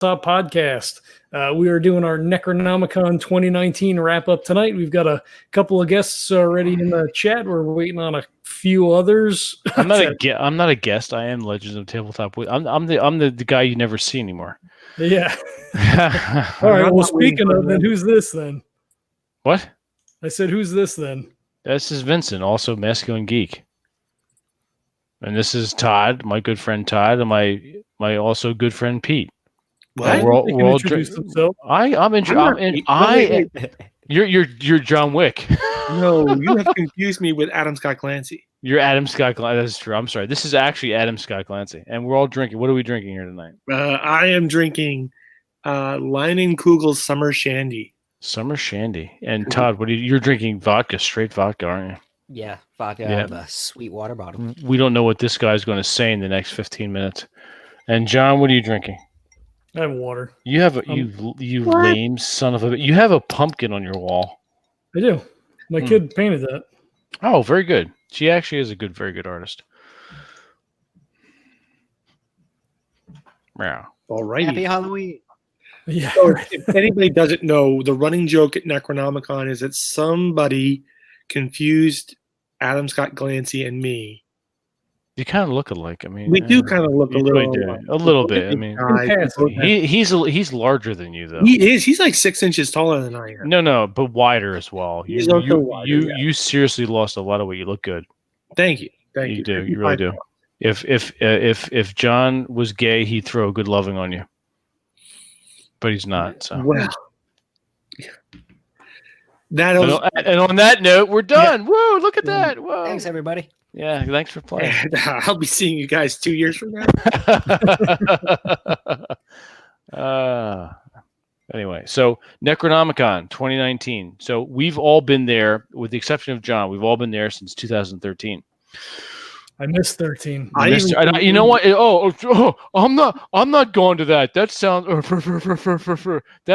Tabletop Podcast. We are doing our Necronomicon 2019 wrap up tonight. We've got a couple of guests already in the chat. We're waiting on a few others. I'm not a guest. I am Legends of Tabletop. I'm the guy you never see anymore. Yeah. All right. Well, speaking of, then who's this then? What? I said, who's this then? This is Vincent, also Masculine Geek. And this is Todd, my good friend Todd, and my also good friend Pete. What? We're all introduce themselves. You're John Wick. No, you have confused me with Adam Scott Clancy. You're Adam Scott Clancy. That's true. I'm sorry. This is actually Adam Scott Clancy, and we're all drinking. What are we drinking here tonight? I am drinking Leinenkugel's Summer Shandy. Summer Shandy. And Todd, you're drinking vodka, straight vodka, aren't you? Yeah, vodka out of a sweet water bottle. We don't know what this guy's going to say in the next 15 minutes. And John, what are you drinking? I have water. You have you lame son of a. You have a pumpkin on your wall. I do. My kid painted that. Oh, very good. She actually is a very good artist. Yeah. All right. Happy Halloween. Yeah. So if anybody doesn't know, the running joke at Necronomicon is that somebody confused Adam Scott Clancy and me. You kind of look alike. I mean, we do kind of look a little, a little bit. I mean, he's larger than you, though. He is. He's like 6 inches taller than I am. No, but wider as well. He's also wider, you seriously lost a lot of weight. You look good. Thank you. You do. You really do. If John was gay, he'd throw a good loving on you. But he's not. So. Wow. And on that note, we're done. Yeah. Whoa! Look at that. Whoa! Thanks, everybody. Yeah, thanks for playing. I'll be seeing you guys 2 years from now. Anyway, so Necronomicon 2019. So we've all been there, with the exception of John. We've all been there since 2013. I missed 13. You know what? I'm not going to that. That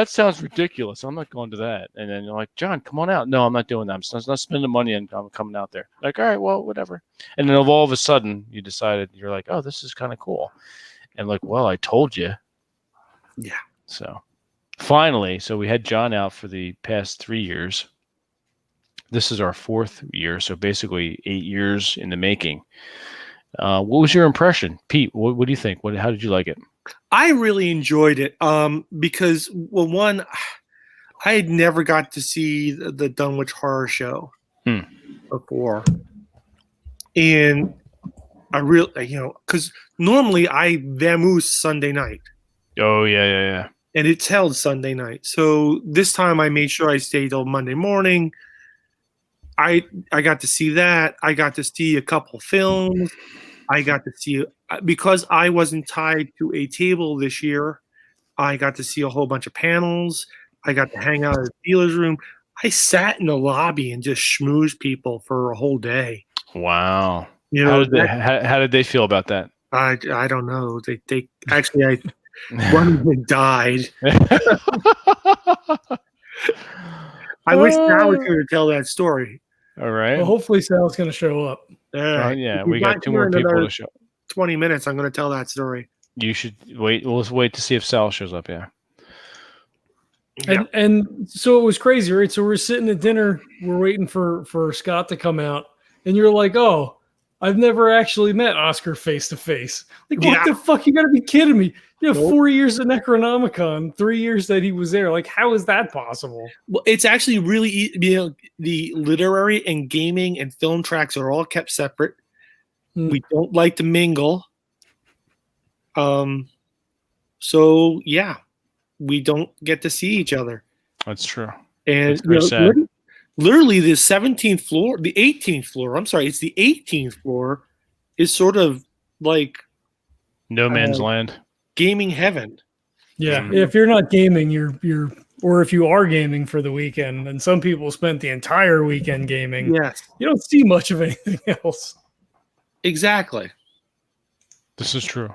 sounds ridiculous. I'm not going to that. And then you're like, John, come on out. No, I'm not doing that. I'm not spending money and I'm coming out there. Like, all right, well, whatever. And then all of a sudden, you decided, you're like, oh, this is kind of cool. And like, well, I told you. Yeah. So finally, we had John out for the past 3 years. This is our 4th year, so basically 8 years in the making. What was your impression, Pete? What do you think? How did you like it? I really enjoyed it because, well, one, I had never got to see the Dunwich Horror Show before, and I really, because normally I vamoose Sunday night. Oh yeah. And it's held Sunday night, so this time I made sure I stayed till Monday morning. I got to see that. I got to see a couple films. I got to see, because I wasn't tied to a table this year, I got to see a whole bunch of panels. I got to hang out in the dealer's room. I sat in the lobby and just schmoozed people for a whole day. Wow. How did they feel about that? I don't know. They actually, one of them died. I wish Sal was going to tell that story. All right. Well, hopefully Sal's going to show up. Yeah, we got 2 more people to show. 20 minutes, I'm going to tell that story. You should wait. We'll wait to see if Sal shows up. Yeah. And so it was crazy, right? So we're sitting at dinner, we're waiting for Scott to come out, and you're like, oh, I've never actually met Oscar face to face. Like, what the fuck? You got to be kidding me. You have 4 years of Necronomicon, 3 years that he was there. Like, how is that possible? Well, it's actually really, the literary and gaming and film tracks are all kept separate. We don't like to mingle. So yeah, we don't get to see each other. That's true. And sad. Literally the 17th floor, the 18th floor, I'm sorry, it's the 18th floor is sort of like no man's land. Gaming heaven. Yeah. If you're not gaming, or if you are gaming for the weekend, and some people spent the entire weekend gaming. Yes. You don't see much of anything else. Exactly. This is true.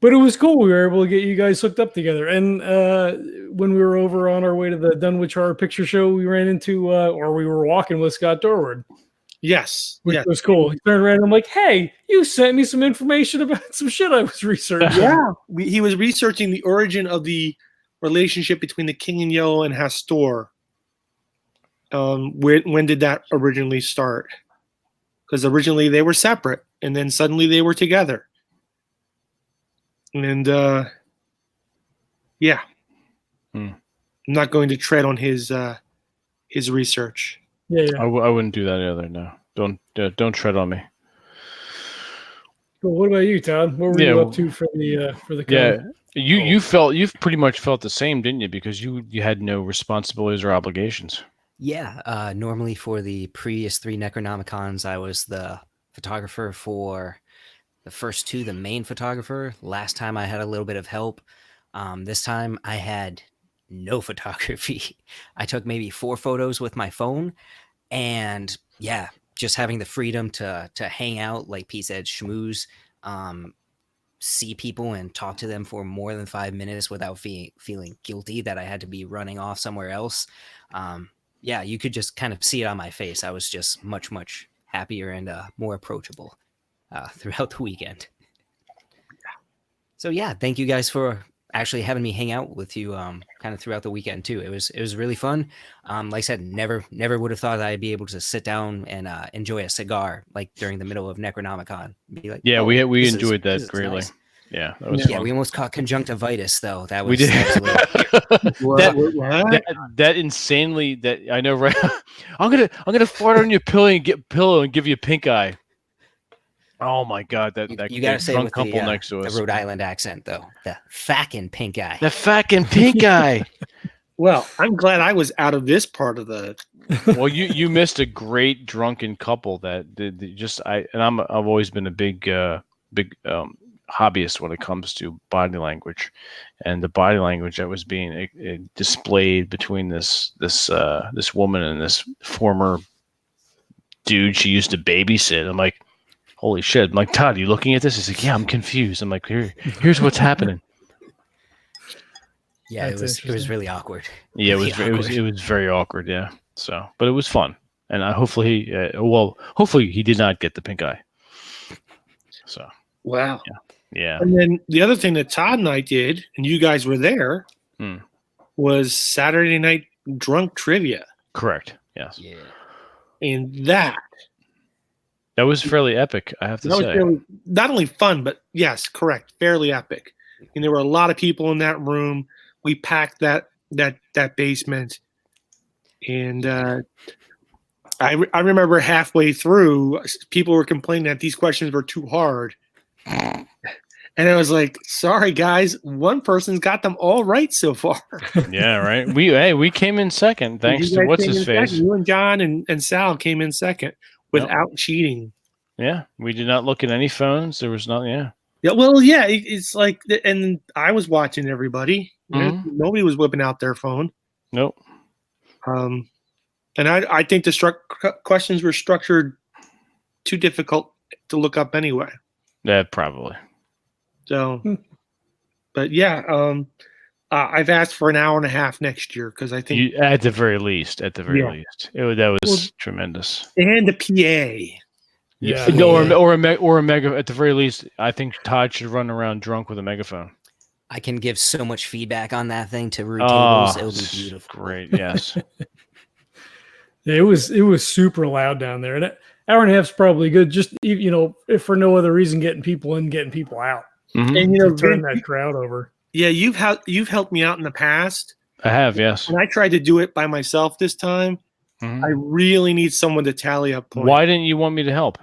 But it was cool. We were able to get you guys hooked up together. And when we were over on our way to the Dunwich Horror Picture Show, we ran into, or we were walking with Scott Dorward. Yes. which Yes. was cool. He turned around and I'm like, hey, you sent me some information about some shit I was researching. Yeah. He was researching the origin of the relationship between the King in Yellow and Hastor. When did that originally start? Because originally they were separate, and then suddenly they were together. And yeah, I'm not going to tread on his research. Yeah. I wouldn't do that either. No, don't tread on me. Well, what about you, Todd? What were you up to for the con? Yeah, you've pretty much felt the same, didn't you? Because you had no responsibilities or obligations. Yeah. Normally for the previous 3 Necronomicons, I was the photographer for the first 2, the main photographer. Last time I had a little bit of help. This time I had no photography. I took maybe 4 photos with my phone, and yeah, just having the freedom to hang out, like Pete said, schmooze, see people and talk to them for more than 5 minutes without feeling guilty that I had to be running off somewhere else. Yeah, you could just kind of see it on my face. I was just much, much happier and more approachable throughout the weekend. So yeah, thank you guys for actually having me hang out with you kind of throughout the weekend too. It was really fun. Like I said, never would have thought that I'd be able to sit down and enjoy a cigar like during the middle of Necronomicon. Be like, yeah, oh, we this enjoyed that is greatly. nice. Yeah, that was fun. We almost caught conjunctivitis though. That was We did. that was that insanely that I know, right? I'm gonna fart on your pillow and give you a pink eye. Oh my god, that you gotta say it with couple next to the us. Rhode Island accent though. The fucking pink eye. The fucking pink eye. Well, I'm glad I was out of this part of the. Well, you missed a great drunken couple that I've always been a big hobbyist when it comes to body language, and the body language that was being displayed between this woman and this former dude she used to babysit. I'm like, holy shit! I'm like, Todd, are you looking at this? He's like, yeah, I'm confused. I'm like, here's what's happening. Yeah, it was really awkward. Yeah, really it was very awkward. Yeah, so but it was fun, and hopefully he did not get the pink eye. So Wow. Yeah. And then the other thing that Todd and I did, and you guys were there, was Saturday night drunk trivia. Correct. Yes. Yeah. And that was fairly epic, I have to say. Was not only fun, but yes, correct, fairly epic. And there were a lot of people in that room. We packed that basement, and I remember halfway through, people were complaining that these questions were too hard. And I was like, sorry, guys, one person's got them all right so far. Yeah, right. We came in second, thanks to what's his face. Second. You and John and Sal came in second without cheating. Yeah, we did not look at any phones. There was not, yeah. Yeah, well, yeah, it's like, and I was watching everybody. Nobody was whipping out their phone. Nope. And I think the questions were structured too difficult to look up anyway. Yeah, probably. So, but yeah, I've asked for an hour and a half next year because I think at the very least, that was tremendous. And the PA. Yeah. Or a mega. At the very least, I think Todd should run around drunk with a megaphone. I can give so much feedback on that thing to root tables. It'll be beautiful. Great. Yes. Yeah, it was super loud down there, and an hour and a half is probably good. Just if for no other reason, getting people in, getting people out, and turn that crowd over. Yeah, you've helped me out in the past. I have, yes. And I tried to do it by myself this time. I really need someone to tally up points. Why didn't you want me to help?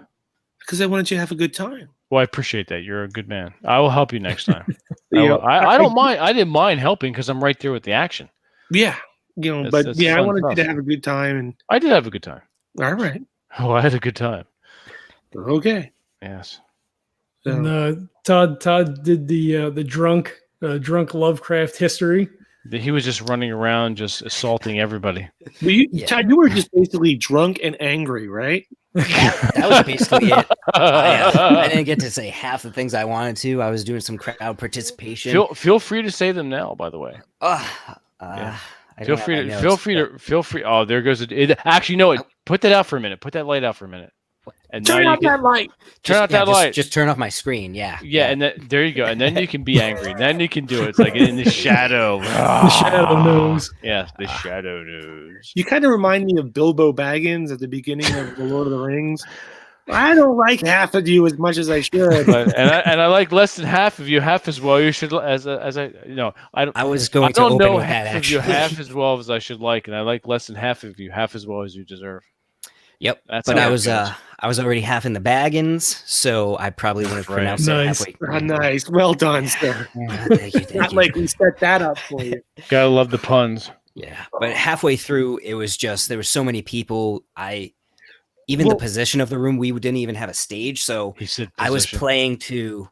Because I wanted you to have a good time. Well, I appreciate that. You're a good man. I will help you next time. I don't mind. I didn't mind helping because I'm right there with the action. Yeah, that's I wanted you to have a good time, and I did have a good time. All right. Oh, I had a good time. Okay. Yes. So. And Todd did the drunk Lovecraft history. He was just running around, just assaulting everybody. Todd, you were just basically drunk and angry, right? That was basically it. I didn't get to say half the things I wanted to. I was doing some crowd participation. Feel free to say them now. By the way, Feel free. Oh, there goes it. Actually, no. Put that out for a minute. Put that light out for a minute. And Turn now out that light. Turn out that light. Just turn off my screen. Yeah. Yeah, and there you go. And then you can be angry. And then you can do it. It's like in the shadow. The shadow knows. Yeah, the shadow knows. You kind of remind me of Bilbo Baggins at the beginning of The Lord of the Rings. I don't like half of you as much as I should. But, and I like less than half of you half as well. You should I was going to don't open know with half that, of you actually. half as well as I should like, and I like less than half of you half as well as you deserve. Yep. That's but how I it was goes. I was already half in the baggins, so I probably would have Right. pronounced Nice. it halfway. Nice. Well done, sir. Yeah, thank you. Not like we set that up for you. Gotta love the puns. Yeah, but halfway through, it was just there were so many people. The position of the room, we didn't even have a stage, so He said I was position. playing to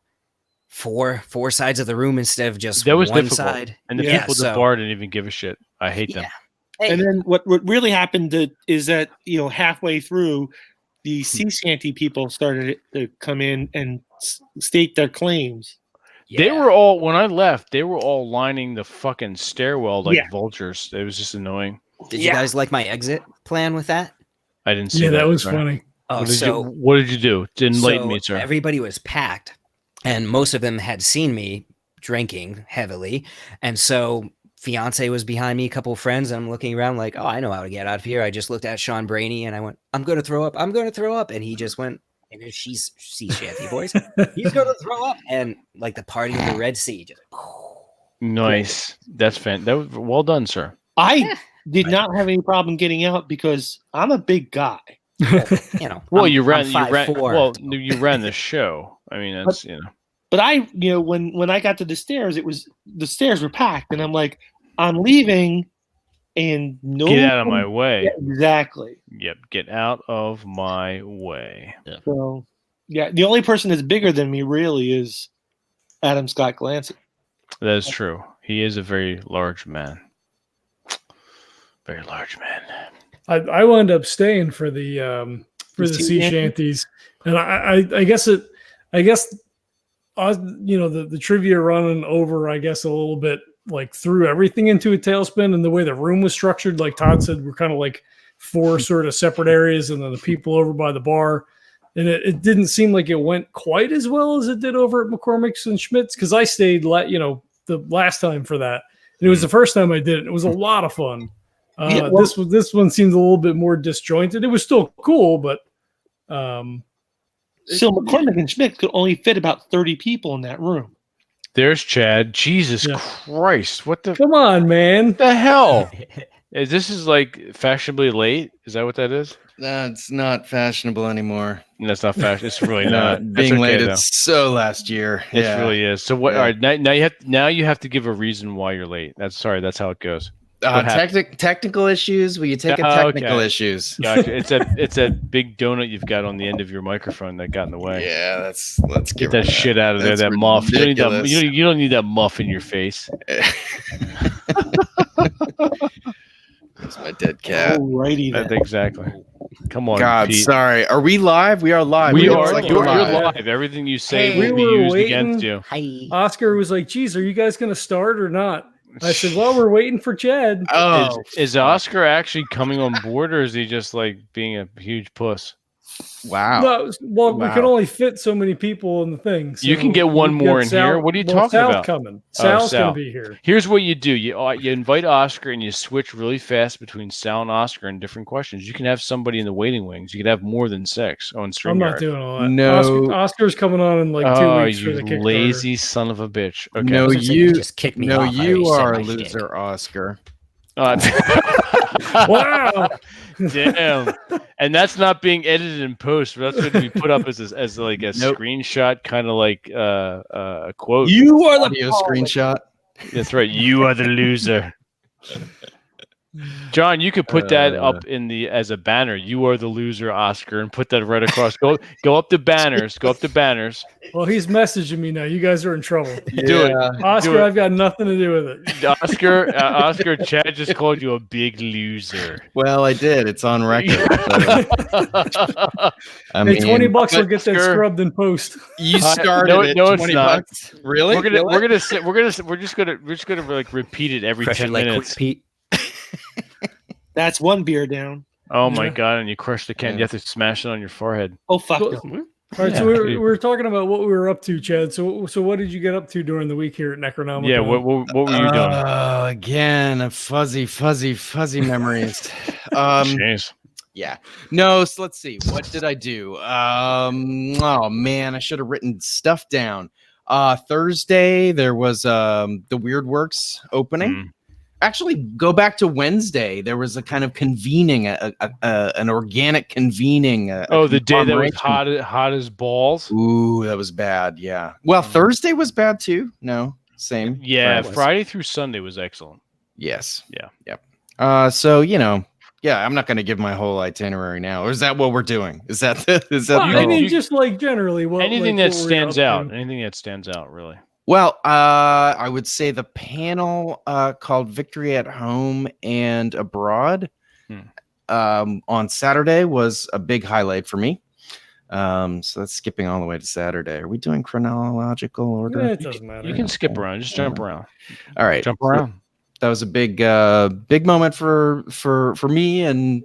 four sides of the room instead of just That was one difficult. side. And the Yeah, people at the bar didn't even give a shit. I hate them. Hey, And then what really happened is that halfway through, the sea shanty people started to come in and state their claims. They were all when I left. They were all lining the fucking stairwell like Yeah. vultures. It was just annoying. Did you guys like my exit plan with that? I didn't see Yeah, that was Sorry. funny. Oh, What did you do? Didn't enlighten me, sir. everybody was packed, and most of them had seen me drinking heavily, and so fiance was behind me, a couple of friends, and I'm looking around like, oh, I know how to get out of here. I just looked at Sean Brainey and I went, I'm going to throw up. I'm going to throw up. And he just went, and she's shanty boys. He's going to throw up. And like the party of the Red Sea. Just, Nice. That's that was well done, sir. I did not have any problem getting out because I'm a big guy. Well, you I'm ran 5'4". well, you ran the show. I mean, that's But I, when I got to the stairs, the stairs were packed, and I'm like, I'm leaving, and no, get out of my way. Yeah, exactly. Yep, get out of my way. So, yeah, the only person that's bigger than me really is Adam Scott Glancy. That is true. He is a very large man. Very large man. I wound up staying for the sea shanties, and I guess the trivia running over, I guess, a little bit like threw everything into a tailspin, and the way the room was structured, like Todd said, we're kind of like four sort of separate areas, and then the people over by the bar, and it didn't seem like it went quite as well as it did over at McCormick's and Schmidt's, because I stayed the last time for that, and it was the first time I did it. It was a lot of fun. This one seems a little bit more disjointed. It was still cool, but so McCormick and Schmidt could only fit about 30 people in that room. There's Chad. Jesus Yeah. Christ! What the come on, man. the hell? This is like fashionably late. Is that what that is? That's not fashionable anymore. No, that's not fashion. It's really not. That's Being okay, late, though. it's so last year. It Yeah. really is. So what? Yeah. All right, now you have to give a reason why you're late. That's how it goes. What happened? Technical issues. Will you take Oh, technical okay. issues? Gotcha. It's that big donut you've got on the end of your microphone that got in the way. Yeah, let's Get that shit out of there. That's That muff. You don't, need that, ridiculous. you don't need that muff in your face. That's my dead cat. Alrighty then. Exactly. Come on, God, Pete. sorry. Are we live? We are live. We It are. looks like You're we're live. Everything you say Hey, will be we were used waiting. against you. Hi. Oscar was like, geez, are you guys going to start or not? I said, well, we're waiting for Chad. Oh, Is Oscar actually coming on board, or is he just like being a huge puss? wow. No, well, we Wow. can only fit so many people in the thing. You so can get one we've more got in here. What are you talking Sal's about? coming. Oh, Sal's Sal. going to be here. Here's what you do: you invite Oscar, and you switch really fast between Sal and Oscar in different questions. You can have somebody in the waiting wings. You can have more than 6 on StreamYard. I'm not doing all that. No. Oscar's coming on in like 2 Oh, weeks for you the Kickstarter. lazy son of a bitch! Okay. No, you just kick me No, off. I you already said are my a shtick. loser, Oscar. Wow. Damn. And that's not being edited in post. That's going to be put up as like a Nope. screenshot, kind of like a quote. You are the Audio screenshot. That's right. You are the loser. John, you could put that up in as a banner. You are the loser, Oscar, and put that right across. Go up the banners. Go up the banners. Well, he's messaging me now. You guys are in trouble. Do it. Oscar, Do it. I've got nothing to do with it. Oscar, Chad just called you a big loser. Well, I did. It's on record. I Hey, $20 will but get that Oscar- scrubbed in post. You No, started no, it. it's 20 not. bucks. Really? we're just gonna like repeat it every Pressure 10 like minutes. Quick Pete. That's one beer down. Oh my Yeah. god! And you crush the can. You Yeah. have to smash it on your forehead. Oh fuck Well, no. All right, Yeah. so we were talking about what we were up to, Chad. So what did you get up to during the week here at Necronomicon? Yeah. What were you doing? Again, a fuzzy memories. Jeez. Yeah. No, so let's see. What did I do? Oh man, I should have written stuff down. Thursday there was the Weird Works opening. Mm. Actually, go back to Wednesday. There was a kind of convening, an organic convening. The day that was conglomeration. hot as balls. Ooh, that was bad. Yeah. Well, Thursday was bad too. No, same. Yeah, Right. Friday through Sunday was excellent. Yes. Yeah. Yep. So yeah, I'm not going to give my whole itinerary now. Or is that what we're doing? Is that Well, I mean, You- just like generally, Anything like, that what we're stands up out. to. Anything that stands out, really. Well, I would say the panel called Victory at Home and Abroad on Saturday was a big highlight for me. So that's skipping all the way to Saturday. Are we doing chronological order? Yeah, it doesn't matter. You can skip around. Just jump around. All right. Jump around. That was a big moment for me and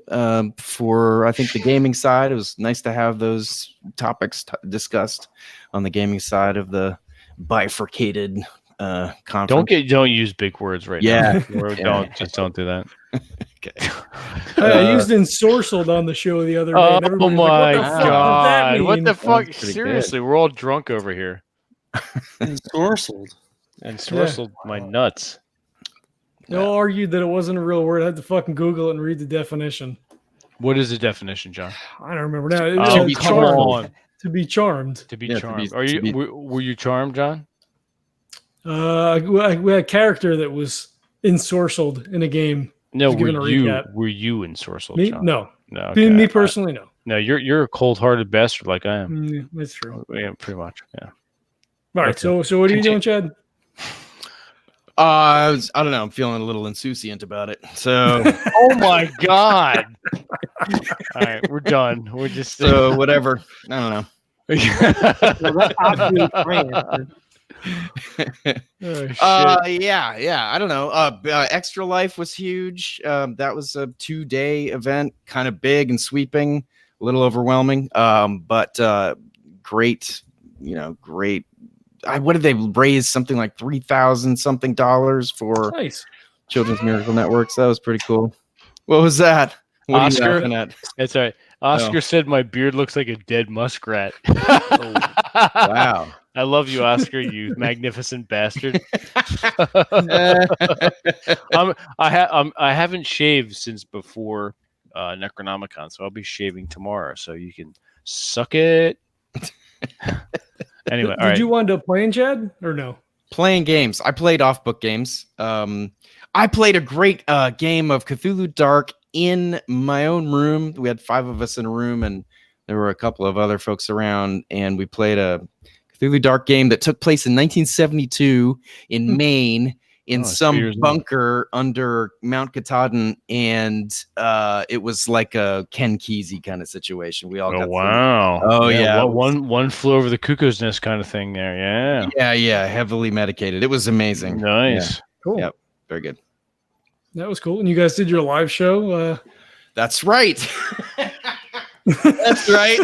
for I think the gaming side. It was nice to have those topics discussed on the gaming side of the bifurcated conference. Don't use big words right Yeah. now. Or Yeah. don't do that. Okay. I used ensorcelled on the show the other day. Oh and everybody was my like, what the fuck does that god! mean? What the That fuck? was pretty Seriously, we're all drunk over here. Ensorcelled. And sorcelled my nuts. They all argued that it wasn't a real word. I had to fucking Google it and read the definition. What is the definition, John? I don't remember now. It Oh, was be come charmed. on. To be charmed. To be Yeah, to charmed. be- Are to you? be- Were you charmed, John? We had a character that was ensorcelled in a game. No. Just giving a recap. Were you ensorcelled, Me? John? No. No. Me personally, no. No, you're a cold-hearted bastard like I am. That's true. Yeah, pretty much. Yeah. All right. Okay. So what are you doing, Chad? I don't know. I'm feeling a little insouciant about it. So Oh my god! All right, we're done. We're just so whatever. I don't know. Well, that's obviously my answer. Oh, shit. Yeah. I don't know. Extra Life was huge. That was a 2-day event, kind of big and sweeping, a little overwhelming. But great. Great. What did they raise? Something like $3,000 something for Nice. Children's Miracle Networks. That was pretty cool. What was that? What are you Oscar? laughing at? That's all right. Oscar said my beard looks like a dead muskrat. Wow. I love you, Oscar, you magnificent bastard. I haven't shaved since before Necronomicon, so I'll be shaving tomorrow. So you can suck it. Anyway, all Did right. you wind up playing, Chad, or no? Playing games. I played off-book games. I played a great game of Cthulhu Dark in my own room. We had 5 of us in a room, and there were a couple of other folks around, and we played a Cthulhu Dark game that took place in 1972 in Maine in some bunker under Mount Katahdin, and it was like a Ken Kesey kind of situation. We all got wow. Oh, yeah. One flew over the cuckoo's nest kind of thing there. Yeah. Yeah, heavily medicated. It was amazing. Nice. Cool. Yep. Very good. That was cool. And you guys did your live show. That's right. That's right.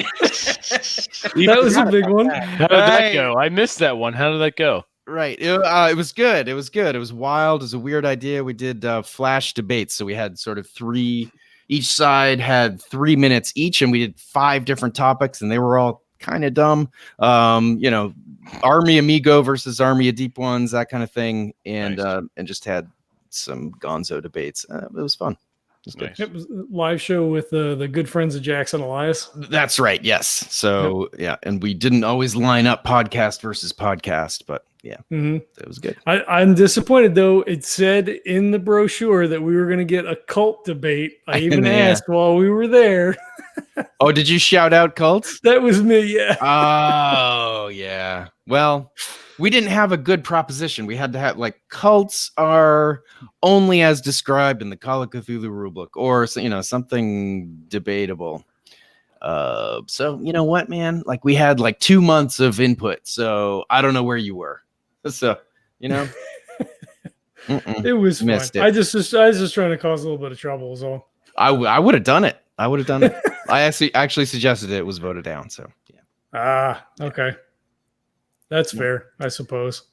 That was a big one. How did that go? I missed that one. How did that go? Right. It was good. It was good. It was wild. It was a weird idea. We did flash debates. So we had sort of 3, each side had 3 minutes each, and we did 5 different topics, and they were all kind of dumb. Army Amigo versus Army of Deep Ones, that kind of thing. And Nice. and just had some gonzo debates. It was fun. It was good. Nice. It was a live show with the good friends of Jackson Elias. That's right. Yes. So yeah, and we didn't always line up podcast versus podcast, but yeah, it was good. I'm disappointed though. It said in the brochure that we were going to get a cult debate. I even Yeah. asked while we were there. Oh, did you shout out cults? That was me. Yeah. Oh yeah. Well, we didn't have a good proposition. We had to have cults are only as described in the Call of Cthulhu rulebook, or something debatable. So you know what, man? We had 2 months of input, so I don't know where you were. So It was fun. Missed it. I was just trying to cause a little bit of trouble. Is all. I would have done it. I would have done it. I actually suggested it was voted down. So yeah. Okay. That's fair, I suppose.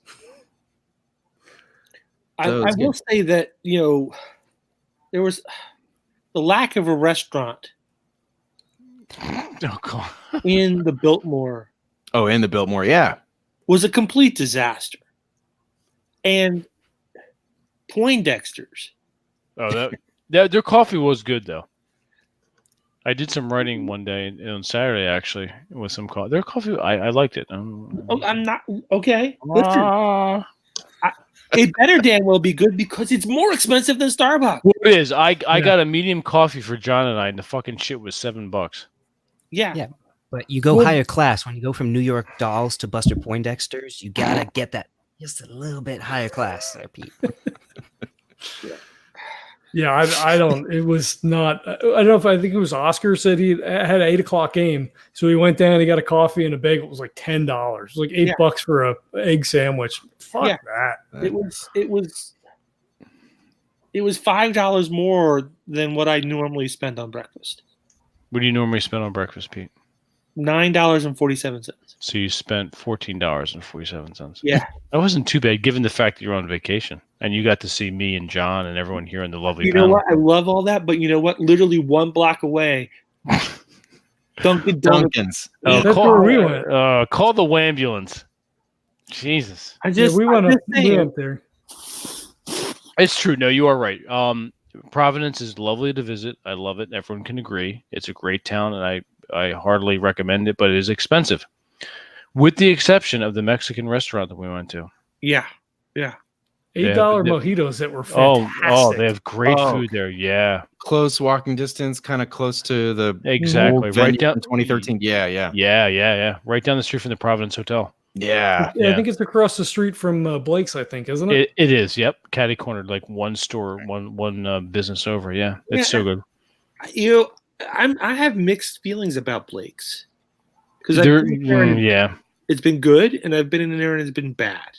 I will say that, there was the lack of a restaurant Oh, God. in the Biltmore Oh, in the Biltmore, yeah. was a complete disaster. And Poindexter's. Oh, their coffee was good though. I did some writing one day on Saturday actually with some coffee. Their coffee, I liked it. I'm not okay. Listen, it better damn well be good because it's more expensive than Starbucks. Well, it is. I got a medium coffee for John and I, and the fucking shit was $7. Yeah. But you go higher class when you go from New York Dolls to Buster Poindexter's. You gotta get that just a little bit higher class, there, Pete. Yeah, I don't. It was not. I don't know if I think it was Oscar said he had an 8:00 game, so he went down. He got a coffee and a bagel. It was like $10. It was like $8 for a egg sandwich. Fuck that. It was $5 more than what I normally spend on breakfast. What do you normally spend on breakfast, Pete? $9.47. So you spent $14.47. Yeah, that wasn't too bad given the fact that you're on vacation and you got to see me and John and everyone here in the lovely. You know what? I love all that, but you know what? Literally 1 block away, Dunkin's. That's where we went. Call the ambulance. Jesus. We went up there. It's true. No, you are right. Providence is lovely to visit. I love it. Everyone can agree. It's a great town, and I heartily recommend it, but it is expensive. With the exception of the Mexican restaurant that we went to. Yeah. $8 mojitos that were fantastic. Oh, they have great food there. Yeah. Close walking distance, kind of close to the exactly right down 2013. Yeah. Right down the street from the Providence Hotel. Yeah. I think it's across the street from Blake's, I think, isn't it? It is, yep. Catty cornered, like one store, one business over. Yeah. It's so good. I have mixed feelings about Blake's. Because it's been good, and I've been in there and it's been bad.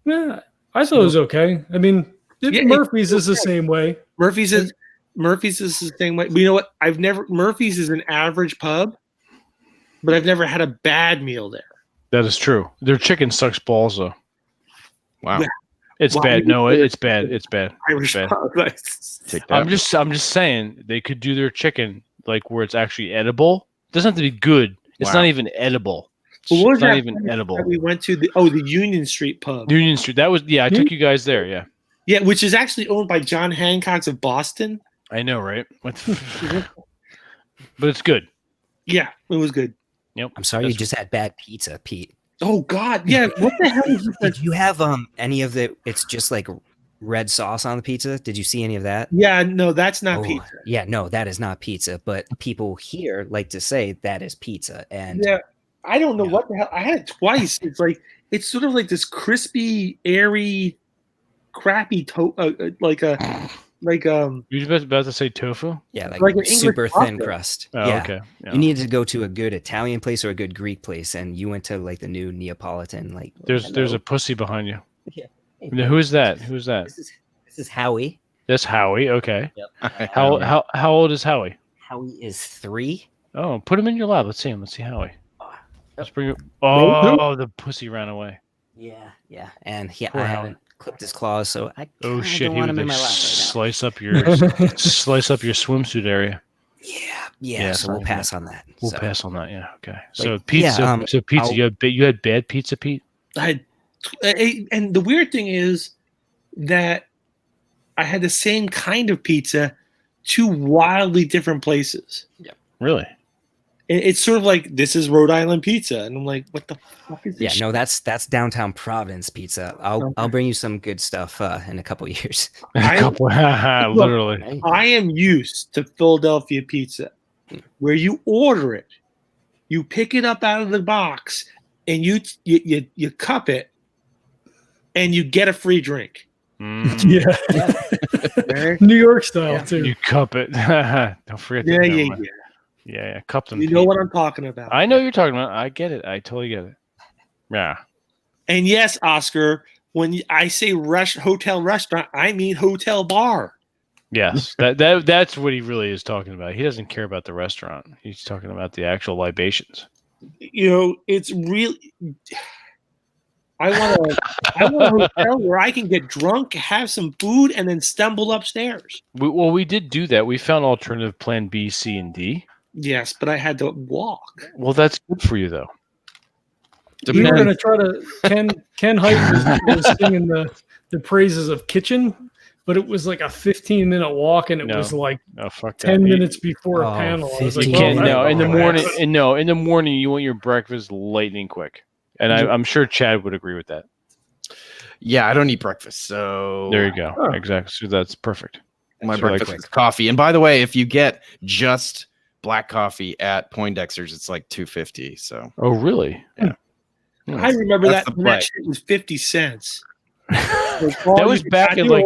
Yeah, I thought it was okay. I mean, Murphy's is the same way. Murphy's is the same way. But you know what? Murphy's is an average pub, but I've never had a bad meal there. That is true. Their chicken sucks balls though. Wow. Yeah. It's bad. No, it's bad. It's bad. Irish pub. I'm just saying they could do their chicken like where it's actually edible. It doesn't have to be good. It's not even edible. It's not even edible. We went to the Union Street pub. Union Street. That was I took you guys there. Yeah. Yeah, which is actually owned by John Hancock's of Boston. I know, right? But it's good. Yeah, it was good. Yep. I'm sorry, you just had bad pizza, Pete. Oh God, yeah. What the hell is this? Did you have any of the? It's just like red sauce on the pizza. Did you see any of that? Yeah, no, that's not pizza. Yeah, no, that is not pizza. But people here like to say that is pizza, and yeah, I don't know what the hell. I had it twice. It's sort of like this crispy, airy, crappy You're about to say tofu? Yeah, like super thin crust. Oh, yeah. Okay. Yeah. You needed to go to a good Italian place or a good Greek place, and you went to like the new Neapolitan. Like there's a pussy behind you. Yeah. Who is that? Who's that? This is Howie. That's Howie. Okay. Yep. How old is Howie? Howie is 3. Oh, put him in your lab. Let's see him. Let's see Howie. Let's bring him. Oh, the pussy ran away. Yeah. And I haven't clipped his claws, so I don't he want him would in my lap slice up your swimsuit area. Yeah. So we'll pass on that. We'll pass on that. Yeah. Okay. So pizza. Pizza. You had bad pizza, Pete. And the weird thing is that I had the same kind of pizza, 2 wildly different places. Yeah. Really? It's sort of like, this is Rhode Island pizza, and I'm like, what the fuck is this? Yeah, no, that's downtown Providence pizza. I'll bring you some good stuff in a couple years. Literally. I am used to Philadelphia pizza, where you order it, you pick it up out of the box, and you cup it, and you get a free drink. Yeah. New York style too. You cup it. Don't forget. Yeah. Cup them. You know what I'm talking about. I know what you're talking about. I get it. I totally get it. Yeah. And yes, Oscar, when I say hotel restaurant, I mean hotel bar. Yes, that's what he really is talking about. He doesn't care about the restaurant. He's talking about the actual libations. It's really. I want a hotel where I can get drunk, have some food, and then stumble upstairs. We did do that. We found alternative plan B, C, and D. Yes, but I had to walk. Well, that's good for you, though. We were going to try to. Ken Height was singing the praises of Kitchen, but it was like a 15-minute walk, and it was like 10 minutes before a panel. I was like, in the morning you want your breakfast lightning quick, and I'm sure Chad would agree with that. Yeah, I don't eat breakfast, so there you go. Exactly. So that's perfect. My breakfast is coffee. And by the way, if you get just black coffee at Poindexter's, it's like $2.50. So. Oh, really? Yeah. I remember that shit was 50 cents. That was back in like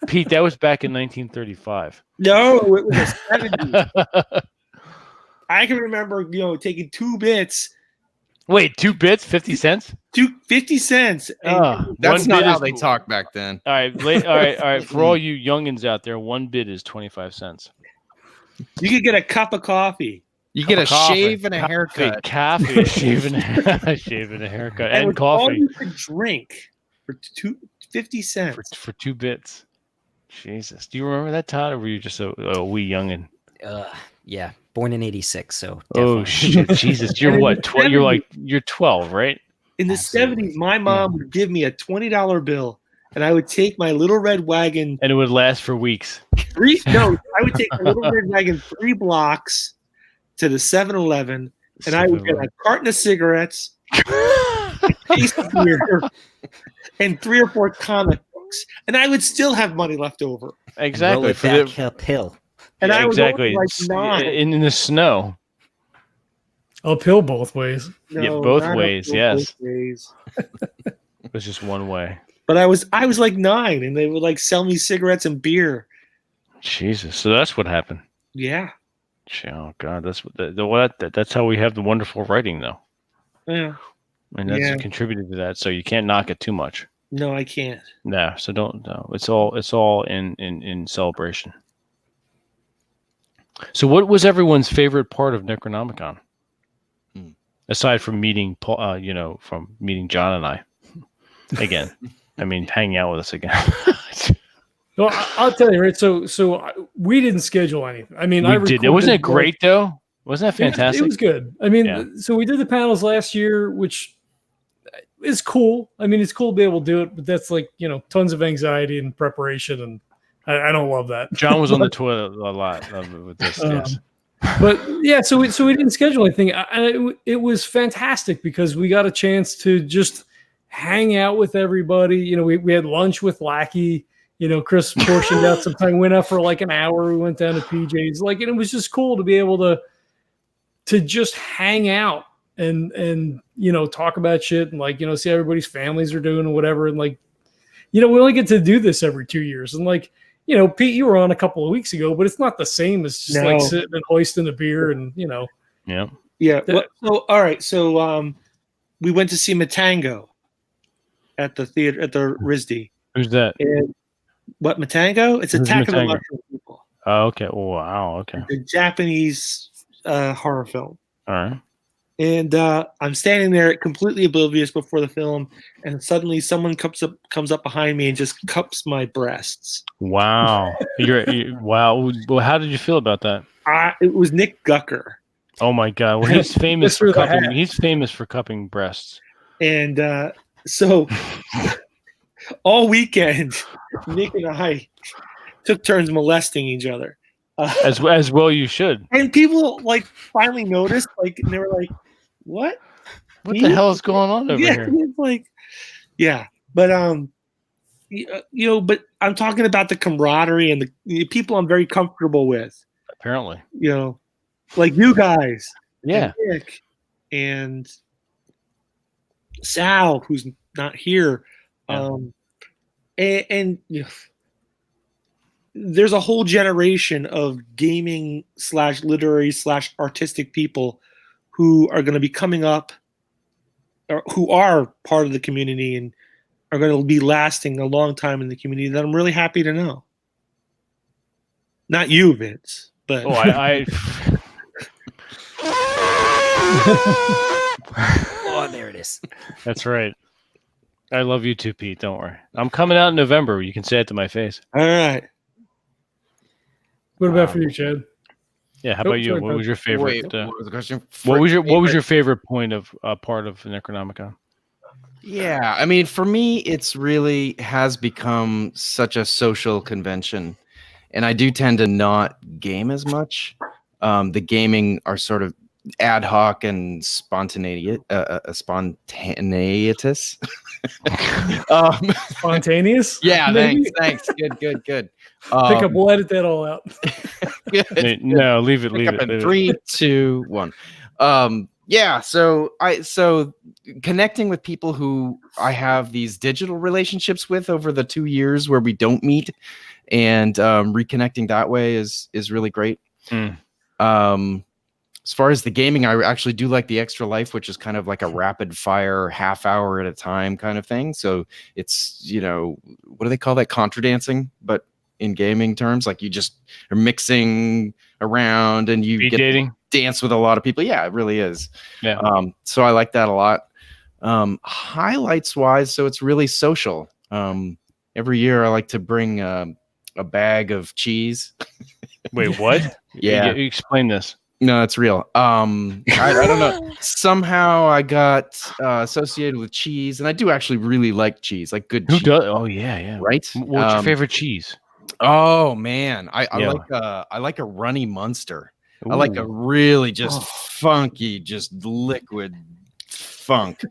Pete. That was back in 1935. No, it was the 70s. I can remember, taking 2 bits. Wait, 2 bits, 50 cents? 50 cents. That's not how they talk back then. All right. For all you youngins out there, 1 bit is 25 cents. You could get a cup of coffee. You get a shave and a haircut. Coffee, shave and a haircut, and coffee. All you could drink for 50 cents for 2 bits. Jesus, do you remember that, Todd, or were you just a wee youngin? Yeah, born in '86, so. Oh shit, Jesus, you're what? 12? You're 12, right? In the '70s, my mom would give me a $20 bill, and I would take my little red wagon, and it would last for weeks. I would take my little red wagon 3 blocks to the 7-Eleven, and I would get a carton of cigarettes, a case of beer, and 3 or 4 comic books, and I would still have money left over. Exactly. Roll it back uphill. And I was exactly like 9. in the snow. Uphill both ways. No, both ways. Yes. Both ways. It was just one way. But I was like 9, and they would like sell me cigarettes and beer. Jesus. So that's what happened. Yeah. Oh God, that's what that's how we have the wonderful writing, though. Yeah. And that's contributed to that. So you can't knock it too much. No, I can't. No. So don't. No. It's all in celebration. So what was everyone's favorite part of Necronomicon? Aside from meeting Paul, from meeting John and I again. I mean, hanging out with us again. Well, I'll tell you, right? So we didn't schedule anything. I mean, we did. Wasn't it great though? Wasn't that fantastic? It was good. I mean, so we did the panels last year, which is cool. I mean, it's cool to be able to do it, but that's like, tons of anxiety and preparation, and I don't love that. John was on the toilet a lot with this. Yes. But yeah, so we didn't schedule anything. It was fantastic because we got a chance to just hang out with everybody. We had lunch with Lackey. Chris portioned out some time, went out for like an hour. We went down to PJ's, and it was just cool to be able to just hang out and talk about shit and see how everybody's families are doing and whatever. And we only get to do this every 2 years. And Pete, you were on a couple of weeks ago, but it's not the same as just sitting and hoisting a beer and Yeah. Yeah. So all right. So we went to see Matango at the theater at the RISD. Who's that? And what, Matango? It's Attack of the Mushroom People. Oh, okay. Oh, wow. Okay. The Japanese horror film. All right. And I'm standing there completely oblivious before the film, and suddenly someone comes up behind me and just cups my breasts. Wow. Wow. Well, how did you feel about that? It was Nick Gucker. Oh my God. Well, he's famous for cupping. He's famous for cupping breasts. And so all weekend, Nick and I took turns molesting each other. As well you should. And people finally noticed, and they were like, "What? What the hell is going on over here?" It's but but I'm talking about the camaraderie and the people I'm very comfortable with. Apparently, like you guys, yeah, and Nick and Sal, who's not here, and there's a whole generation of gaming / literary / artistic people who are going to be coming up, or who are part of the community and are going to be lasting a long time in the community that I'm really happy to know. Not you, Vince, but Oh, I Oh, there it is. That's right. I love you too, Pete. Don't worry. I'm coming out in November. You can say it to my face. all right. What about for you, Chad? Yeah. How Oh, about you? sorry, What Todd. was your favorite? Wait, what was the question? What was your favorite point of part of Necronomicon? Yeah, I mean, for me, it's really has become such a social convention, and I do tend to not game as much. The gaming are sort of ad hoc and spontaneous. Spontaneous? Yeah, Maybe? thanks. Good. Pick up. We'll edit that all out. Good. No, leave it. Pick Leave up it. in leave it. 3, 2, 1. Yeah, so connecting with people who I have these digital relationships with over the 2 years where we don't meet, and reconnecting that way is really great. As far as the gaming, I actually do like the Extra Life, which is kind of like a rapid fire, half hour at a time kind of thing. So it's, what do they call that? Contra dancing, but in gaming terms, like you just are mixing around and you Speed get dating. to dance with a lot of people. Yeah, it really is. Yeah. So I like that a lot. Highlights wise, so it's really social. Every year I like to bring a bag of cheese. Wait, what? Yeah. You explain this. No, it's real. I don't know. Somehow I got associated with cheese, and I do actually really like cheese, like good Who cheese. does? Oh yeah. Right? What's your favorite cheese? Oh man, I Yeah. like a runny Munster. I like a Ooh. really just funky, just liquid funk.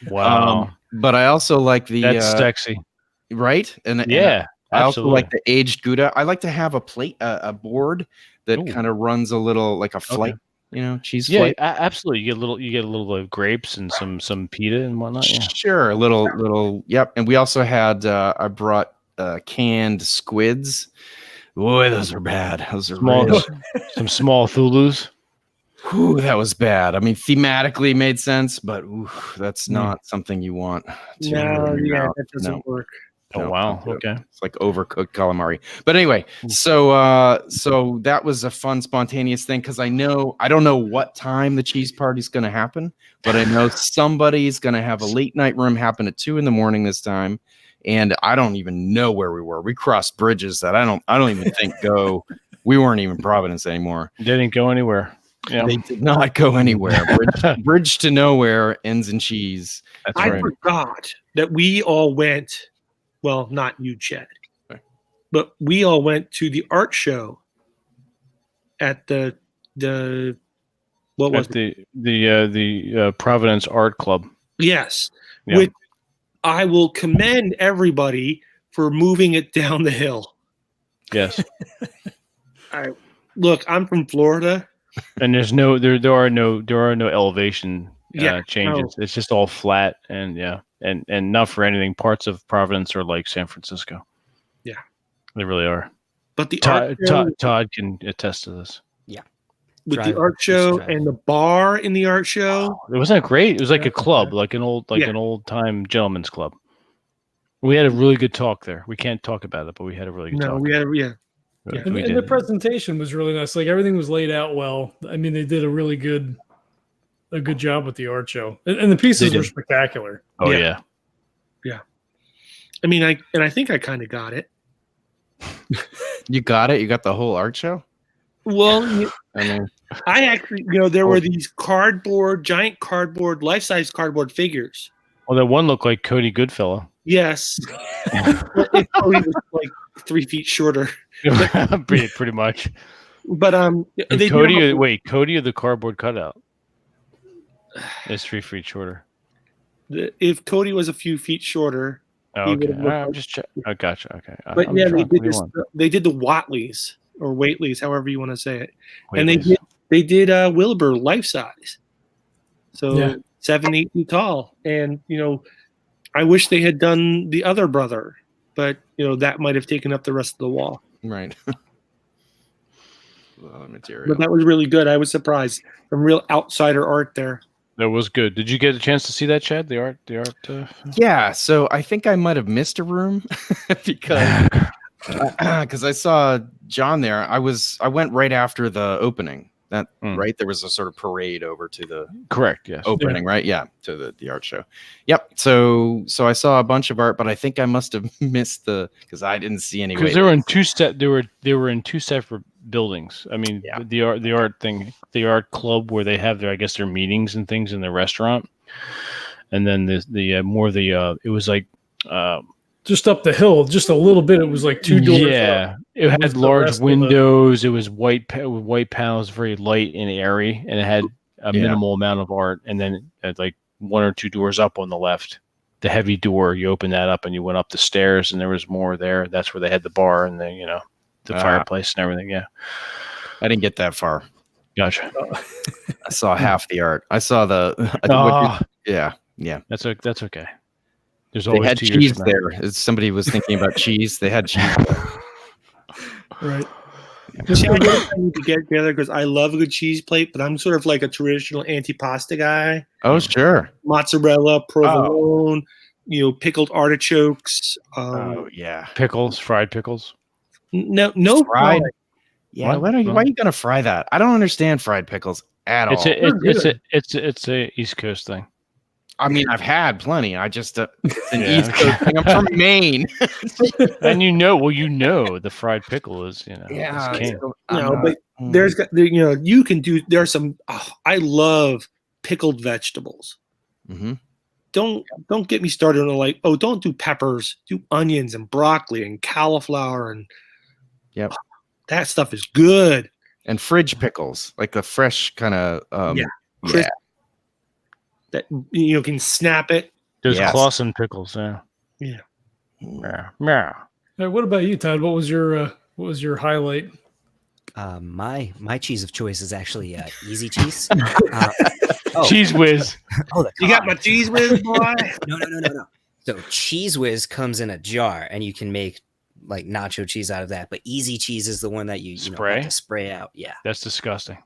Wow. But I also like the That's sexy. right, and Yeah. I also absolutely. like the aged Gouda. I like to have a plate, a board that Ooh. kind of runs a little like a flight, cheese Yeah, flight. absolutely. You get a little grapes and some pita and whatnot. Yeah. Sure, a little. Yep. And we also had I brought canned squids. Boy, those are bad. Those are Small, some small Thulus. Whew, that was bad. I mean, thematically made sense, but that's not something you want. That doesn't work. Oh wow. Okay. It's like overcooked calamari. But anyway, so that was a fun, spontaneous thing because I don't know what time the cheese party's going to happen, but I know somebody's going to have a late night room happen at 2 a.m. this time, and I don't even know where we were. We crossed bridges that I don't even think go. We weren't even Providence anymore. They didn't go anywhere. Yeah. They did not go anywhere. Bridge to nowhere ends in cheese. That's I right. forgot that we all went. Well, not you, Chad, but we all went to the art show at the what was At the Providence Art Club. Yes, Yeah. which I will commend everybody for moving it down the hill. Yes. Look, I'm from Florida, And there are no elevation changes. No. It's just all flat and and not for anything. Parts of Providence are like San Francisco. Yeah. They really are. but the art show, Todd can attest to this. with the art show and the bar in the art show. It wasn't great. It was like a club, like an old time gentleman's club. We had a really good talk there. We can't talk about it, but we had a really good talk. We had And the presentation was really nice. Like everything was laid out well. I mean, they did a really good job with the art show, and the pieces were spectacular. Oh yeah. I mean, I think I kind of got it. You got it. You got the whole art show. Well, I mean, I actually, there were these giant cardboard, life-size cardboard figures. Well, that one looked like Cody Goodfellow. Yes, it probably was like 3 feet shorter. pretty much. But Cody or the cardboard cutout? It's 3 feet shorter. If Cody was a few feet shorter, Oh, okay. I'm just checking. I gotcha. Okay. But they did the Watleys or Whateleys, however you want to say it, and they did Wilbur life size, so 7, 8 feet tall, and I wish they had done the other brother, but that might have taken up the rest of the wall. right. Material. But that was really good. I was surprised. Some real outsider art there. That was good. Did you get a chance to see that, Chad? The art. Yeah. So I think I might have missed a room because I saw John there, I went right after the opening. That right, there was a sort of parade over to the correct, yes, opening, right? Yeah, to the art show. Yep. So I saw a bunch of art, but I think I must have missed because I didn't see any. Because they were in they were in two separate buildings. I mean, the art club where they have their, I guess, their meetings and things in the restaurant, and then it was like. Just up the hill, just a little bit. It was like 2 doors. Yeah, it had large windows. It was white panels, very light and airy, and it had a minimal amount of art. And then at like 1 or 2 doors up on the left, the heavy door. You open that up, and you went up the stairs, and there was more there. That's where they had the bar and the fireplace and everything. Yeah, I didn't get that far. Gotcha. I saw half the art. I saw yeah. That's okay. They had cheese there. Somebody was thinking about cheese. They had cheese there. Right. I need to get together because I love a good cheese plate, but I'm sort of like a traditional antipasta guy. Oh, sure. Mozzarella, provolone, pickled artichokes. Pickles, fried pickles. No fried. Yeah, why are you going to fry that? I don't understand fried pickles at all. It's a East Coast thing. I mean, I've had plenty. I just it's an East Coast thing. I'm from Maine, and the fried pickle is king. But you can do. There's some. I love pickled vegetables. Mm-hmm. Don't get me started on don't do peppers. Do onions and broccoli and cauliflower and. Yep. That stuff is good. And fridge pickles, like the fresh kind of crisp. That can snap it. There's Clausen pickles, yeah. Hey, what about you, Todd? What was your highlight? My cheese of choice is actually Easy Cheese. Cheese Whiz. You got my Cheese Whiz, boy? No. So Cheese Whiz comes in a jar, and you can make like nacho cheese out of that. But Easy Cheese is the one that you have to spray out. Yeah, that's disgusting.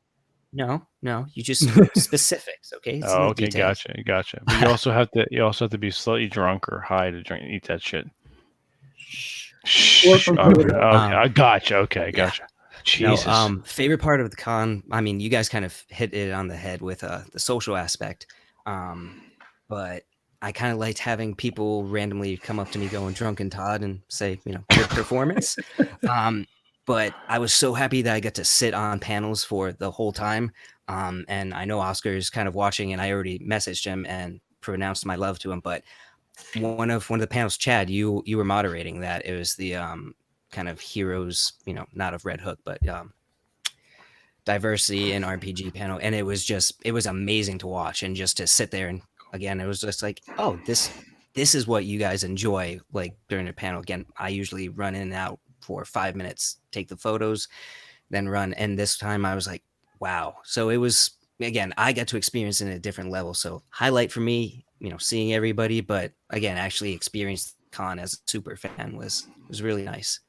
No, you just specifics, okay? It's okay, gotcha. But you also have to be slightly drunk or high to eat that shit. Shh. Okay, I gotcha. Okay, gotcha. Jesus. Favorite part of the con. I mean, you guys kind of hit it on the head with the social aspect, but I kind of liked having people randomly come up to me going Drunken Todd and say, good performance. But I was so happy that I got to sit on panels for the whole time. And I know Oscar is kind of watching, and I already messaged him and pronounced my love to him. But one of the panels, Chad, you were moderating that. It was the kind of heroes, not of Red Hook, but diversity and RPG panel. And it was amazing to watch, and just to sit there. And again, it was just like, oh, this is what you guys enjoy, like during a panel. Again, I usually run in and out for 5 minutes, take the photos, then run. And this time I was like, wow. So it was, again, I got to experience it at a different level. So highlight for me, seeing everybody, but again, actually experienced con as a super fan was really nice.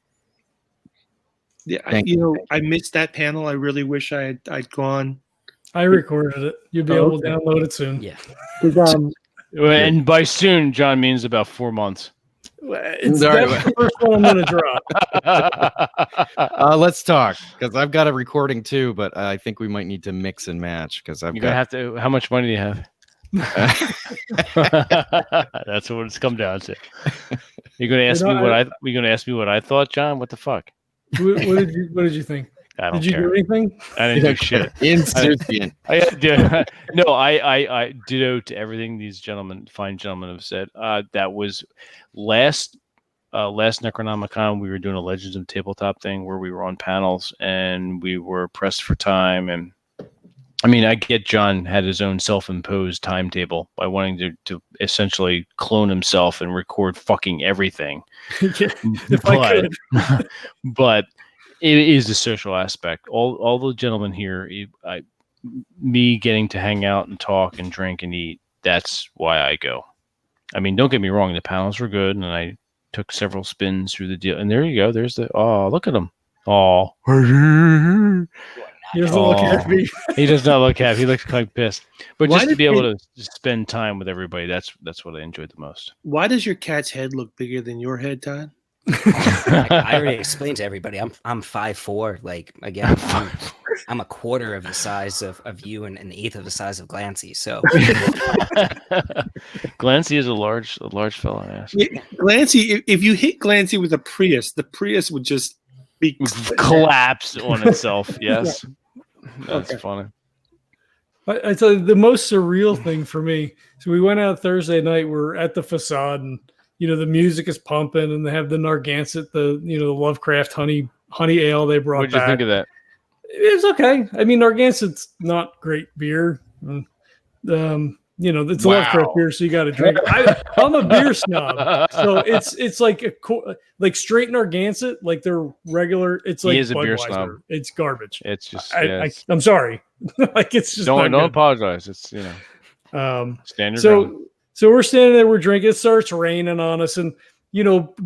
Yeah, I missed that panel. I really wish I'd gone. I recorded it. You'll be able to download it soon. Yeah. And by soon, John means about 4 months. It's the first one I'm going to drop. Let's talk, because I've got a recording too, but I think we might need to mix and match, because You're gonna have to. How much money do you have? That's what it's come down to. You're gonna ask me what You're gonna ask me what I thought, John? What the fuck? What did you think? I don't Did you care. do anything? I didn't do shit. Insufficient. I ditto to everything these fine gentlemen have said. That was last NecronomiCon. We were doing a Legends of Tabletop thing where we were on panels and we were pressed for time. And I mean, I get John had his own self-imposed timetable by wanting to essentially clone himself and record fucking everything. But it is the social aspect. All the gentlemen here, me getting to hang out and talk and drink and eat, that's why I go. I mean, don't get me wrong, the panels were good, and I took several spins through the deal. And there you go. There's look at him. Oh. He doesn't look happy. He does not look happy. He looks kind of pissed. But just to be able to spend time with everybody, that's what I enjoyed the most. Why does your cat's head look bigger than your head, Todd? I already explained to everybody. I'm 5'4". Like again, I'm a quarter of the size of you and an eighth of the size of Glancy. So Glancy is a large fellow. Yes. Glancy, if you hit Glancy with a Prius, the Prius would just be Collapse on itself. Yes, that's funny. I tell you, the most surreal thing for me. So we went out Thursday night. We're at the facade, and the music is pumping, and they have the Narragansett, the Lovecraft honey ale they brought What'd you back. think of that? It was okay. I mean, Narragansett's not great beer. It's a Lovecraft beer, so you got to drink it. I'm a beer snob, so it's like like straight Narragansett, like their regular. It's like He is a beer Budweiser. snob. It's garbage. It's just. I'm sorry. Like it's just don't not apologize. It's standard. So we're standing there, we're drinking. It starts raining on us, and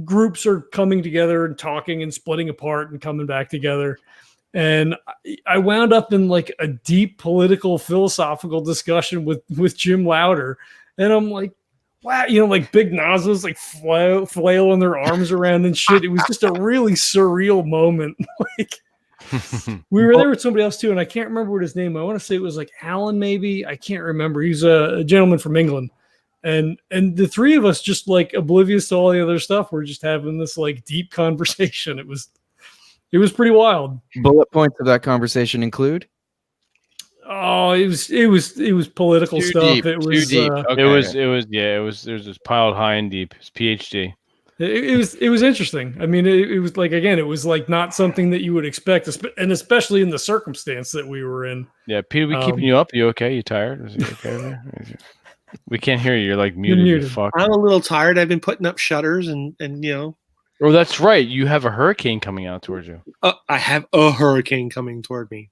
groups are coming together and talking and splitting apart and coming back together. And I wound up in like a deep political philosophical discussion with Jim Lauder, and I'm like, wow, like big nozzles like flailing their arms around and shit. It was just a really surreal moment. Like we were there with somebody else too, and I can't remember what his name. I want to say it was like Alan, maybe. I can't remember. He's a gentleman from England, and the three of us just like oblivious to all the other stuff. We're just having this like deep conversation. It was pretty wild. Bullet points of that conversation include? Oh, it was political Too stuff. deep, It was too deep. Okay. It was just piled high and deep. It's PhD. It was interesting. I mean, it was like, again, it was like not something that you would expect, and especially in the circumstance that we were in. Yeah, Pete, we keeping you up? You okay? You tired? Is it okay there? We can't hear you. You're like muted. You're muted. Fuck. I'm a little tired. I've been putting up shutters and Oh, that's right. You have a hurricane coming out towards you. I have a hurricane coming toward me.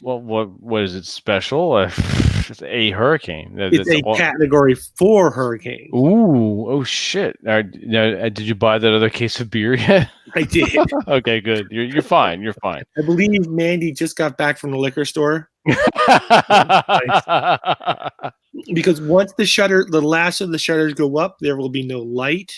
What is it special? It's a hurricane. It's a Category 4 hurricane. Ooh, oh shit! Did you buy that other case of beer yet? I did. Okay, good. You're fine. You're fine. I believe Mandy just got back from the liquor store. Because once the last of the shutters go up, there will be no light.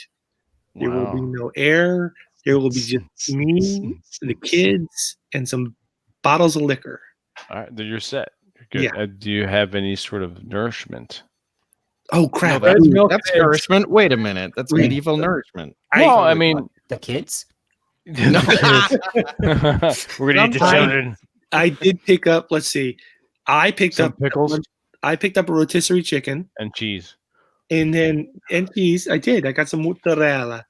There will be no air. There will be just me, the kids, and some bottles of liquor. All right, you're set. You're good. Yeah. Do you have any sort of nourishment? Oh crap! No, that's nourishment. Wait a minute. That's medieval nourishment. Well, I mean, the kids. No. We're gonna eat the children. I did pick up. Let's see. I picked up pickles. I picked up a rotisserie chicken and cheese. And cheese. I did. I got some mozzarella.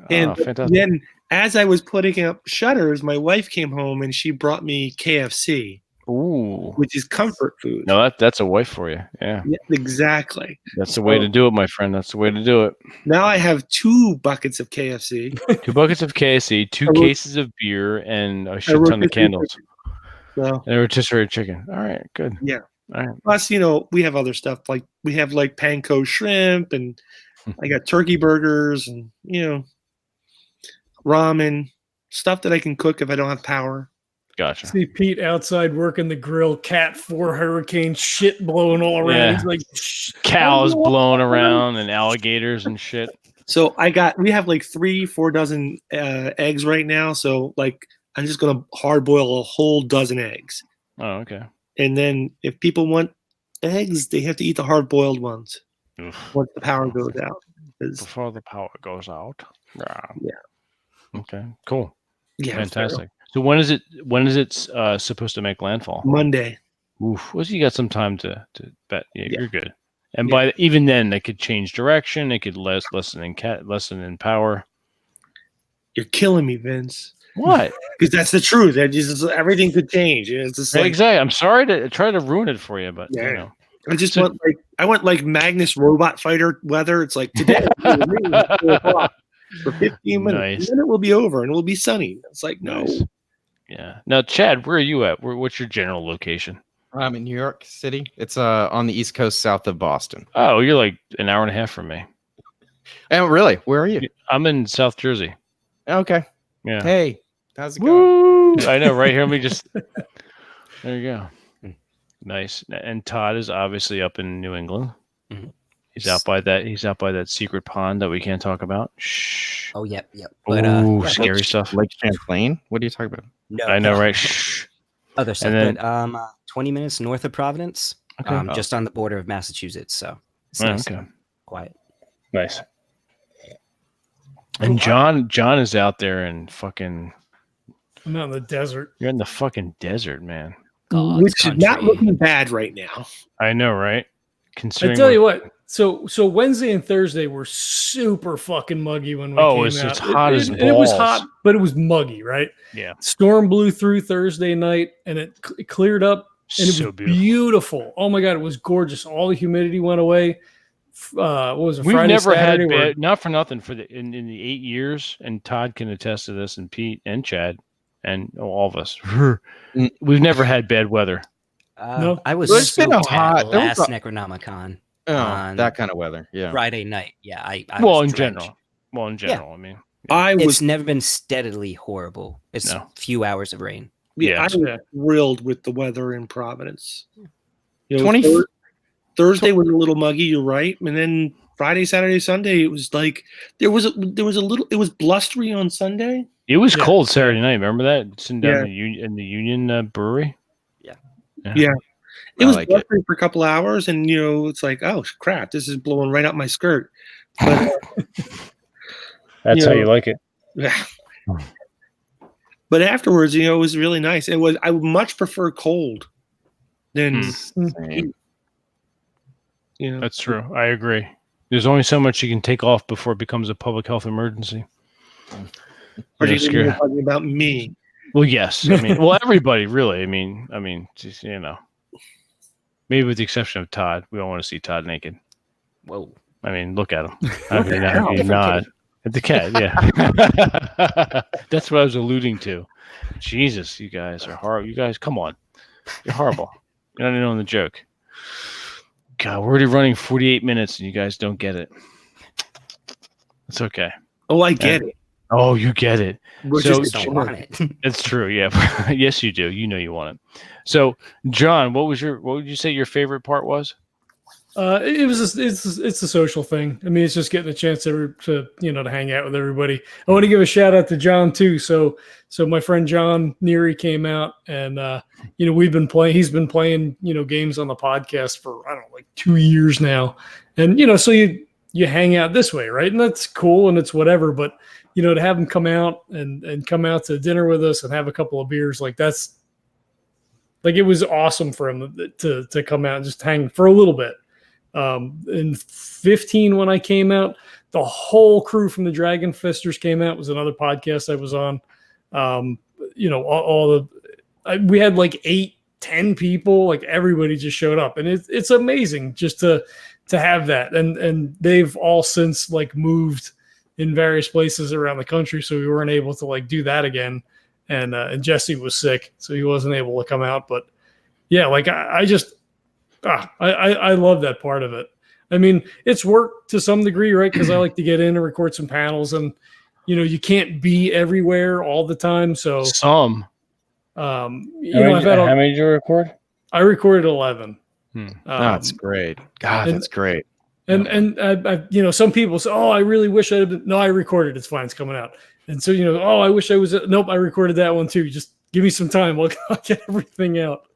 And then as I was putting up shutters, my wife came home and she brought me KFC. Ooh. Which is comfort food. No, that's a wife for you. Yeah. Exactly. That's the way to do it, my friend. That's the way to do it. Now I have 2 buckets of KFC. 2 buckets of KFC, 2 cases of beer, and a shit ton of candles. So, and a rotisserie chicken. All right, good. Yeah. All right. Plus, we have other stuff like we have like panko shrimp, and I got turkey burgers, and ramen, stuff that I can cook if I don't have power. Gotcha. See Pete outside working the grill, Cat 4 hurricane, shit blowing all around. Yeah. He's like cows blowing around and alligators and shit. So we have like 3-4 dozen eggs right now. So like I'm just gonna hard boil a whole dozen eggs. Oh, okay. And then if people want eggs, they have to eat the hard boiled ones. Oof. Once the power goes out. Before the power goes out. Yeah. Okay. Cool. Yeah. Fantastic. So when is it supposed to make landfall? Monday. Oof. Well, so you got some time to bet. Yeah, you're good. And by even then, they could change direction. They could lessen in power. You're killing me, Vince. What? Because that's the truth. Everything could change. It's just like, exactly. I'm sorry to try to ruin it for you, but I just want like Magnus Robot Fighter weather. It's like today for 15 minutes, Nice. and then it will be over and it will be sunny. It's like no. Nice. Yeah. Now, Chad, where are you at? What's your general location? I'm in New York City. It's on the East Coast, south of Boston. Oh, you're like an hour and a half from me. Oh, really? Where are you? I'm in South Jersey. Okay. Yeah. Hey, how's it going? Woo! I know, right here. Let me just. There you go. Nice. And Todd is obviously up in New England. Mm-hmm. He's out by that. He's out by that secret pond that we can't talk about. Shh. Oh, yep. But, Ooh, yeah, scary stuff. Lake Champlain. What are you talking about? no, I know, no, right? Shh. other stuff. then- But 20 minutes north of Providence, Okay. just on the border of Massachusetts. So it's Oh, nice, okay. and quiet. Nice. And John is out there and fucking. I'm out in the desert. You're in the fucking desert, man. God's which is not country. looking bad right now. I know, right? I Considering. tell you what. So Wednesday and Thursday were super fucking muggy when we came it's out. hot as and it was balls. hot, but it was muggy, right? Yeah. Storm blew through Thursday night, and it cleared up, and it So was beautiful. Oh my god, it was gorgeous. All the humidity went away. What was it? We've Friday, never Saturday, had were- bad, not for nothing, for in the 8 years, and Todd can attest to this, and Pete and Chad, and all of us. We've never had bad weather. No. I was It's been a soaked hot- at there was last a- NecronomiCon Oh, on that kind of weather. Yeah. Friday night. Yeah, I Well, was in drenched. general. Well, in general, I mean, I It's was never been steadily horrible. It's No. a few hours of rain. Yeah. I was thrilled with the weather in Providence. 20 Thursday was a little muggy, you're right, and then Friday, Saturday, Sunday, it was like there was a little. It was blustery on Sunday. it was Yeah. cold Saturday night. Remember that? Sitting down Yeah. in the Union Brewery. Yeah. Yeah. It I was like it. blustery for a couple hours, and it's like, oh crap, this is blowing right up my skirt. But That's You how know- you like it. but afterwards, it was really nice. It was. I would much prefer cold than Same. That's true. I agree. There's only so much you can take off before it becomes a public health emergency. Are Yeah, you scary. talking about me? Well, yes. I mean, well, everybody really. I mean, just, maybe with the exception of Todd. We don't want to see Todd naked. Whoa. I mean, look at him. I mean, not the cat. Yeah, that's what I was alluding to. Jesus, you guys are horrible. You guys, come on, you're horrible. You're not even on the joke. God, we're already running 48 minutes, and you guys don't get it. It's okay. Oh, I get it. Oh, you get it. We're So- just Don't want it. It's true. Yeah. Yes, you do. You know you want it. So, John, what would you say your favorite part was? It was it's a social thing. I mean, it's just getting a chance to hang out with everybody. I want to give a shout out to John too. So my friend John Neary came out, and we've been playing. He's been playing games on the podcast for I don't know, like 2 years now, and so you hang out this way, right? And that's cool, and it's whatever. But to have him come out and come out to dinner with us and have a couple of beers, like that's like it was awesome for him to come out and just hang for a little bit. In 15 when I came out, the whole crew from the Dragon Fisters came out. It was another podcast I was on. We had like 8-10 people, like everybody just showed up, and it's amazing just to have that. And they've all since like moved in various places around the country, so we weren't able to like do that again. And Jesse was sick, so he wasn't able to come out. But yeah, like I love that part of it. I mean, it's work to some degree, right? Because I like to get in and record some panels, and you can't be everywhere all the time. So Some. I've had how many did you record? I recorded 11. That's great. God, and- that's great. And I some people say, "Oh, I really wish I had been." No, I recorded. It's fine. It's coming out. And so oh, I wish I was. Nope, I recorded that one too. Just give me some time. I'll get everything out.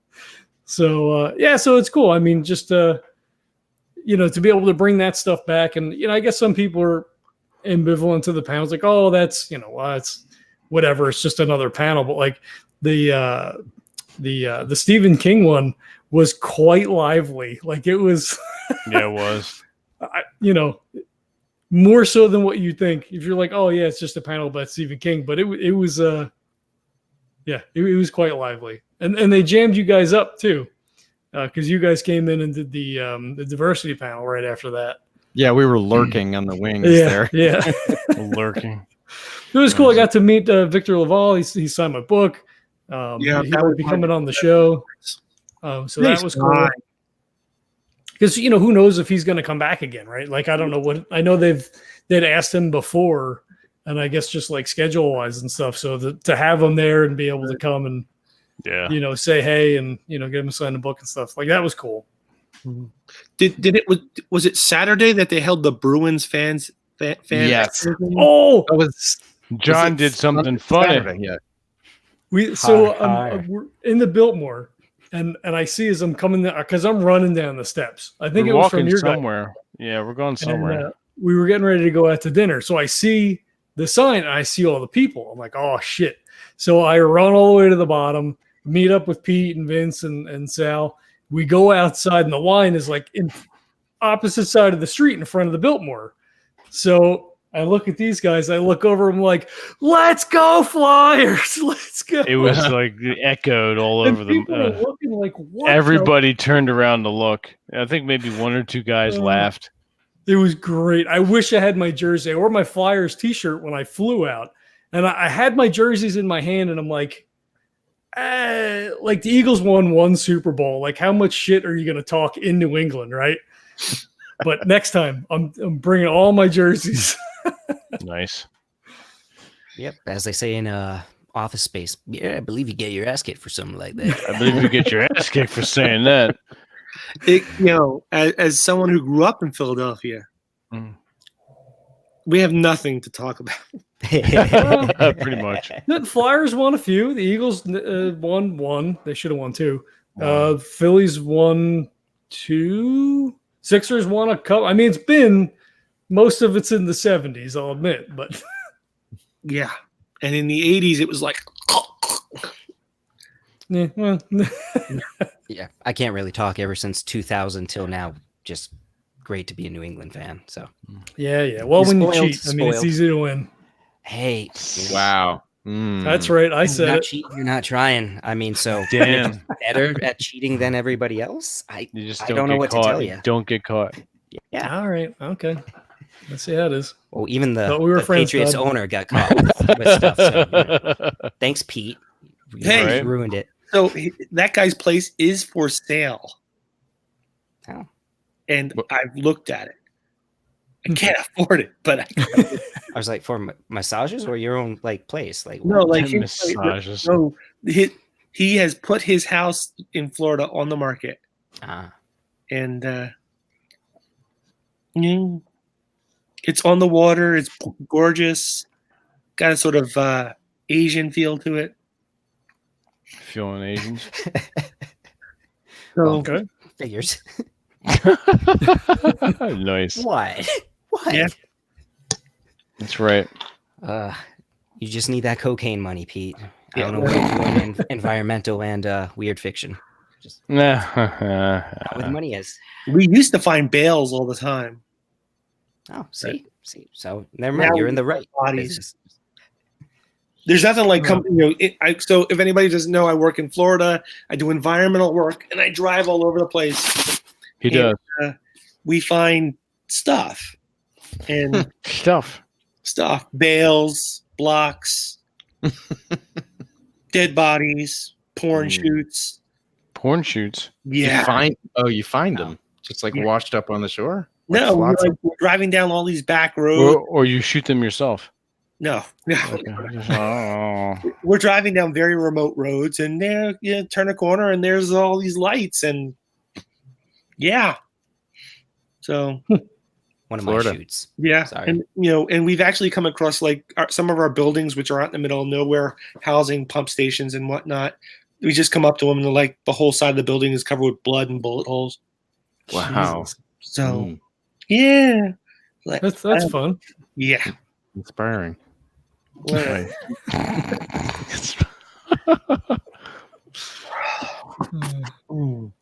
So so it's cool. I mean, just to be able to bring that stuff back, and I guess some people are ambivalent to the panels, like, oh, that's it's whatever. It's just another panel. But like the Stephen King one was quite lively. Like it was. Yeah, it was. More so than what you think. If you're like, oh yeah, it's just a panel about Stephen King, but it was it was quite lively, and they jammed you guys up too, because you guys came in and did the diversity panel right after that. Yeah, we were lurking on the wings Yeah, there. yeah, Lurking. it was cool. I got to meet Victor Laval. He signed my book. He that would be coming on the show, so that was cool. guy. Because who knows if he's going to come back again, right? Like I don't know what I know they'd asked him before, and I guess just like schedule wise and stuff. So to have him there and be able to come and Yeah. say hey and get him to sign the book and stuff like that was cool. Did it was it Saturday that they held the Bruins fan Yes. Oh, That was John it did something Saturday? funny. Yeah. we're in the Biltmore, and I see as I'm coming there because I'm running down the steps. I think We're it was from walking your guy. somewhere. Yeah, we're going somewhere. And, we were getting ready to go out to dinner, so I see the sign and I see all the people. I'm like, oh shit! So I run all the way to the bottom, meet up with Pete and Vince and Sal. We go outside, and the line is like in opposite side of the street in front of the Biltmore. So I look at these guys. I look over. I'm like, "Let's go, Flyers! Let's go!" It was like echoed all over people the. were looking like, "What?" Everybody turned around to look. I think maybe one or two guys laughed. It was great. I wish I had my jersey or my Flyers T-shirt when I flew out, and I had my jerseys in my hand, and I'm like the Eagles won one Super Bowl. Like, how much shit are you going to talk in New England, right? But next time, I'm bringing all my jerseys. Nice. Yep, as they say in Office Space. Yeah, I believe you get your ass kicked for something like that. I believe you get your ass kicked for saying that. As someone who grew up in Philadelphia, we have nothing to talk about. Pretty much. The Flyers won a few. The Eagles won one. They should have won two. Phillies won two. Sixers won a couple. I mean, it's been most of it's in the 70s, I'll admit, but yeah. And in the 80s, it was like, yeah, well, Yeah, I can't really talk ever since 2000 till now. Just great to be a New England fan. So yeah. Well, You're when spoiled, you cheat, I mean, it's spoiled. easy to win. hey, Wow. That's right. I You're said not it. cheating, you're not trying. I mean, so Damn. better at cheating than everybody else. You just I don't, don't know get what caught. to tell you. Don't get caught. Yeah. All right. Okay. Let's see how it is. Well, even But we were the friends, Patriots Todd. owner got caught with stuff. So, thanks, Pete. You Hey. ruined it. so that guy's place is for sale. Oh. And I've looked at it. I can't afford it, but I I was like, for massages or your own like place? Like, no, like Massages. no, he has put his house in Florida on the market, and it's on the water. It's gorgeous. Got a sort of Asian feel to it. Feeling Asians. So Okay. figures. Nice. What? What? Yeah. That's right. You just need that cocaine money, Pete. I Yeah. don't know what you're doing in environmental and weird fiction. Just not where the money is. we used to find bales all the time. Oh, see. So never mind. Now You're in the right bodies. business. There's nothing like so if anybody doesn't know, I work in Florida. I do environmental work, and I drive all over the place. He does. We find stuff and Stuff. bales, blocks, dead bodies, porn shoots. Porn shoots. Yeah. You find them just like washed up on the shore. No, Lots of- we're driving down all these back roads. Or you shoot them yourself. No. Oh. We're driving down very remote roads, and there you turn a corner, and there's all these lights, and yeah. So One of Florida. my shoots. yeah, Sorry. and and we've actually come across like some of our buildings, which are out in the middle of nowhere, housing pump stations and whatnot. We just come up to them, and like the whole side of the building is covered with blood and bullet holes. Wow. So yeah, like, That's fun. yeah. Inspiring. Well, mm.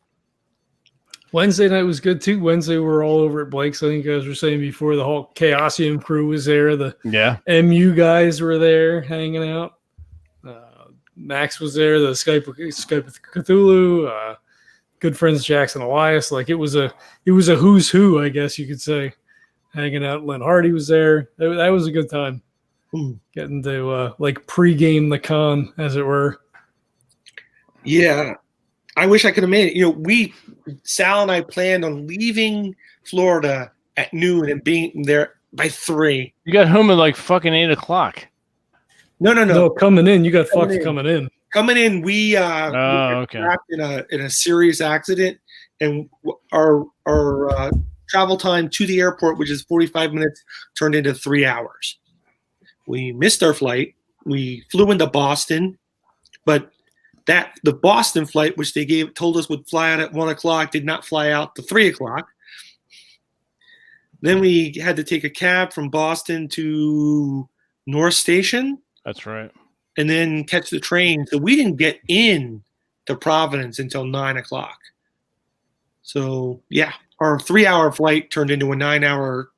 Wednesday night was good too. Wednesday we were all over at Blake's. I think you guys were saying before, the whole Chaosium crew was there. The Yeah. MU guys were there hanging out. Max was there. The Skype with Cthulhu. Good friends Jackson Elias. Like it was a who's who, I guess you could say, hanging out. Len Hardy was there. That was a good time. Getting to like pregame the con, as it were. Yeah, I wish I could have made it. Sal and I planned on leaving Florida at noon and being there by 3. You got home at like fucking 8:00. No. Coming in, you got Coming fucked in. coming in. Coming in, we Oh, got okay. trapped in a serious accident, and our travel time to the airport, which is 45 minutes, turned into 3 hours. We missed our flight. We flew into Boston, but the Boston flight, which they told us would fly out at 1 o'clock, did not fly out to 3 o'clock. Then we had to take a cab from Boston to North Station. That's right. And then catch the train. So we didn't get in to Providence until 9 o'clock. So yeah, our 3-hour flight turned into a 9-hour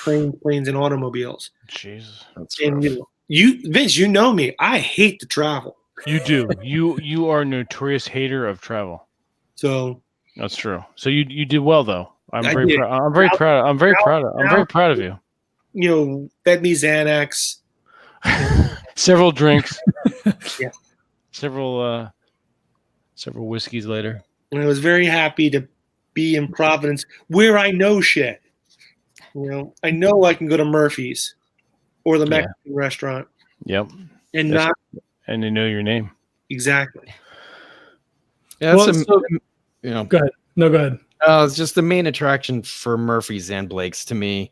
train, planes, and automobiles. Jesus, That's And rough. Vince, you know me. I hate to travel. you do. You are a notorious hater of travel. So That's true. So you did well though. I'm I very did. proud. I'm very proud. I'm very proud of you. fed me Xanax. Several drinks. Yeah. Several whiskeys later. And I was very happy to be in Providence, where I know shit. I know I can go to Murphy's or the Mexican restaurant Yep. and That's- not And they know your name. exactly. Yeah, that's Well, Go ahead. No, go ahead. it's just the main attraction for Murphy's and Blake's to me.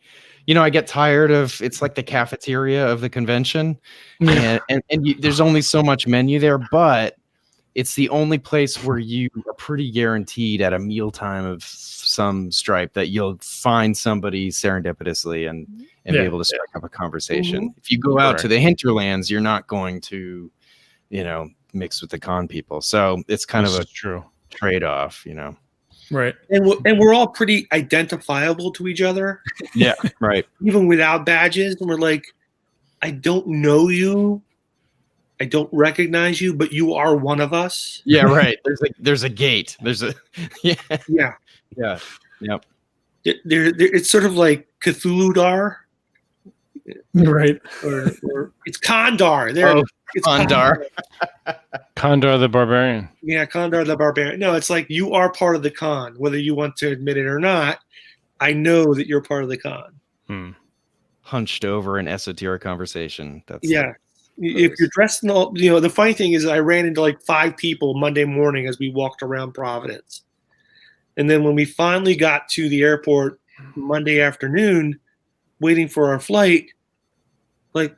I get tired of it's like the cafeteria of the convention, and there's only so much menu there, but it's the only place where you are pretty guaranteed at a mealtime of some stripe that you'll find somebody serendipitously and be able to strike up a conversation. If you go out to the hinterlands, you're not going to, mix with the con people. So it's kind of a true trade-off, Right. And we're all pretty identifiable to each other. Yeah, right. Even without badges. And we're like, I don't know you. I don't recognize you, but you are one of us. Yeah, right. There's a gate. There's a Yeah. yeah. Yep. It's sort of like Cthulhu-Dar. Right. Or it's Kandar. It's Kandar. Kandar the Barbarian. Yeah, Kandar the Barbarian. No, it's like you are part of the con, whether you want to admit it or not. I know that you're part of the con. Hunched over an esoteric conversation. That's If you're dressed in all, the funny thing is I ran into like 5 people Monday morning as we walked around Providence. And then when we finally got to the airport Monday afternoon, waiting for our flight, like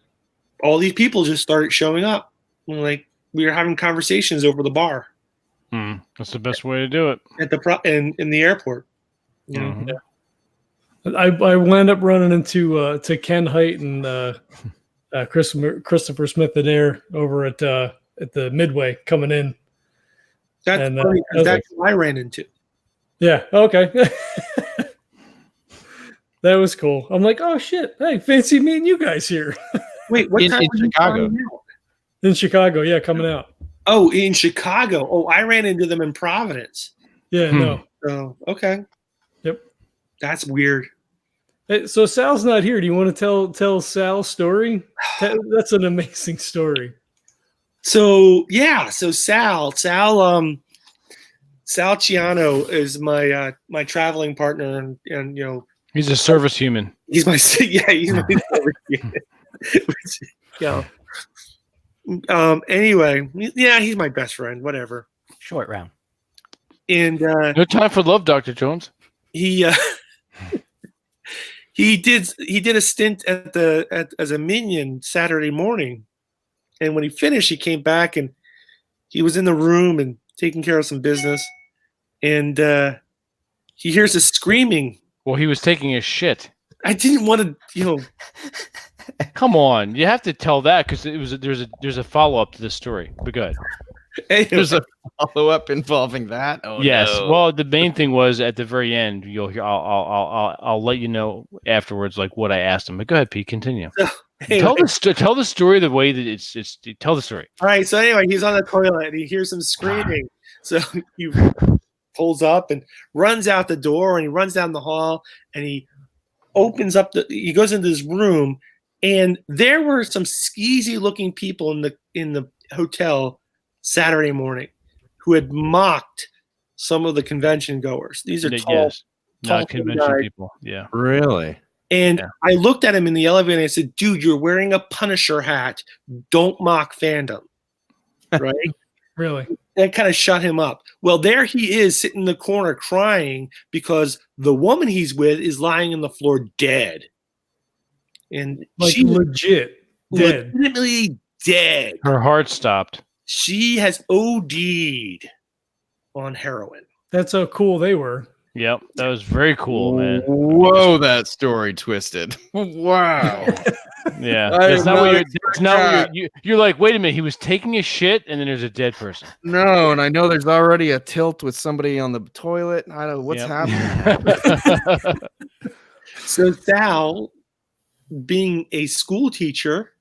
all these people just started showing up. We were having conversations over the bar. That's the best way to do it. At in the airport. Mhm. I wound up running into to Ken Height and Christopher Smith Adair over at the Midway coming in. That's And, funny, 'cause I was that's who I ran into. Yeah. Okay. That was cool. I'm like, oh shit! Hey, fancy meeting you guys here Wait, what In time were you Chicago. flying out? in Chicago. Yeah, coming out. Oh, in Chicago. Oh, I ran into them in Providence. Yeah. No. So okay. Yep. That's weird. Hey, so Sal's not here. Do you want to tell Sal's story? That's an amazing story. So Sal Ciano is my traveling partner, and He's a service human. he's my he's my anyway, he's my best friend. Whatever. Short round. And No time for love, Dr. Jones. he did a stint as a minion Saturday morning, and when he finished, he came back and he was in the room and taking care of some business, and he hears a screaming. Well, he was taking a shit. I didn't want to, Come on, you have to tell that because there's a follow up to this story. But go ahead. anyway, There's a follow-up involving that. Oh Yes. no. Well, the main thing was at the very end. You'll hear. I'll let you know afterwards, like what I asked him. But go ahead, Pete. Continue. anyway. Tell the story the way that it's. Tell the story. All right. So anyway, he's on the toilet and he hears some screaming. So he pulls up and runs out the door, and he runs down the hall, and he opens up he goes into this room, and there were some skeezy looking people in the hotel Saturday morning who had mocked some of the convention goers. These are tall, not thin convention guys. people. Yeah. Really? And Yeah. I looked at him in the elevator and I said, dude, you're wearing a Punisher hat. Don't mock fandom. Right? Really? that kind of shut him up. Well, there he is sitting in the corner crying because the woman he's with is lying on the floor dead. And Like she legit dead. legitimately dead. Her heart stopped. She has OD'd on heroin. That's how cool they were. Yep, that was very cool, man. Whoa, that story twisted. Wow. Yeah, I that's did not what not you're. expect That's not that. what you're like. Wait a minute, he was taking a shit, and then there's a dead person. No, and I know there's already a tilt with somebody on the toilet. I don't know what's happening. So Sal, being a school teacher,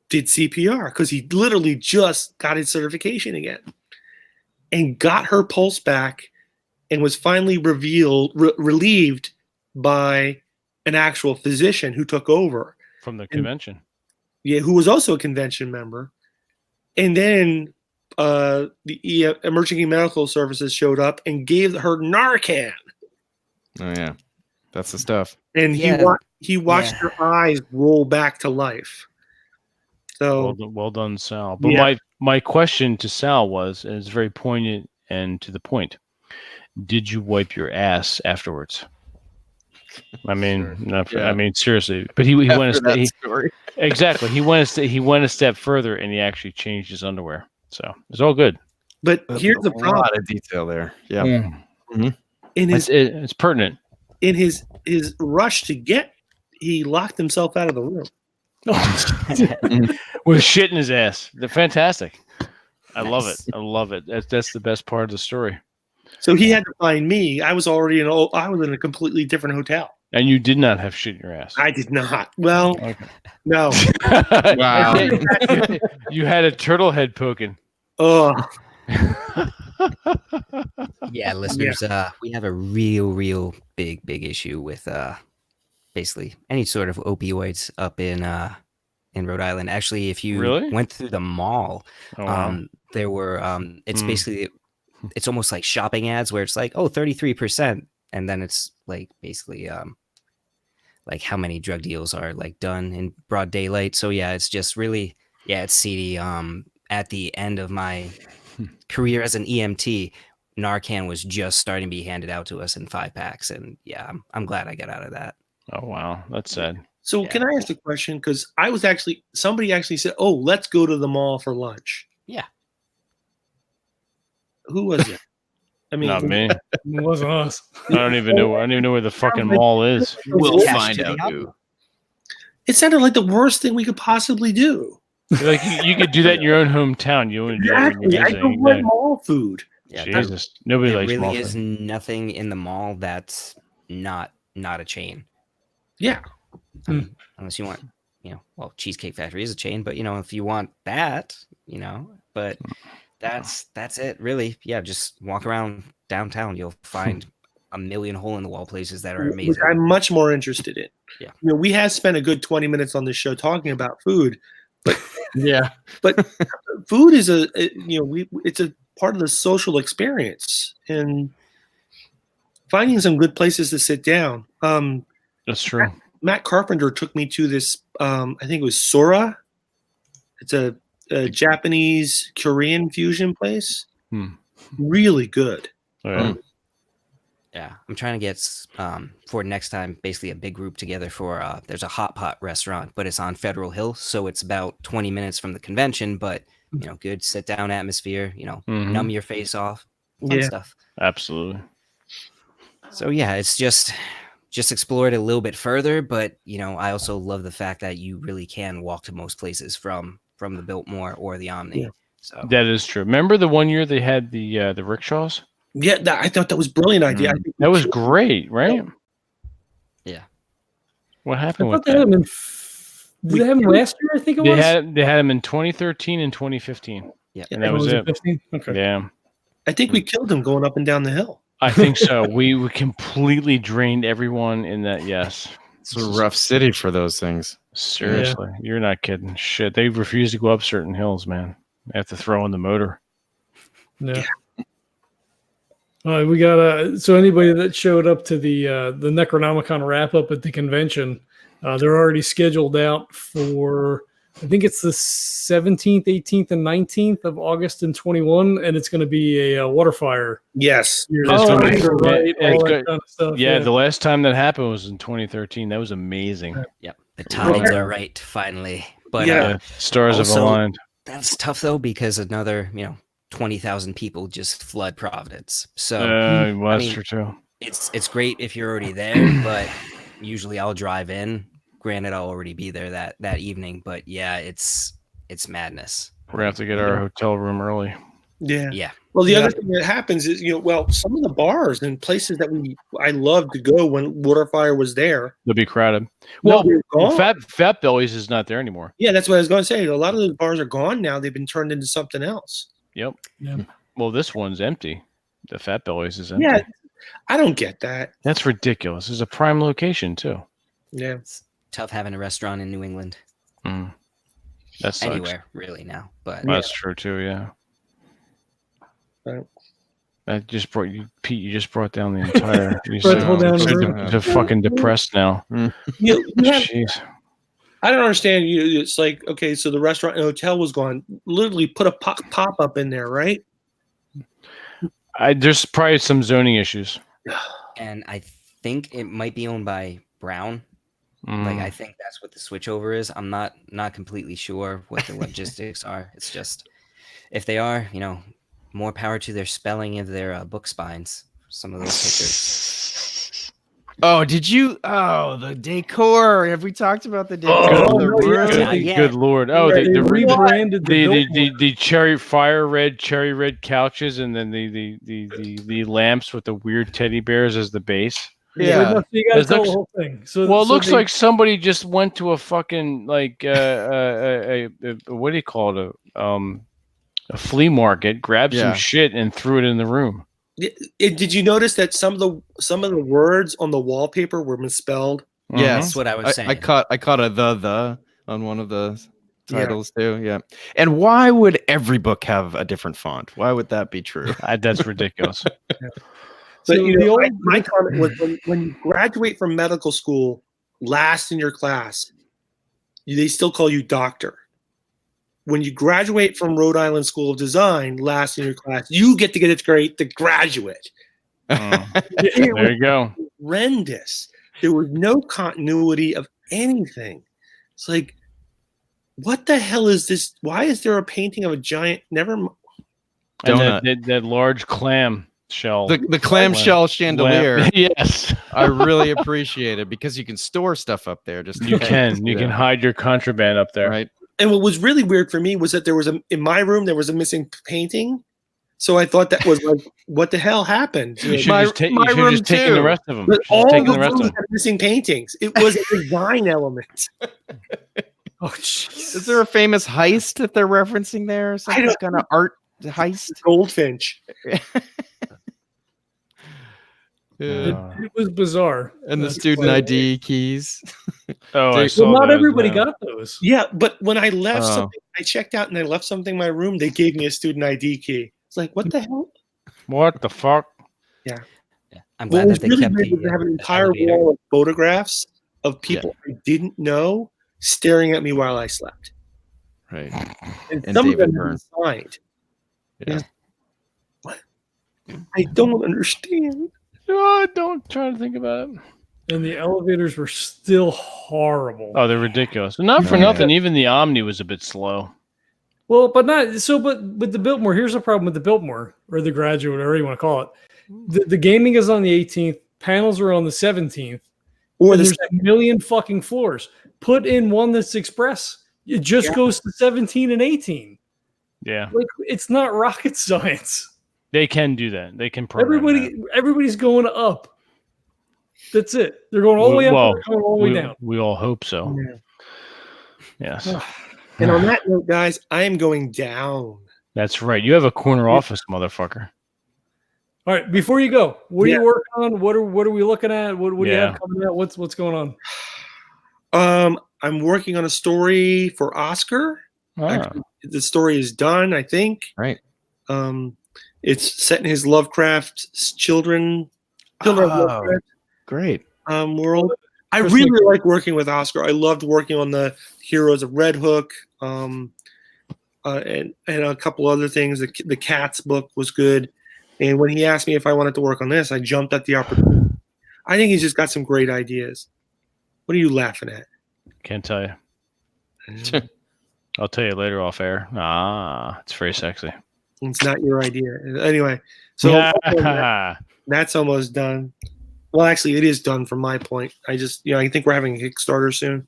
did CPR because he literally just got his certification again and got her pulse back and was finally relieved by an actual physician who took over. From the convention. Yeah, who was also a convention member. And then the emergency medical services showed up and gave her Narcan. Oh yeah, that's the stuff. And Yeah. he watched Yeah. her eyes roll back to life. So Well done, Sal. But Yeah. my question to Sal was, and it's very poignant and to the point. Did you wipe your ass afterwards? I mean, Yeah. I mean seriously. But he went After that he, story. exactly. He went a step further, and he actually changed his underwear. So it's all good. but That's here's the a problem. lot of detail there. Yeah. In his It's pertinent. in his rush to get, he locked himself out of the room. With shit in his ass. They're fantastic. I love it. Nice. I love it. That's the best part of the story. So he had to find me. I was already I was in a completely different hotel. And you did not have shit in your ass. I did not. Well, Okay. no. Wow. You had a turtle head poking. Oh, Yeah, listeners, we have a real big issue with basically any sort of opioids up in Rhode Island. Actually, if you Really? went through the mall, Oh, wow. there were it's Hmm. basically it's almost like shopping ads where it's like, oh, 33%, and then it's like basically like how many drug deals are like done in broad daylight. So yeah, it's just really it's seedy. At the end of my career as an EMT, Narcan was just starting to be handed out to us in 5-packs, and yeah, I'm glad I got out of that. Oh, wow. That's sad. so Yeah. can I ask a question? Because somebody actually said, "Oh, let's go to the mall for lunch." Yeah. Who was it? I mean, Not me. It wasn't us. I don't even know where the fucking mall is. We'll Cash find to the out up. who. it sounded like the worst thing we could possibly do. Like you could do that in your own hometown. You wouldn't do that when Exactly. you're I visiting. don't like Yeah. mall food. Yeah, Jesus. Nobody there likes really mall is food. nothing in the mall that's not a chain. Yeah. I mean, unless you want, well, Cheesecake Factory is a chain, but if you want that, but that's it really. Yeah, just walk around downtown. You'll find a million hole in the wall places that are Which amazing. I'm much more interested in. Yeah. We have spent a good 20 minutes on this show talking about food, Yeah. but food is it's a part of the social experience and finding some good places to sit down. That's true. Matt Carpenter took me to this, I think it was Sora. It's a Japanese Korean fusion place. Really good. Oh, yeah. Yeah, I'm trying to get for next time basically a big group together for there's a hot pot restaurant, but it's on Federal Hill, so it's about 20 minutes from the convention, but good sit down atmosphere, numb your face off, fun stuff. Absolutely. So yeah, it's just explore it a little bit further, but I also love the fact that you really can walk to most places from the Biltmore or the Omni. Yeah. So That is true. Remember the one year they had the rickshaws? Yeah, I thought that was a brilliant idea. I think That was great, right? Yeah. What I happened thought with they had that? them in. Did they have them last year? I think it They was. had them in 2013 and 2015, Yeah. and that was it. 15? Okay. Yeah, I think we killed him going up and down the hill. I think so. We completely drained everyone in that. Yes, It's a rough city for those things. seriously, you're not kidding. Shit, they refuse to go up certain hills, man. They have to throw in the motor. Yeah. All right, we got so anybody that showed up to the Necronomicon wrap up at the convention, they're already scheduled out for I think it's the 17th, 18th, and 19th of August in 21, and it's going to be a water fire. Yes. Years It's gonna be- after, right? yeah, All it's that good. kind of stuff. Yeah, the last time that happened was in 2013. That was amazing. Yep, the times are right finally. But Yeah. Stars have also- aligned. that's tough though because another 20,000 people just flood Providence. So Well, that's mean- true too. it's great if you're already there, but usually I'll drive in. Granted, I'll already be there that evening, but yeah, it's madness. We're gonna have to get our hotel room early. Yeah. Yeah. Well, the other thing that happens is, some of the bars and places that I loved to go when Waterfire was there. They'll be crowded. No, Well, they're gone. Fat Bellies is not there anymore. Yeah, that's what I was going to say. A lot of those bars are gone now. They've been turned into something else. Yep. Yeah. Well, this one's empty. The Fat Bellies is empty. Yeah, I don't get that. That's ridiculous. It's a prime location too. Yeah. It's tough having a restaurant in New England. Mm. That sucks. Anywhere really now, but Well, that's true too. Yeah. Right. That just brought you, Pete. You just brought down the entire. Brought the whole down the room. You're fucking depressed now. You have, Jeez. I don't understand. It's like, okay, so the restaurant and hotel was gone. Literally put a pop up in there, right? There's probably some zoning issues. and I think it might be owned by Brown. Mm. Like I think that's what the switchover is. I'm not completely sure what the logistics are. It's just if they are, more power to their spelling of their book spines. Some of those pictures. Oh, did you? Oh, the decor. Have we talked about the decor? Oh, The no, room? yeah. Good lord! Oh, They the rebranded the cherry red couches, and then the lamps with the weird teddy bears as the base. Yeah. So you got to It tell looks- the whole thing. Well, So it looks they- like somebody just went to a fucking like what do you call it? A flea market, grabbed Yeah. some shit and threw it in the room. Did you notice that some of the words on the wallpaper were misspelled? Yes. That's what I was saying. I caught a the on one of the titles too. Yeah. And why would every book have a different font? Why would that be true? That's ridiculous. But So the old- my comment was when you graduate from medical school, last in your class, they still call you doctor. When you graduate from Rhode Island School of Design, last in your class, you get to get the graduate. There you go. Horrendous. There was no continuity of anything. It's like, what the hell is this? Why is there a painting of a giant? And Donut. that large clam shell. The clamshell chandelier. Yes, I really appreciate it because you can store stuff up there. Just you can. You can hide your contraband up there. right. And what was really weird for me was that in my room there was a missing painting. So I thought that was like, what the hell happened? You should My- just my room just taken the too. rest of them. But Just all taken the the rest of rooms them. had missing paintings. It was a design element. Oh, jeez. Is there a famous heist that they're referencing there? Or some don't- kind of art heist? Goldfinch. It was bizarre. And the That's student why- ID keys. Oh, I Well, saw Well, not those, everybody yeah. got those. Yeah, but when I left Oh. something, I checked out and I left something in my room, they gave me a student ID key. It's like, what the hell? What the fuck? Yeah. I'm What glad was that they really kept weird was the, to have an the entire elevator. wall of photographs of people I didn't know staring at me while I slept. Right. And And some David of them Byrne. were signed. Yeah. What? I don't understand. Oh, don't try to think about it. And the elevators were still horrible. Oh, they're ridiculous. And not for Yeah. nothing, even the Omni was a bit slow. Well, but with the Biltmore, here's the problem with the Biltmore or the Graduate, whatever you want to call it. The gaming is on the 18th, panels are on the 17th, Or and the there's a million fucking floors. Put in one that's express. It just goes to 17 and 18. Yeah, Like it's not rocket science. they can do that. They can program that. Everybody's going up. That's it. They're going all the way up. Well, They're going all the way down. We all hope so. Yeah. Yes, And on that note, guys, I am going down. that's right. You have a corner office, motherfucker. All right, before you go, what are Yeah. you working on? What are we looking at? What do you Yeah. have coming out? What's going on? I'm working on a story for Oscar. Ah, Actually, the story is done, I think. Right. It's set in his Lovecraft children of Oh. Lovecraft Great. world. I really like working with Oscar. I loved working on the Heroes of Red Hook, and a couple other things. The Cats book was good, and when he asked me if I wanted to work on this, I jumped at the opportunity. I think he's just got some great ideas. What are you laughing at? Can't tell you. I'll tell you later off air. It's very sexy. It's not your idea. Anyway, so that's almost done. Well, actually, it is done from my point. I think we're having a Kickstarter soon.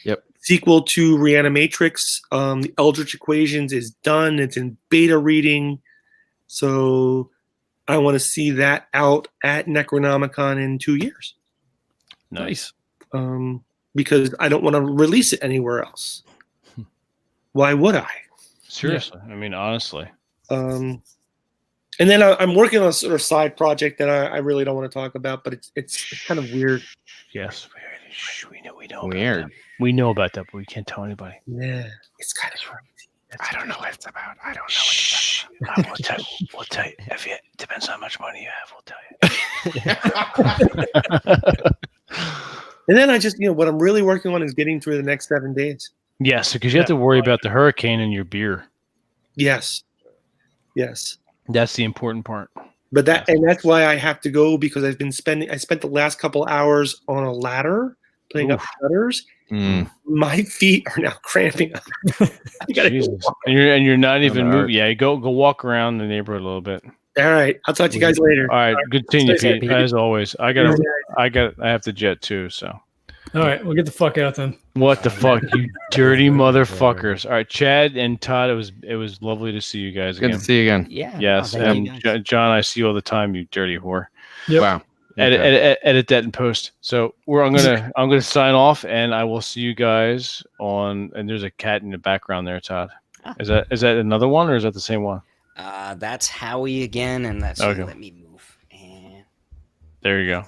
Yep. Sequel to Reanimatrix, the Eldritch Equations is done. It's in beta reading. So I want to see that out at NecronomiCon in 2 years. Nice. Because I don't want to release it anywhere else. Why would I? Seriously. Yeah. I mean, honestly. And then I'm working on a sort of side project that I really don't want to talk about, but it's kind of weird. Yes, we know weird. We know about that, but we can't tell anybody. Yeah, it's kind of crazy. I don't know what it's about. I don't know what it's about. We'll tell you. If it depends on how much money you have, we'll tell you. And then I just, what I'm really working on is getting through the next 7 days. Yes, because you have to worry about the hurricane and your beer. Yes. That's the important part. But that's why I have to go, because I spent the last couple hours on a ladder putting up shutters. My feet are now cramping up. Jesus. And you're not even moving. Yeah, go walk around the neighborhood a little bit. All right, I'll talk to you guys later. All right, good seeing you, Pete. As always, I have to jet too. So, all right, we'll get the fuck out then. What the fuck, you dirty motherfuckers! All right, Chad and Todd, it was lovely to see you guys again. Good to see you again. Yeah. Yes, John, I see you all the time. You dirty whore. Yep. Wow. Edit that in post. So I'm gonna sign off, and I will see you guys on. And there's a cat in the background there, Todd. Is that another one, or is that the same one? That's Howie again, and that's okay. Let me move. And there you go.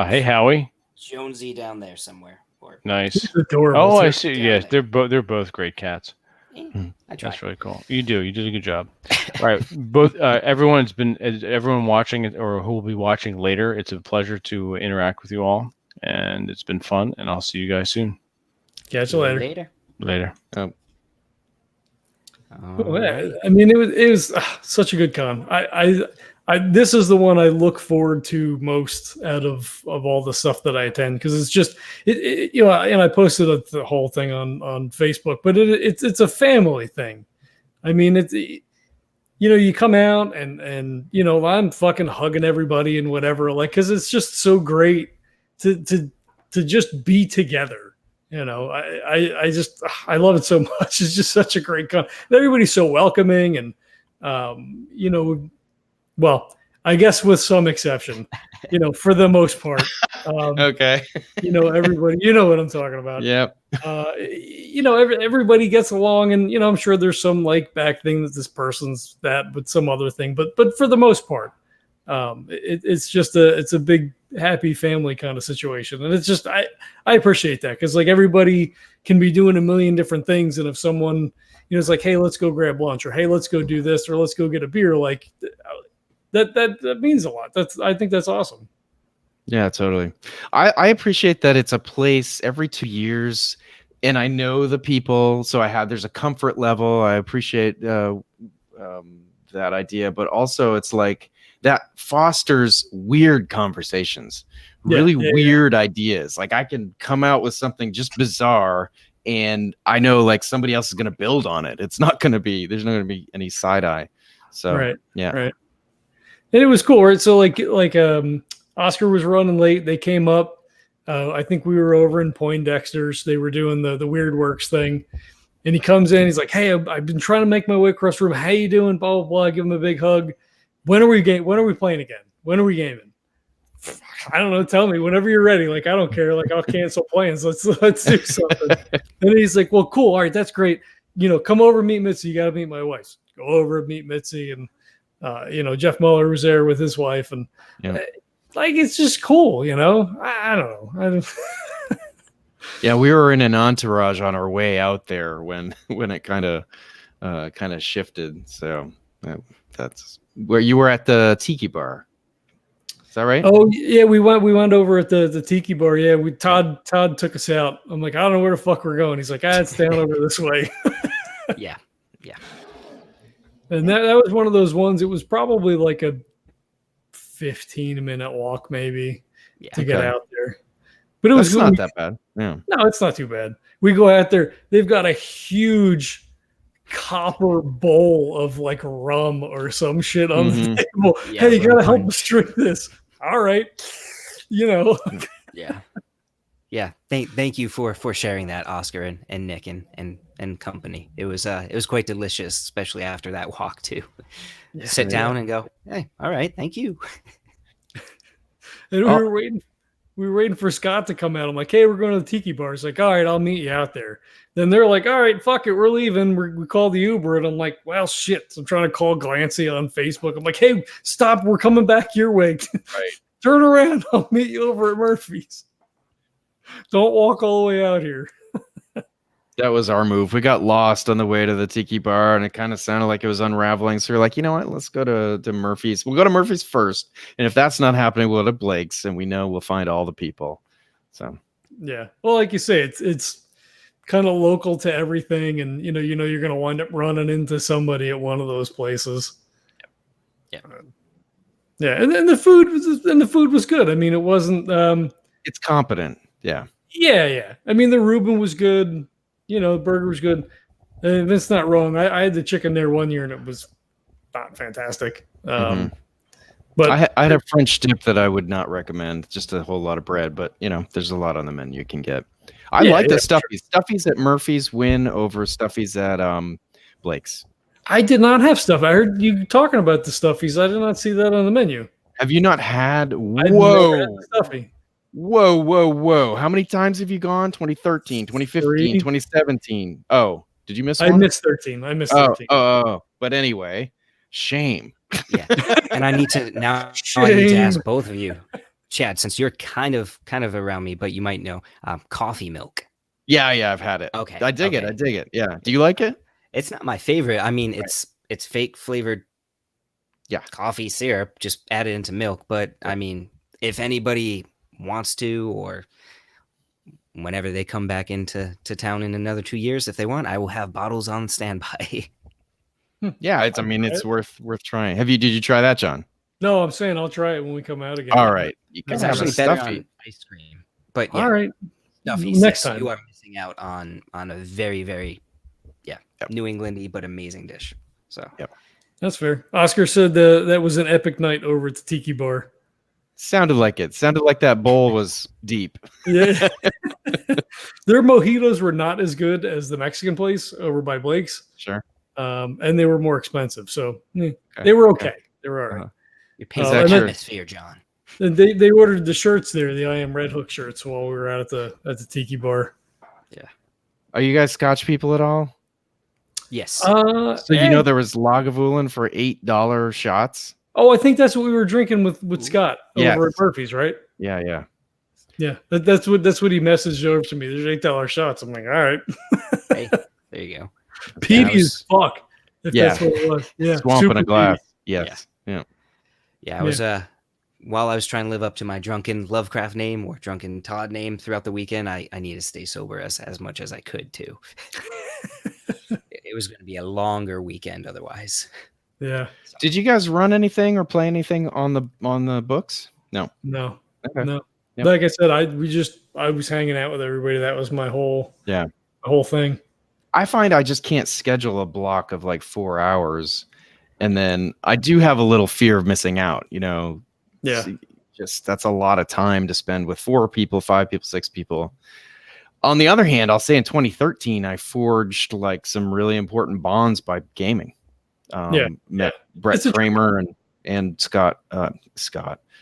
Hey Howie. Jonesy down there somewhere. Nice. Adorable. I see. Yes, they're both great cats. I tried. That's really cool. You did a good job. All right, everyone watching it or who will be watching later. It's a pleasure to interact with you all, and it's been fun. And I'll see you guys soon. Catch you later. Later. I mean, it was such a good con. This is the one I look forward to most out of all the stuff that I attend, because it's just and I posted the whole thing on Facebook, but it's a family thing. I mean, you come out and I'm fucking hugging everybody and whatever, like, because it's just so great to just be together. I love it so much. It's just such a great con. Everybody's so welcoming, and well, I guess with some exception, for the most part. Okay. Everybody, you know what I'm talking about. Yep. Everybody gets along, and I'm sure there's some like back thing that this person's that, but some other thing. But for the most part, it's a big happy family kind of situation, and it's just I appreciate that, because like everybody can be doing a million different things, and if someone it's like, hey, let's go grab lunch, or hey, let's go do this, or let's go get a beer, like that means a lot. I think that's awesome. Yeah, totally. I appreciate that it's a place every 2 years, and I know the people, so there's a comfort level. I appreciate that idea, but also it's like that fosters weird conversations, really weird ideas. Like I can come out with something just bizarre, and I know like somebody else is going to build on it. There's not going to be any side eye. So right. Yeah. And it was cool, right? So like Oscar was running late. They came up. I think we were over in Poindexter's. They were doing the Weird Works thing. And he comes in. He's like, hey, I've been trying to make my way across the room. How you doing? Blah, blah, blah. I give him a big hug. When are we playing again? When are we gaming? I don't know. Tell me whenever you're ready. Like, I don't care. Like, I'll cancel plans. Let's do something. And he's like, well, cool. All right, that's great. Come over, meet Mitzi. You got to meet my wife. Go over, meet Mitzi. And, Jeff Muller was there with his wife. And like, it's just cool, I don't know. Yeah, we were in an entourage on our way out there when it kind of shifted. So that's where you were at the Tiki Bar. Is that right? Oh yeah, we went over at the tiki bar. Yeah, Todd took us out. I'm like, I don't know where the fuck we're going. He's like, it's down over this way. Yeah. And that was one of those ones. It was probably like a 15-minute walk maybe to get out there. But it was not that bad. Yeah. No, it's not too bad. We go out there. They've got a huge copper bowl of like rum or some shit on the table. Yeah, hey, you gotta help punch. us drink this. All right. Yeah. Thank you for sharing that, Oscar and Nick and company. It was quite delicious, especially after that walk too. Sit down and go, hey, all right, thank you. And we were waiting for Scott to come out. I'm like, hey, we're going to the tiki bar. He's like, all right, I'll meet you out there. Then they're like, all right, fuck it, we're leaving. We called the Uber, and I'm like, well, shit. So I'm trying to call Glancy on Facebook. I'm like, hey, stop, we're coming back your way. Right. Turn around, I'll meet you over at Murphy's. Don't walk all the way out here. That was our move. We got lost on the way to the tiki bar, and it kind of sounded like it was unraveling. So we're like, you know what? Let's go to Murphy's. We'll go to Murphy's first, and if that's not happening, we'll go to Blake's, and we know we'll find all the people. So yeah, well, like you say, it's kind of local to everything, and you know you're gonna wind up running into somebody at one of those places. Yeah, and then the food was good. I mean, it wasn't. It's competent. Yeah. Yeah. I mean, the Reuben was good. The burger was good. And that's not wrong. I had the chicken there one year, and it was not fantastic. But I had a French dip that I would not recommend. Just a whole lot of bread, but there's a lot on the menu you can get. I like the Stuffies. Sure. Stuffies at Murphy's win over Stuffies at Blake's. I did not have stuff. I heard you talking about the Stuffies. I did not see that on the menu. Have you not had? Whoa. Stuffy. Whoa. How many times have you gone? 2013, 2015, 2017. Oh, did you miss one? I missed 13. 13. Oh. But anyway, shame. Yeah. And I need to ask both of you, Chad, since you're kind of around me, but you might know coffee milk. Yeah, I've had it. Okay. I dig it. Yeah. Do you like it? It's not my favorite. I mean, it's fake flavored coffee syrup, just added into milk. But I mean, if anybody wants to, or whenever they come back into town in another 2 years, if they want, I will have bottles on standby. Yeah, it's worth trying. Did you try that, John? No, I'm saying I'll try it when we come out again. All right. You can it's have actually better on ice cream. But all right. Stuffy, next time you are missing out on a very, very New England-y but amazing dish. So that's fair. Oscar said that was an epic night over at the Tiki Bar. Sounded like it. Sounded like that bowl was deep. Yeah. Their mojitos were not as good as the Mexican place over by Blake's. Sure. And they were more expensive. So they were okay. They were all right. You're painting an atmosphere, John. And they ordered the shirts there, the I Am Red Hook shirts, while we were out at the Tiki Bar. Yeah. Are you guys Scotch people at all? Yes. So there was Lagavulin for $8 shots. Oh, I think that's what we were drinking with Scott over at Murphy's, right? Yeah. Yeah, that's what he messaged over to me. There's $8 shots. I'm like, all right. Hey, there you go. Peaty as fuck. If that's what it was. Yeah. Swamp in a glass. Peaty. Yes. Yeah, I was while I was trying to live up to my drunken Lovecraft name or drunken Todd name throughout the weekend, I needed to stay sober as much as I could too. It was going to be a longer weekend otherwise. Yeah. Did you guys run anything or play anything on the books? No. Okay. No. Yep. Like I said, I was hanging out with everybody. That was my whole thing. I find I just can't schedule a block of like 4 hours, and then I do have a little fear of missing out. Yeah. Just that's a lot of time to spend with 4 people, 5 people, 6 people. On the other hand, I'll say in 2013, I forged like some really important bonds by gaming. Met Brett Kramer and Scott.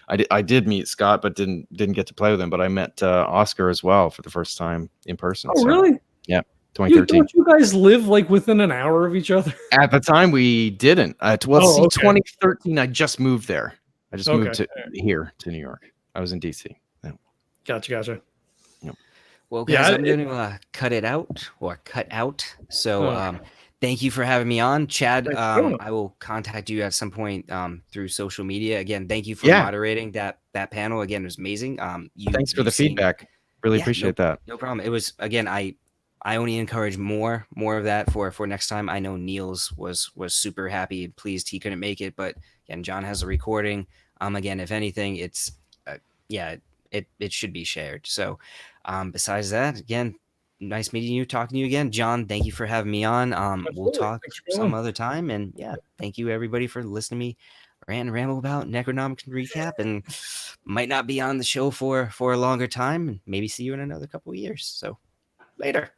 I did meet Scott, but didn't get to play with him. But I met Oscar as well for the first time in person. Oh, really? Yeah, 2013. Don't you guys live like within an hour of each other? At the time, we didn't. 2013, I just moved there. I just moved here to New York. I was in DC. Yeah. Gotcha. Well, guys, I'm going to cut out. So Thank you for having me on, Chad. Thanks for coming. I will contact you at some point through social media. Again, thank you for Yeah. moderating that panel. Again, it was amazing. Thanks for the you've seen- feedback. Really Yeah, appreciate that. No problem. It was, again, I only encourage more of that for next time. I know Niels was super happy and pleased he couldn't make it, but again, John has a recording. Again, if anything, it's it should be shared. So, besides that, again, nice meeting you, talking to you again, John. Thank you for having me on. We'll Absolutely. talk Thanks for some coming. other time, and yeah, thank you everybody for listening to me rant and ramble about Necronomic recap, and might not be on the show for a longer time, and maybe see you in another couple of years. So later.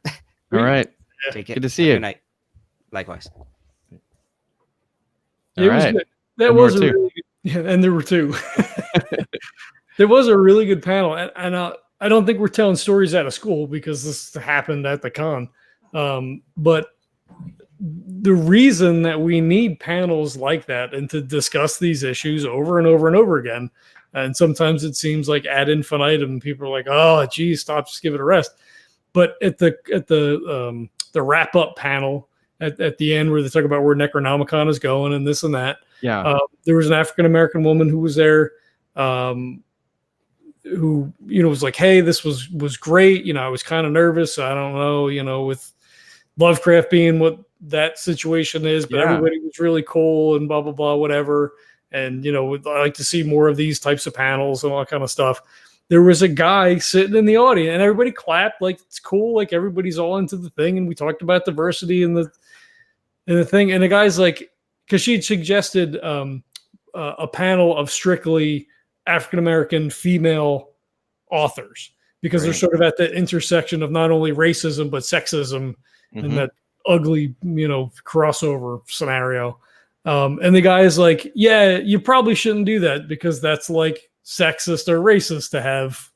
All right. Take care. Good to see Have a you. Good night. Likewise. Yeah, it was right. good. That And more was a too. really good, yeah, and there were two. There was a really good panel, and I don't think we're telling stories out of school because this happened at the con. But the reason that we need panels like that and to discuss these issues over and over and over again, and sometimes it seems like ad infinitum, people are like, "Oh, geez, stop, just give it a rest." But at the wrap up panel at the end where they talk about where Necronomicon is going and this and that, Yeah. there was an African American woman who was there. Who was like, hey, this was great. I was kind of nervous. I don't know, with Lovecraft being what that situation is, but Yeah. everybody was really cool and blah blah blah, whatever. And I like to see more of these types of panels and all that kind of stuff. There was a guy sitting in the audience, and everybody clapped like it's cool, like everybody's all into the thing. And we talked about diversity and the thing. And the guy's like, because she had suggested a panel of strictly African American female authors because they're Right. sort of at the intersection of not only racism but sexism Mhm. and that ugly crossover scenario. And the guy is like, yeah, you probably shouldn't do that because that's like sexist or racist to have.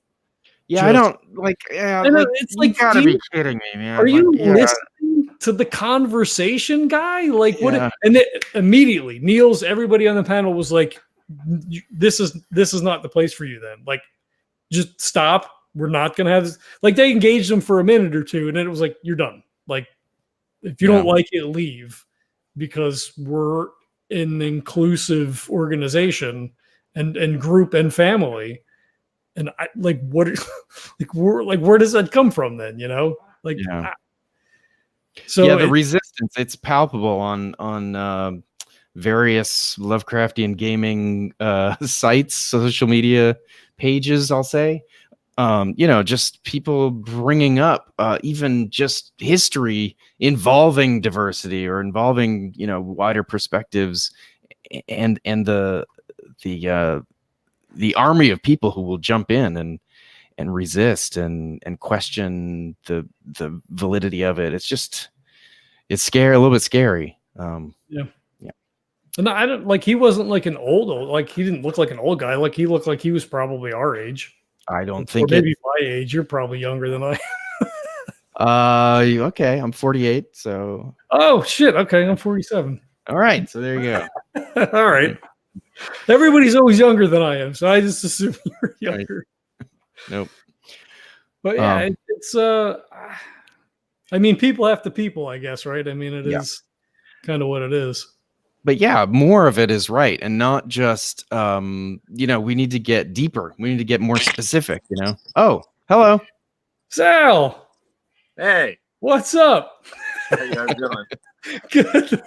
Yeah, I don't like. Yeah, I know, like it's you like, gotta be kidding me, man. Are you Like, yeah, listening to the conversation, guy? Like what? Yeah. And immediately, Niels, everybody on the panel was like, "This is not the place for you." Then, like, just stop. We're not gonna have this. Like, they engaged them for a minute or two, and then it was like, "You're done." Like, if you don't like it, leave, because we're an inclusive organization and group and family. And I like what where does that come from then? Like Yeah. So yeah, the resistance, it's palpable on various Lovecraftian gaming sites, social media pages, I'll say. Just people bringing up even just history involving diversity or involving wider perspectives, and the army of people who will jump in and resist and question the validity of it. It's scary, a little bit scary. Yeah. And I don't like, he wasn't like an old, like he didn't look like an old guy. Like he looked like he was probably our age. I don't Or think maybe my age. You're probably younger than I. Okay, I'm 48, so Oh shit. Okay, I'm 47. all right, so there you go. All right. Everybody's always younger than I am, so I just assume you're younger. Right. Nope. But yeah, it's I mean, people have to people, I guess, right? I mean, it is kind of what it is. But yeah, more of it is right, and not just we need to get deeper. We need to get more specific. Oh, hello, Sal. Hey, What's up? how you guys doing? Good.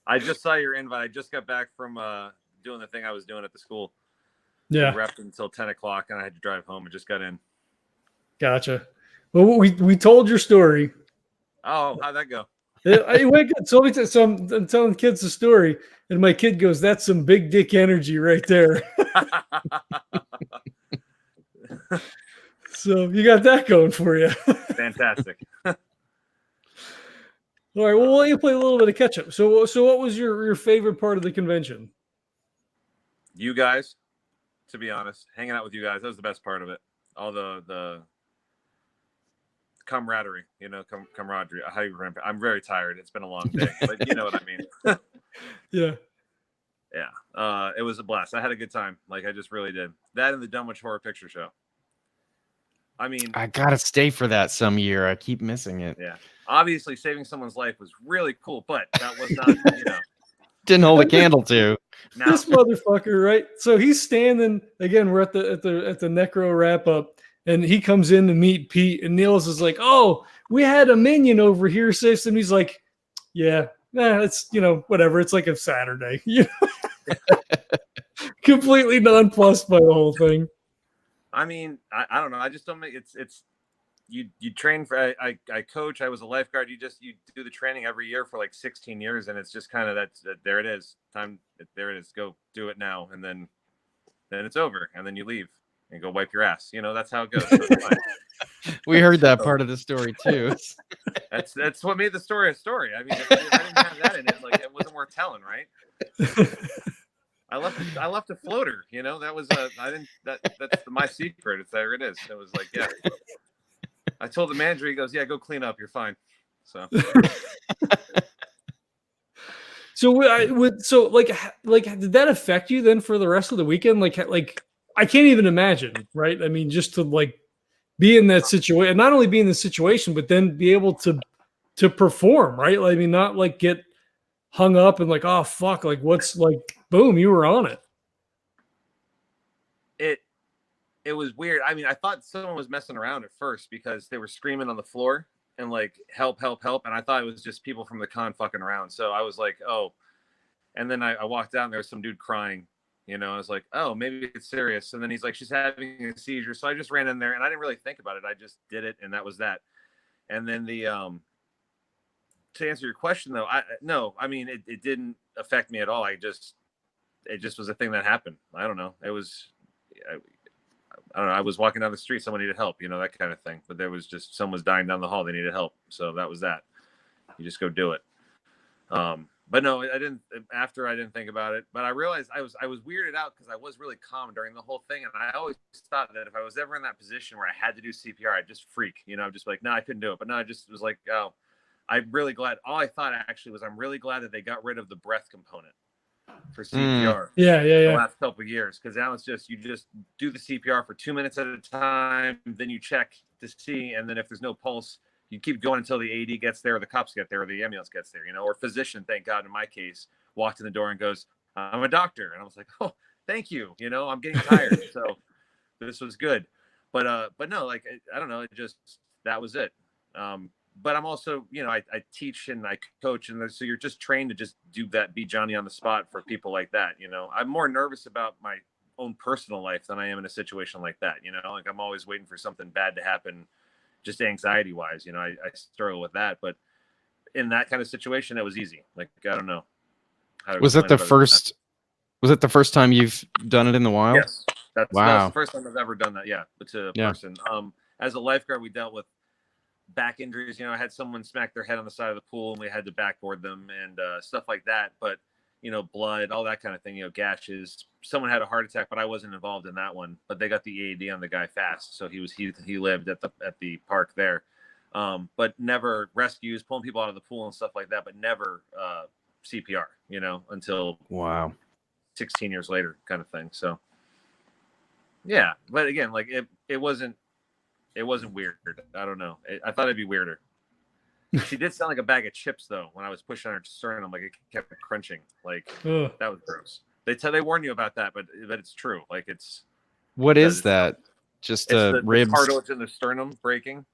I just saw your invite. I just got back from doing the thing I was doing at the school. Yeah. We wrapped until 10 o'clock, and I had to drive home. I just got in. Gotcha. Well, we told your story. Oh, how'd that go? I went good. So I'm telling kids the story, and my kid goes, "That's some big dick energy right there." So you got that going for you. Fantastic. All right. Well, we'll let you play a little bit of catch up. So what was your favorite part of the convention? You guys, to be honest, hanging out with you guys, that was the best part of it. All the camaraderie, camaraderie. How you remember? I'm very tired. It's been a long day, but you know what I mean. Yeah. Yeah. It was a blast. I had a good time. Like, I just really did. That and the Dunwich Horror Picture Show. I mean, I gotta stay for that some year. I keep missing it. yeah. Obviously, saving someone's life was really cool, but that was not, Didn't hold a candle to. no. This motherfucker, right? So he's standing again. We're at the necro wrap up, and he comes in to meet Pete, and Niels is like, "Oh, we had a minion over here, sis," and he's like, "Yeah, it's whatever. It's like a Saturday." Completely nonplussed by the whole thing. I mean, I don't know. I just don't make it's you train for I coach. I was a lifeguard. You do the training every year for like 16 years, and it's just kind of that there it is. Time there it is. Go do it now, and then it's over, and then you leave and go wipe your ass. That's how it goes. So We heard that part of the story too. that's what made the story a story. I mean, if I didn't have that in it, like it wasn't worth telling, right? I left a floater. That was that's my secret. There it is. It was like, yeah. I told the manager, he goes, "Yeah, go clean up. You're fine." So. So like did that affect you then for the rest of the weekend? Like I can't even imagine, right? I mean, just to like be in that situation, and not only be in the situation, but then be able to perform, right? I mean, not like get hung up and like, oh fuck, like what's like, boom, you were on it. It was weird. I mean, I thought someone was messing around at first because they were screaming on the floor and like, help, help, help. And I thought it was just people from the con fucking around. So I was like, oh. And then I walked out and there was some dude crying. I was like, oh, maybe it's serious. And then he's like, she's having a seizure. So I just ran in there and I didn't really think about it. I just did it. And that was that. And then to answer your question though, I mean, it didn't affect me at all. It just was a thing that happened. I don't know. It was, I don't know. I was walking down the street. Someone needed help, that kind of thing. But there was just someone was dying down the hall. They needed help. So that was that. You just go do it. But no, I didn't. After I didn't think about it. But I realized I was weirded out because I was really calm during the whole thing, and I always thought that if I was ever in that position where I had to do CPR, I'd just freak. I'd just be like, no, I couldn't do it. But no, I just was like, oh, I'm really glad. All I thought actually was I'm really glad that they got rid of the breath component for CPR. Yeah. The last couple of years, because now it's just you just do the CPR for 2 minutes at a time, then you check to see, and then if there's no pulse, you keep going until the AD gets there, or the cops get there, or the ambulance gets there, or physician. Thank God, in my case, walked in the door and goes, "I'm a doctor," and I was like, "Oh, thank you." I'm getting tired, so this was good. But no, like I don't know, it just that was it. But I'm also, I teach and I coach, and so you're just trained to just do that, be Johnny on the spot for people like that. I'm more nervous about my own personal life than I am in a situation like that. Like I'm always waiting for something bad to happen, just anxiety wise. I struggle with that, but in that kind of situation, it was easy. Like I don't know. Was it the first? Was it the first time you've done it in the wild? Yes, that's the first time I've ever done that. Yeah, but to a person. As a lifeguard, we dealt with back injuries. I had someone smack their head on the side of the pool and we had to backboard them and stuff like that. But blood, all that kind of thing, gashes. Someone had a heart attack, but I wasn't involved in that one. But they got the AED on the guy fast, so he lived at the park there. But never rescues, pulling people out of the pool and stuff like that, but never CPR, until 16 years later, kind of thing. So yeah, but again, like it wasn't weird. I don't know. I thought it'd be weirder. She did sound like a bag of chips though when I was pushing her sternum. Like it kept crunching. Like that was gross. They warn you about that, but it's true. Like it's. What is that? Just the ribs. The cartilage in the sternum breaking.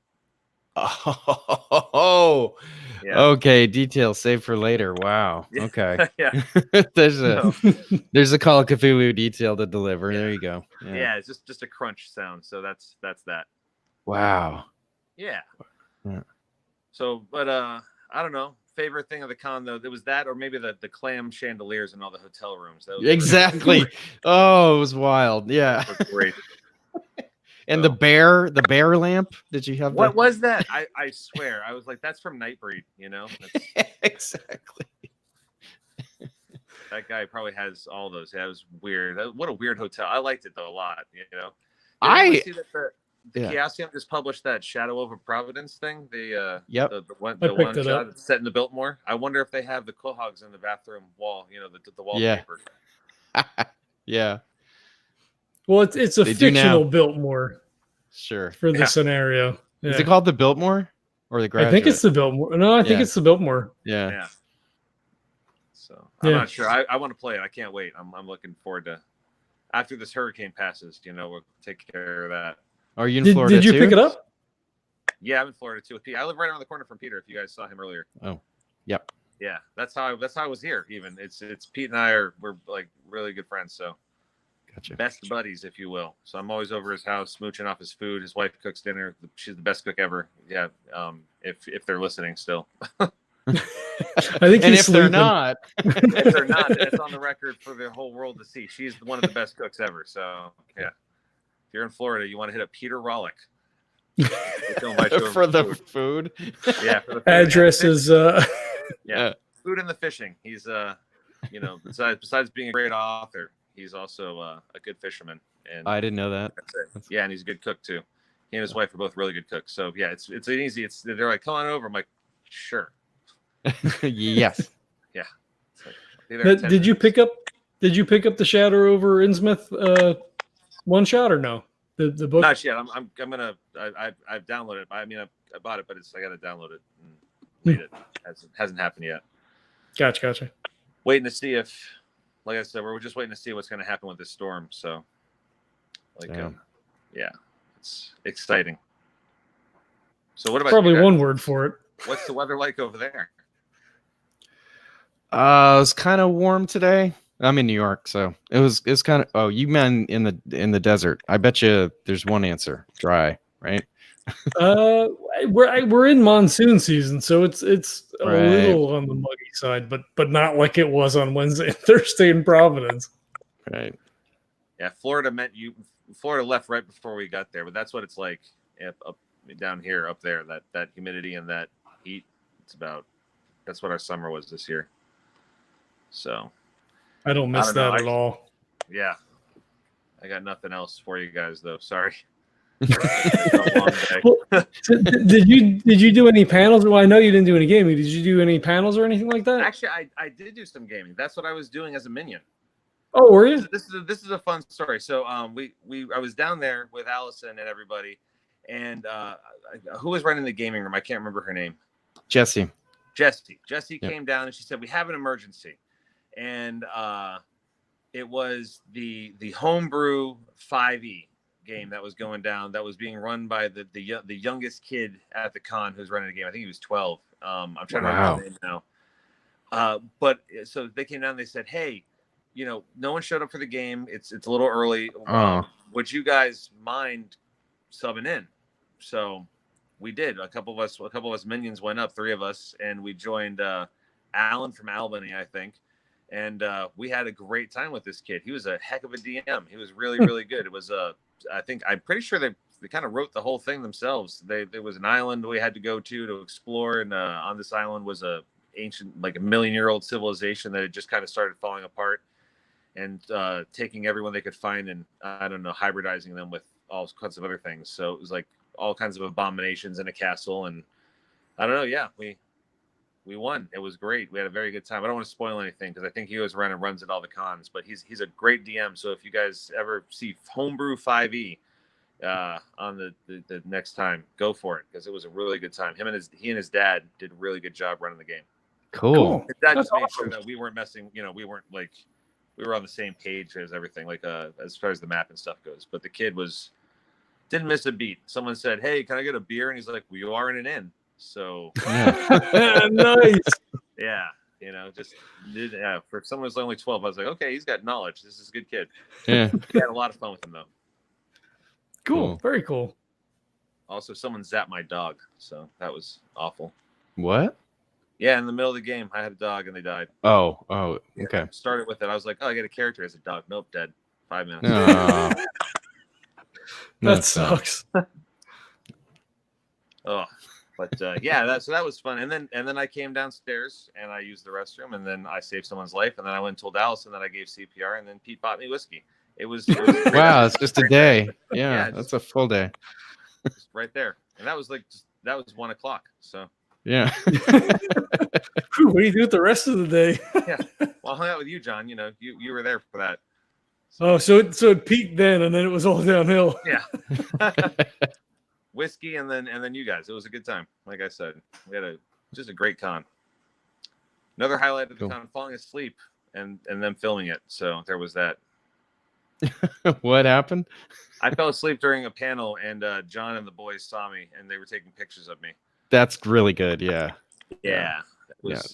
Oh, yeah. Okay. Details saved for later. Wow. Okay. Yeah. there's a Call of Cthulhu detail to deliver. Yeah. There you go. Yeah. It's just a crunch sound. So that's that. Wow. Yeah. So, but I don't know. Favorite thing of the con though, it was that, or maybe the clam chandeliers in all the hotel rooms. That was exactly. Oh, it was wild. Yeah. That was great. And the bear lamp. Did you have what was that? I swear, I was like, that's from Nightbreed. Exactly. That guy probably has all those. That was weird. What a weird hotel. I liked it though a lot. I see that the Chaosium just published that Shadow over Providence thing. The one shot that's set in the Biltmore. I wonder if they have the quahogs in the bathroom wall. The wallpaper. Yeah. Well, it's a fictional Biltmore. Sure. for the scenario. Yeah. Is it called the Biltmore or the Graduate? I think it's the Biltmore. No, I think it's the Biltmore. Yeah. Yeah. So I'm not sure. I want to play it. I can't wait. I'm looking forward to after this hurricane passes. We'll take care of that. Are you in Florida? Did you too? pick it up? Yeah, I'm in Florida too. I live right around the corner from Peter. If you guys saw him earlier. Oh, yep. Yeah, that's how I was here. Even it's Pete and we're like really good friends. So Gotcha. best buddies, if you will. So I'm always over his house, smooching off his food. His wife cooks dinner. She's the best cook ever. Yeah. If they're listening still. I think And he's if they're sleeping. not, If they're not, then it's on the record for the whole world to see. She's one of the best cooks ever. So yeah, if you're in Florida, you want to hit up Peter Rollick. He'll invite you over for the food. food. Yeah, for the food. Address is Yeah, food and the fishing. He's besides being a great author, he's also a good fisherman. And I didn't know that. that's it. Yeah, and he's a good cook too. He and his wife are both really good cooks. So yeah, it's an easy. They're like, come on over. I'm like, sure. Yes. Yeah. It's like, I'll be there in 10 Did you minutes. pick up the Shatter over Innsmouth one shot or no? The book? Not yet. I'm gonna. I've downloaded it. I mean, I bought it, but I got to download it and read it. Hasn't happened yet. Gotcha. Waiting to see if, like I said, we're just waiting to see what's going to happen with this storm. So, yeah, it's exciting. So what about Probably you guys? one word for it. What's the weather like over there? It was kind of warm today. I'm in New York, so it's kind of. Oh, you meant in the desert. I bet you there's one answer: dry, right? We're in monsoon season, so it's a Right. little on the muggy side, but not like it was on Wednesday and Thursday in Providence. Right. Yeah, Florida left right before we got there, but that's what it's like up down here, up there. That humidity and that heat. That's what our summer was this year. So. I don't miss know. that at all. Yeah. I got nothing else for you guys though. Sorry. It's a long day. Well, did you do any panels? Well, I know you didn't do any gaming. Did you do any panels or anything like that? Actually, I did do some gaming. That's what I was doing as a minion. Oh, were you? This is a fun story. So I was down there with Allison and everybody, and who was running the gaming room? I can't remember her name. Jesse. Jessie Yep. came down and she said, we have an emergency. And it was the homebrew 5e game that was going down, that was being run by the youngest kid at the con who's running the game. I think he was 12. I'm trying to remember his name now. But so they came down and they said, hey, no one showed up for the game. It's a little early. Would you guys mind subbing in? So we did. A couple of us minions went up, 3 of us, and we joined Alan from Albany, I think. And we had a great time with this kid. He was a heck of a DM. He was really, really good. It was I'm pretty sure they kind of wrote the whole thing themselves. There was an island we had to go to explore, and on this island was a ancient, like a 1,000,000-year-old civilization that had just kind of started falling apart, and taking everyone they could find and hybridizing them with all kinds of other things. So it was like all kinds of abominations in a castle, and I don't know. Yeah, we won. It was great. We had a very good time. I don't want to spoil anything because I think he goes around and runs at all the cons, but he's a great DM. So if you guys ever see Homebrew 5e on the next time, go for it because it was a really good time. He and his dad did a really good job running the game. Cool. His dad That's just made awesome. sure that we weren't messing. We weren't like we were on the same page as everything, like as far as the map and stuff goes. But the kid didn't miss a beat. Someone said, "Hey, can I get a beer?" And he's like, "We are in an inn." So Nice. yeah, for someone who's only 12, I was like, okay, he's got knowledge. This is a good kid. Yeah. We had a lot of fun with him though. Cool. Very cool. Also, someone zapped my dog, so that was awful. What? Yeah, in the middle of the game, I had a dog and they died. Oh, okay. Started with it. I was like, oh, I get a character as a dog. Nope, dead. 5 minutes. Oh. That sucks. Oh, but yeah, so that was fun. And then I came downstairs and I used the restroom, and then I saved someone's life, and then I went and told Allison that I gave CPR, and then Pete bought me whiskey. It was Wow, it's just a day. Yeah, Yeah, that's a full day. just right there, and that was 1:00. So Yeah. What do you do with the rest of the day? well, I hung out with you, John. You were there for that. Oh, so it peaked then, and then it was all downhill. Yeah. Whiskey and then you guys. It was a good time. Like I said, we had just a great con. Another highlight of the con, falling asleep and them filming it. So there was that. What happened? I fell asleep during a panel, and John and the boys saw me, and they were taking pictures of me. That's really good. Yeah. Yeah.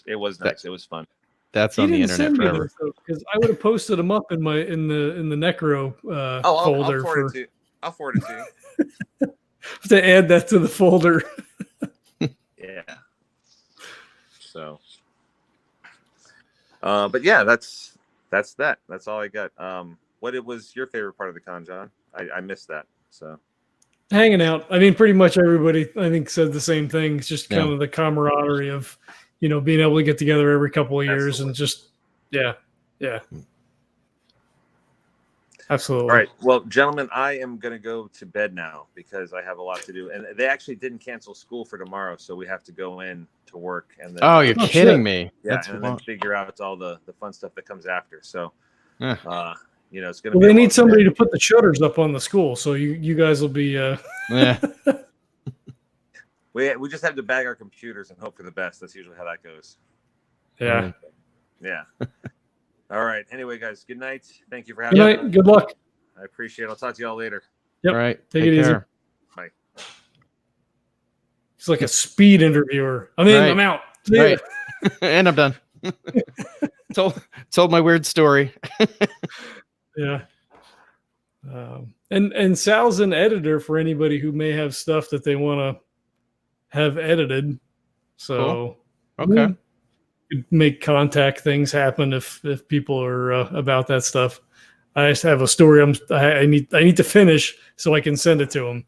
It was nice. It was fun. That's on the internet forever. Because I would have posted them up in the Necro folder. I'll forward it to you. To add that to the folder. Yeah. So, but yeah, that's that. That's all I got. What was your favorite part of the con, John? I missed that. So, hanging out. I mean, pretty much everybody I think said the same thing. It's just kind of the camaraderie of, being able to get together every couple of years. Absolutely. And just, yeah. Absolutely. All right. Well, gentlemen, I am going to go to bed now because I have a lot to do. And they actually didn't cancel school for tomorrow, so we have to go in to work. And then, you're kidding me. Yeah, and then figure out all the fun stuff that comes after. So, it's going to be. They need somebody to put the shutters up on the school, so you guys will be. Yeah. We just have to bag our computers and hope for the best. That's usually how that goes. Yeah. Yeah. All right. Anyway, guys, good night. Thank you for having me. Good night. Good luck. I appreciate it. I'll talk to y'all later. Yep. All right. Take it easy. Bye. It's like a speed interviewer. I'm in. I'm out. Right. And I'm done. told my weird story. Yeah. And Sal's an editor for anybody who may have stuff that they want to have edited. So cool. Okay. Make contact things happen if people are about that stuff. I just have a story I need to finish so I can send it to them.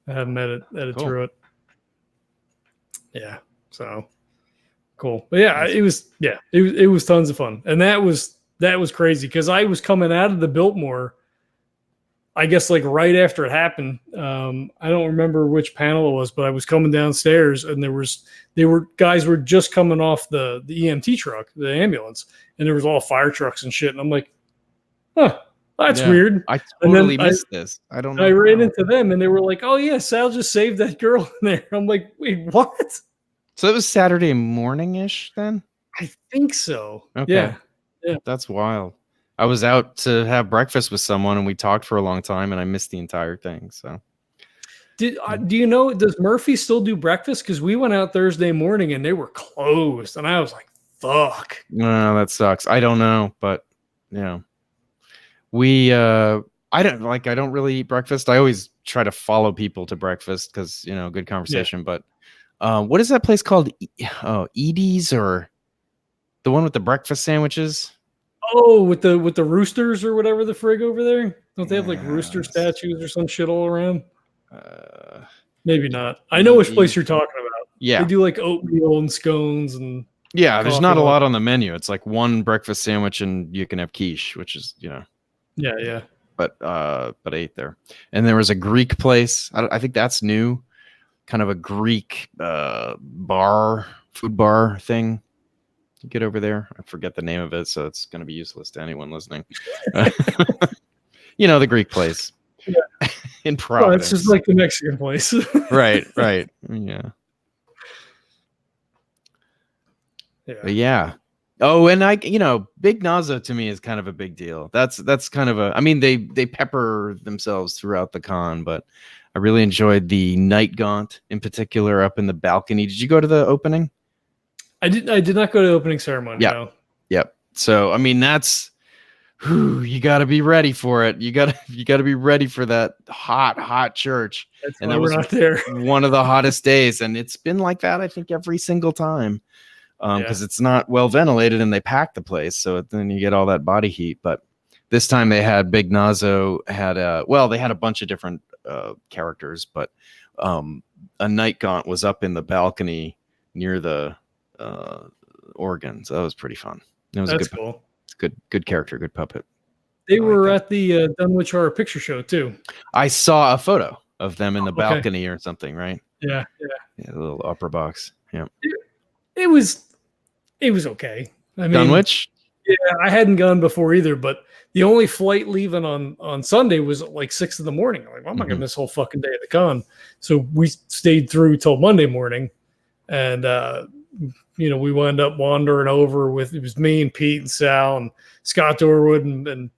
I haven't edited through it. Yeah. So cool. But yeah, it was tons of fun. And that was crazy because I was coming out of the Biltmore, I guess like right after it happened. I don't remember which panel it was, but I was coming downstairs and guys were just coming off the EMT truck, the ambulance, and there was all fire trucks and shit. And I'm like, that's weird. I totally missed this. I don't know. I ran into them and they were like, oh yeah, Sal just saved that girl in there. I'm like, wait, what? So it was Saturday morning-ish then? I think so. Okay. Yeah. That's wild. I was out to have breakfast with someone and we talked for a long time and I missed the entire thing. So, do you know, does Murphy still do breakfast? Because we went out Thursday morning and they were closed, and I was like, "Fuck." No, that sucks. I don't know, but we I don't really eat breakfast. I always try to follow people to breakfast because good conversation. Yeah. But what is that place called? Edie's, or the one with the breakfast sandwiches? Oh, with the roosters or whatever the frig over there. Don't they have like rooster statues or some shit all around? Maybe not. I know which place you're talking about. Yeah, they do like oatmeal and scones and. Yeah, there's not a lot on the menu. It's like one breakfast sandwich and you can have quiche, which is Yeah. But I ate there, and there was a Greek place. I think that's new, kind of a Greek food bar thing. You get over there. I forget the name of it, so it's going to be useless to anyone listening. The Greek place. Yeah. In Providence. It's just like the Mexican place. Right. Yeah. Yeah. Oh, and Big Nazo to me is kind of a big deal. That's kind of they pepper themselves throughout the con, but I really enjoyed the night gaunt in particular up in the balcony. Did you go to the opening? I did not go to the opening ceremony. Yeah. No. Yep. So that's you got to be ready for it. You got to be ready for that hot church. That's and why that was we're not there. One of the hottest days, and it's been like that I think every single time. Because it's not well ventilated and they pack the place, so then you get all that body heat. But this time they had Big Nazo they had a bunch of different characters, but a night gaunt was up in the balcony near the organ, so that was pretty fun. That's cool. It's good character, good puppet. They were at the Dunwich Horror Picture Show too. I saw a photo of them in the balcony or something, right? Yeah, a little upper box. Yeah. It was okay. I mean, Dunwich? Yeah, I hadn't gone before either, but the only flight leaving on Sunday was at like 6 in the morning. I'm like, well, I'm not gonna Mhm. miss whole fucking day at the con. So we stayed through till Monday morning, and we wound up wandering over with, it was me and Pete and Sal and Scott Dorwood and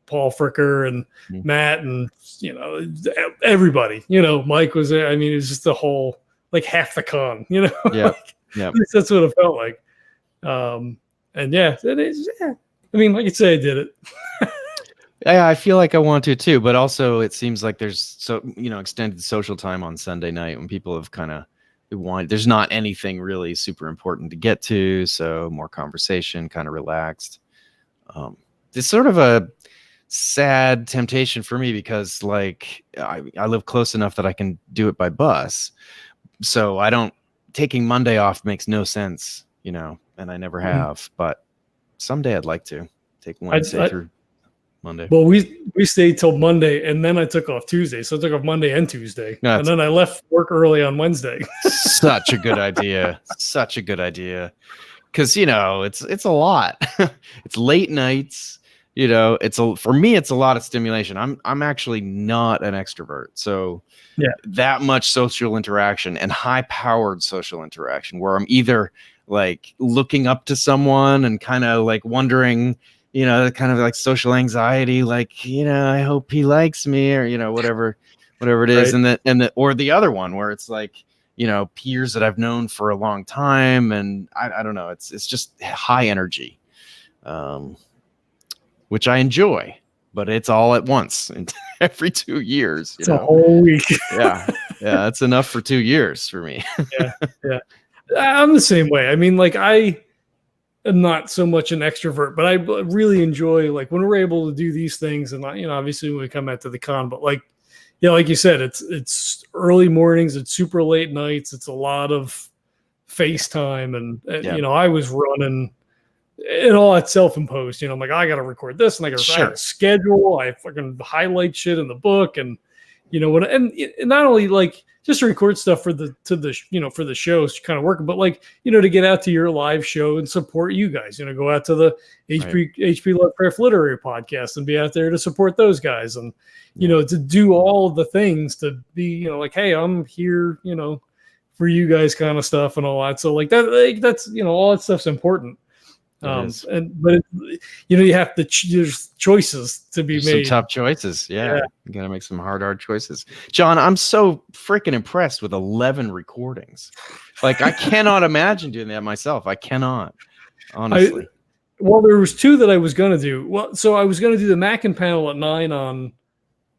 Paul Fricker and Mhm. Matt and everybody. Mike was there. I mean, it was just the whole, like, half the con. Yeah. Like, Yeah. at least that's what it felt like. And yeah, it is. Yeah. I mean, like you say, I did it. Yeah, I feel like I want to too, but also it seems like there's extended social time on Sunday night when people have kind of there's not anything really super important to get to, so more conversation, kind of relaxed. It's sort of a sad temptation for me because like I live close enough that I can do it by bus, so taking Monday off makes no sense, and I never have. But someday I'd like to take Wednesday through Monday. Well, we stayed till Monday, and then I took off Tuesday. So I took off Monday and Tuesday, and then I left work early on Wednesday. Such a good idea. Such a good idea. Because it's a lot. It's late nights. For me, it's a lot of stimulation. I'm actually not an extrovert, so that much social interaction and high-powered social interaction, where I'm either like looking up to someone and kind of like wondering, kind of like social anxiety, like, I hope he likes me, or whatever it is, right. Or the other one where it's like, peers that I've known for a long time, and I don't know, it's just high energy, which I enjoy, but it's all at once and every 2 years. It's a whole week. Yeah, that's enough for 2 years for me. Yeah. I'm the same way. I mean, like, I am not so much an extrovert, but I really enjoy, like, when we're able to do these things, and obviously when we come out to the con, but like you said, it's early mornings, it's super late nights, it's a lot of FaceTime, and I was running it all at self-imposed. I'm like, I got to record this, and I got to schedule. I fucking highlight shit in the book, and and not only like just to record stuff for the shows kind of working, but like to get out to your live show and support you guys. Go out to the HP Lovecraft Literary Podcast and be out there to support those guys, and to do all of the things to be like, hey, I'm here, for you guys, kind of stuff and all that. So like that's all that stuff's important. But you have to there's choices to be made. Some tough choices. Yeah. You gotta make some hard choices. John, I'm so freaking impressed with 11 recordings. Like, I cannot imagine doing that myself. I cannot, honestly. Well, there was 2 that I was gonna do. Well, so I was gonna do the Mackin panel at 9 on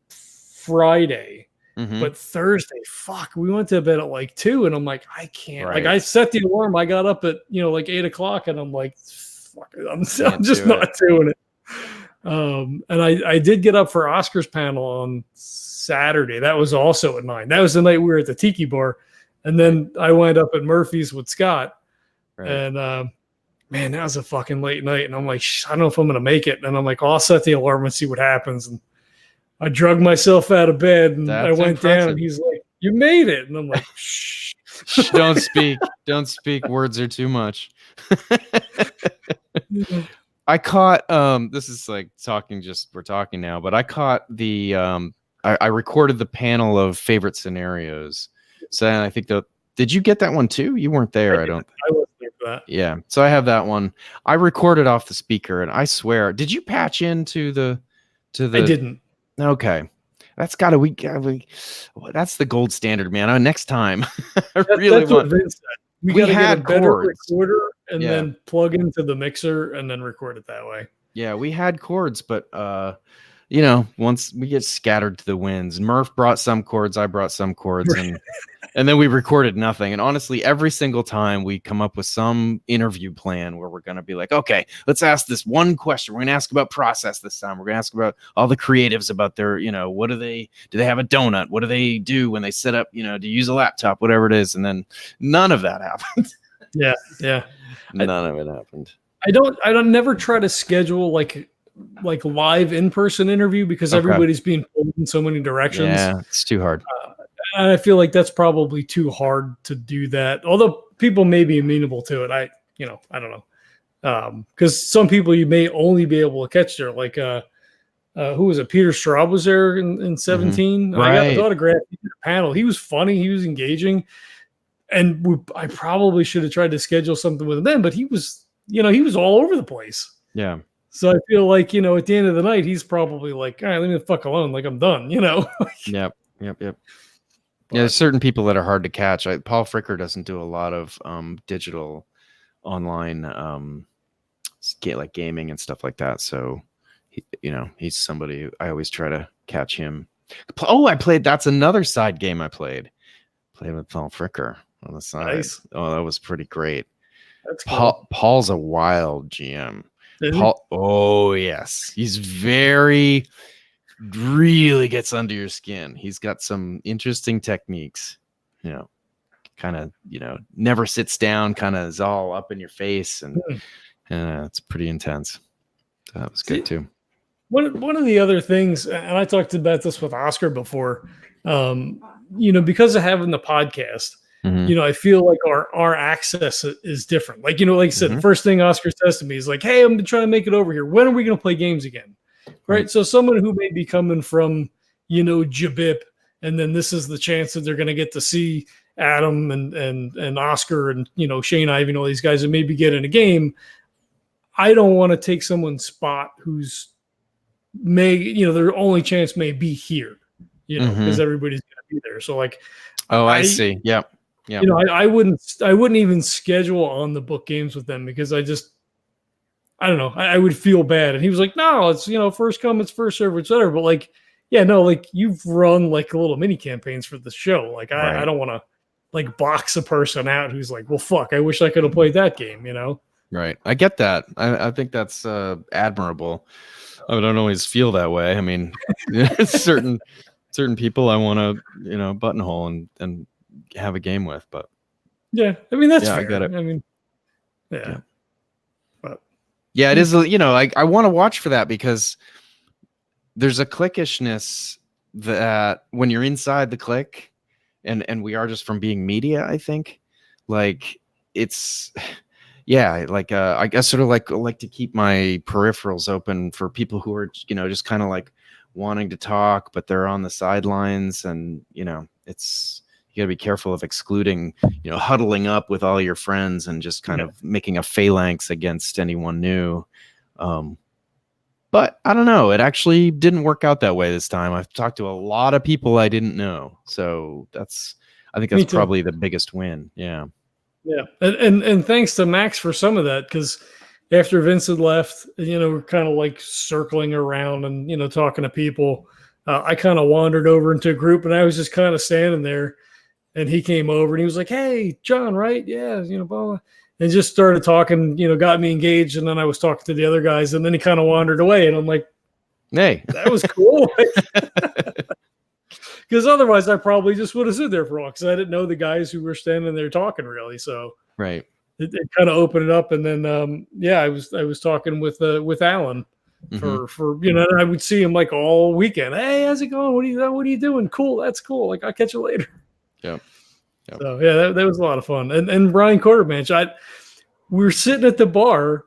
Friday. But Thursday, we went to bed at like 2, and I'm like, I can't. Like, I set the alarm. I got up at like 8 o'clock, and I'm like, fuck it, I'm just not doing it. And I did get up for Oscar's panel on Saturday. That was also at 9. That was the night we were at the Tiki Bar, and then I wound up at Murphy's with Scott. And man, that was a fucking late night. And I'm like, I don't know if I'm gonna make it. And I'm like, I'll set the alarm and see what happens. And I drug myself out of bed, and I went down, and he's like, you made it. And I'm like, shh. Don't speak. Words are too much. I caught, this is like we're talking now, but I caught the, I recorded the panel of favorite scenarios. So I think did you get that one too? You weren't there. I wasn't there for that. Yeah. So I have that one. I recorded off the speaker, and I swear, did you patch into the? I didn't. Okay, that's gotta that's the gold standard, man. Next time, I really want. What Vince said. We gotta get a better recorder and then plug into the mixer and then record it that way. Yeah, we had cords, but once we get scattered to the winds. Murph brought some cords, I brought some cords, and then we recorded nothing. And honestly, every single time we come up with some interview plan where we're going to be like, okay, let's ask this one question. We're going to ask about process this time. We're going to ask about all the creatives about their, what do they have a donut? What do they do when they set up, to use a laptop, whatever it is. And then none of that happened. Yeah. None of it happened. I don't never try to schedule like live in-person interview because everybody's being pulled in so many directions. Yeah, it's too hard. And I feel like that's probably too hard to do that. Although people may be amenable to it. I don't know. Because some people you may only be able to catch there, like who was it? Peter Straub was there in 17. I got his Right. autograph. He did a panel. He was funny. He was engaging, and I probably should have tried to schedule something with him then, but he was all over the place. Yeah. So I feel like, at the end of the night, he's probably like, all right, leave me the fuck alone. Like, I'm done, Yep. Yeah, there's certain people that are hard to catch. Paul Fricker doesn't do a lot of digital online like gaming and stuff like that. So, he's somebody I always try to catch him. Oh, that's another side game I played with Paul Fricker on the side. Nice. Oh, that was pretty great. That's cool. Paul's a wild GM. Paul, oh yes, he's really gets under your skin. He's got some interesting techniques, kind of, never sits down, kind of is all up in your face, and it's pretty intense. So that was good too. One of the other things, and I talked about this with Oscar before, because of having the podcast, I feel like our access is different. Like, like I said, the first thing Oscar says to me is like, hey, I'm trying to make it over here. When are we going to play games again? Right. So someone who may be coming from, Jabip, and then this is the chance that they're going to get to see Adam and Oscar and, Shane Ivey and all these guys and maybe get in a game. I don't want to take someone's spot who's their only chance may be here, because everybody's going to be there. So like, I see. Yeah. Yeah. I wouldn't even schedule on the book games with them because I don't know. I would feel bad. And he was like, no, it's, first come, it's first serve, et cetera. But like, yeah, no, like you've run like little mini campaigns for the show. Like I don't want to like box a person out who's like, well, fuck, I wish I could have played that game, Right. I get that. I think that's admirable. I don't always feel that way. I mean, certain people I want to, buttonhole and have a game with, but yeah, I mean, that's fair. I get it. I mean, yeah. But yeah, it is, I want to watch for that because there's a cliquishness that when you're inside the clique and we are just from being media, I think like it's, yeah, like I guess sort of like to keep my peripherals open for people who are, just kind of like wanting to talk, but they're on the sidelines and, it's, you got to be careful of excluding, huddling up with all your friends and just kind of making a phalanx against anyone new. But I don't know. It actually didn't work out that way this time. I've talked to a lot of people I didn't know. So I think that's probably the biggest win. Yeah. Yeah. And thanks to Max for some of that, because after Vince had left, we're kind of like circling around and, talking to people. I kind of wandered over into a group and I was just kind of standing there. And he came over and he was like, hey, John, right? Yeah, blah, blah. And just started talking, got me engaged. And then I was talking to the other guys and then he kind of wandered away. And I'm like, hey, that was cool. Because otherwise I probably just would have stood there for a while because I didn't know the guys who were standing there talking really. So right. It kind of opened it up. And then, I was talking with Alan for I would see him like all weekend. Hey, how's it going? What are you doing? Cool. That's cool. Like, I'll catch you later. Yep. So yeah, that was a lot of fun. And Brian Quarterbench, we were sitting at the bar,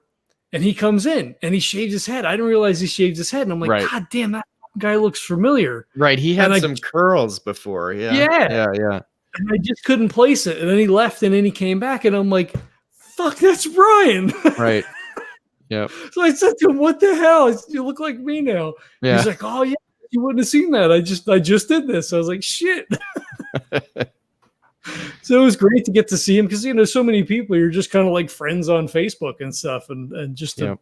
and he comes in and he shaved his head. I didn't realize he shaved his head, and I'm like, God damn, that guy looks familiar. Right, he had some curls before. Yeah. And I just couldn't place it, and then he left, and then he came back, and I'm like, fuck, that's Brian. Right. Yep. So I said to him, what the hell? You look like me now. Yeah. He's like, oh yeah, you wouldn't have seen that. I just did this. I was like, shit. So it was great to get to see him because so many people you're just kind of like friends on Facebook and stuff, and just to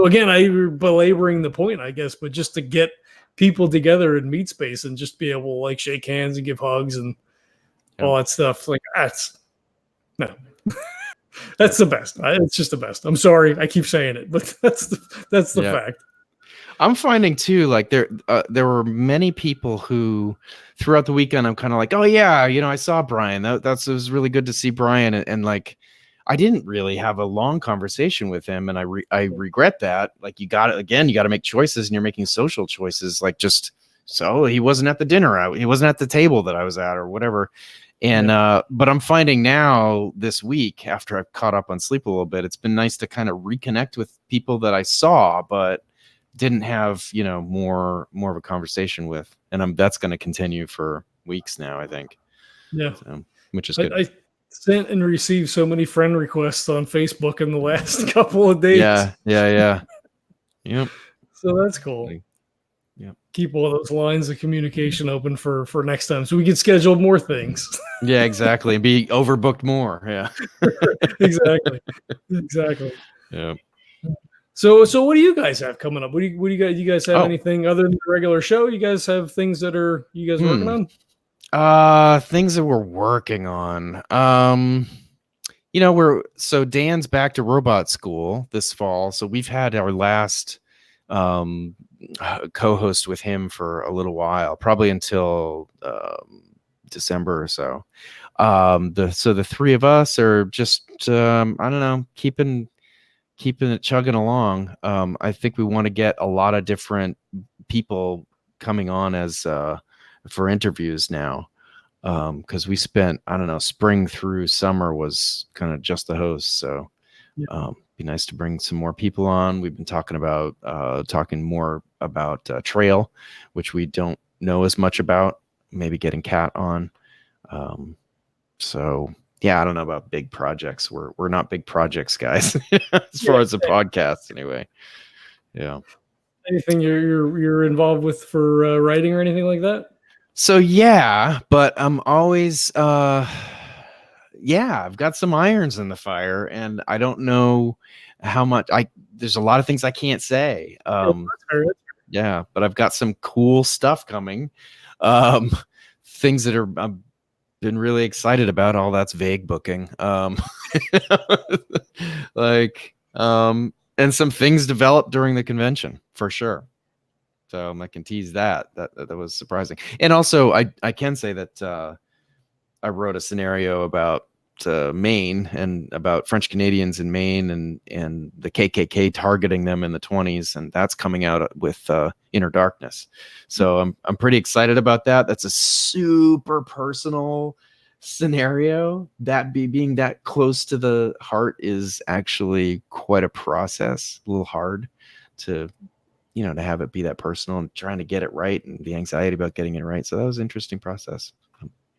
again, I'm belaboring the point, I guess, but just to get people together in meet space and just be able to like shake hands and give hugs and all that stuff, like that's the best. It's just the best. I'm sorry, I keep saying it, but that's the fact. I'm finding too, like there were many people who throughout the weekend, I'm kind of like, oh yeah, I saw Brian. It was really good to see Brian. And like, I didn't really have a long conversation with him. And I regret that. Like you got to make choices and you're making social choices. Like so he wasn't at the dinner. He wasn't at the table that I was at or whatever. And but I'm finding now this week, after I've caught up on sleep a little bit, it's been nice to kind of reconnect with people that I saw but didn't have, you know, more of a conversation with. And that's going to continue for weeks now, I think. Yeah. So, which is good. I sent and received so many friend requests on Facebook in the last couple of days. Yeah. Yep. So that's cool. Yep. Keep all those lines of communication open for next time, so we can schedule more things. Yeah, exactly. And be overbooked more. Yeah. Exactly. Yeah. So what do you guys have coming up? What do you guys have Oh. anything other than the regular show? You guys have things that are you guys working on? Things that we're working on. You know, so Dan's back to robot school this fall. So we've had our last co-host with him for a little while, probably until December or so. The three of us are just I don't know, keeping it chugging along. I think we want to get a lot of different people coming on as for interviews now. Because we spent, I don't know, spring through summer was kind of just the host. So be nice to bring some more people on. We've been talking more about trail, which we don't know as much about, maybe getting Kat on. So yeah, I don't know about big projects. We're not big projects guys as far as the podcast anyway. Yeah. Anything you're involved with for writing or anything like that? So yeah, but I'm always I've got some irons in the fire, and I don't know how much there's a lot of things I can't say. Yeah, but I've got some cool stuff coming. Things that I've been really excited about. All that's vague booking. And some things developed during the convention for sure. So I can tease that was surprising. And also I can say that I wrote a scenario about Maine and about French Canadians in Maine and the KKK targeting them in the 1920s, and that's coming out with Inner Darkness. So I'm pretty excited about that. That's a super personal scenario. That being that close to the heart is actually quite a process, a little hard to have it be that personal and trying to get it right and the anxiety about getting it right. So that was an interesting process.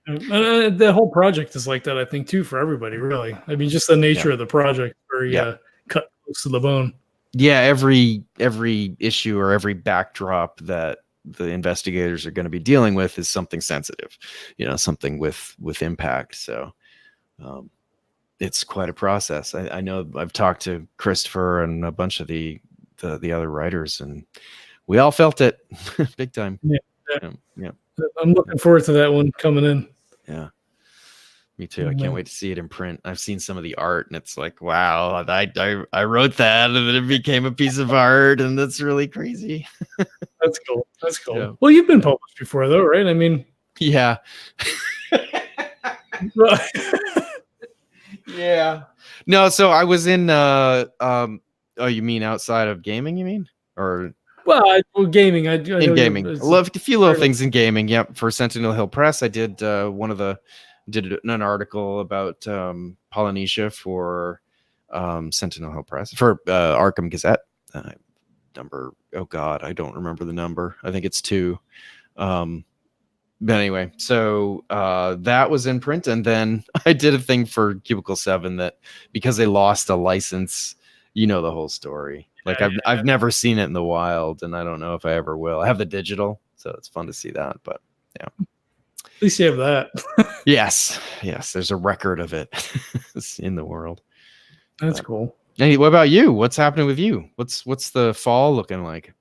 The whole project is like that, I think, too, for everybody, really. I mean, just the nature of the project, very cut close to the bone. Yeah, every issue or every backdrop that the investigators are going to be dealing with is something sensitive, something with impact. So it's quite a process. I know I've talked to Christopher and a bunch of the other writers, and we all felt it big time. Yeah. I'm looking forward to that one coming in. Yeah, me too. I can't wait to see it in print. I've seen some of the art, and it's like, wow, I wrote that, and then it became a piece of art, and that's really crazy. That's cool. Yeah. Well, you've been published before, though, right? I mean, yeah. Yeah. No, so I was in oh, you mean outside of gaming, you mean? Or gaming. I in gaming. I love a few little things in gaming. Yep. For Sentinel Hill Press, I did did an article about Polynesia for Sentinel Hill Press for Arkham Gazette. Number, oh God, I don't remember the number. I think it's 2. But anyway, so that was in print, and then I did a thing for Cubicle 7 that because they lost a license, the whole story. Like I've never seen it in the wild, and I don't know if I ever will. I have the digital, so it's fun to see that. But yeah, at least you have that. yes, there's a record of it in the world. That's cool. Hey, what about you? What's happening with you? What's the fall looking like?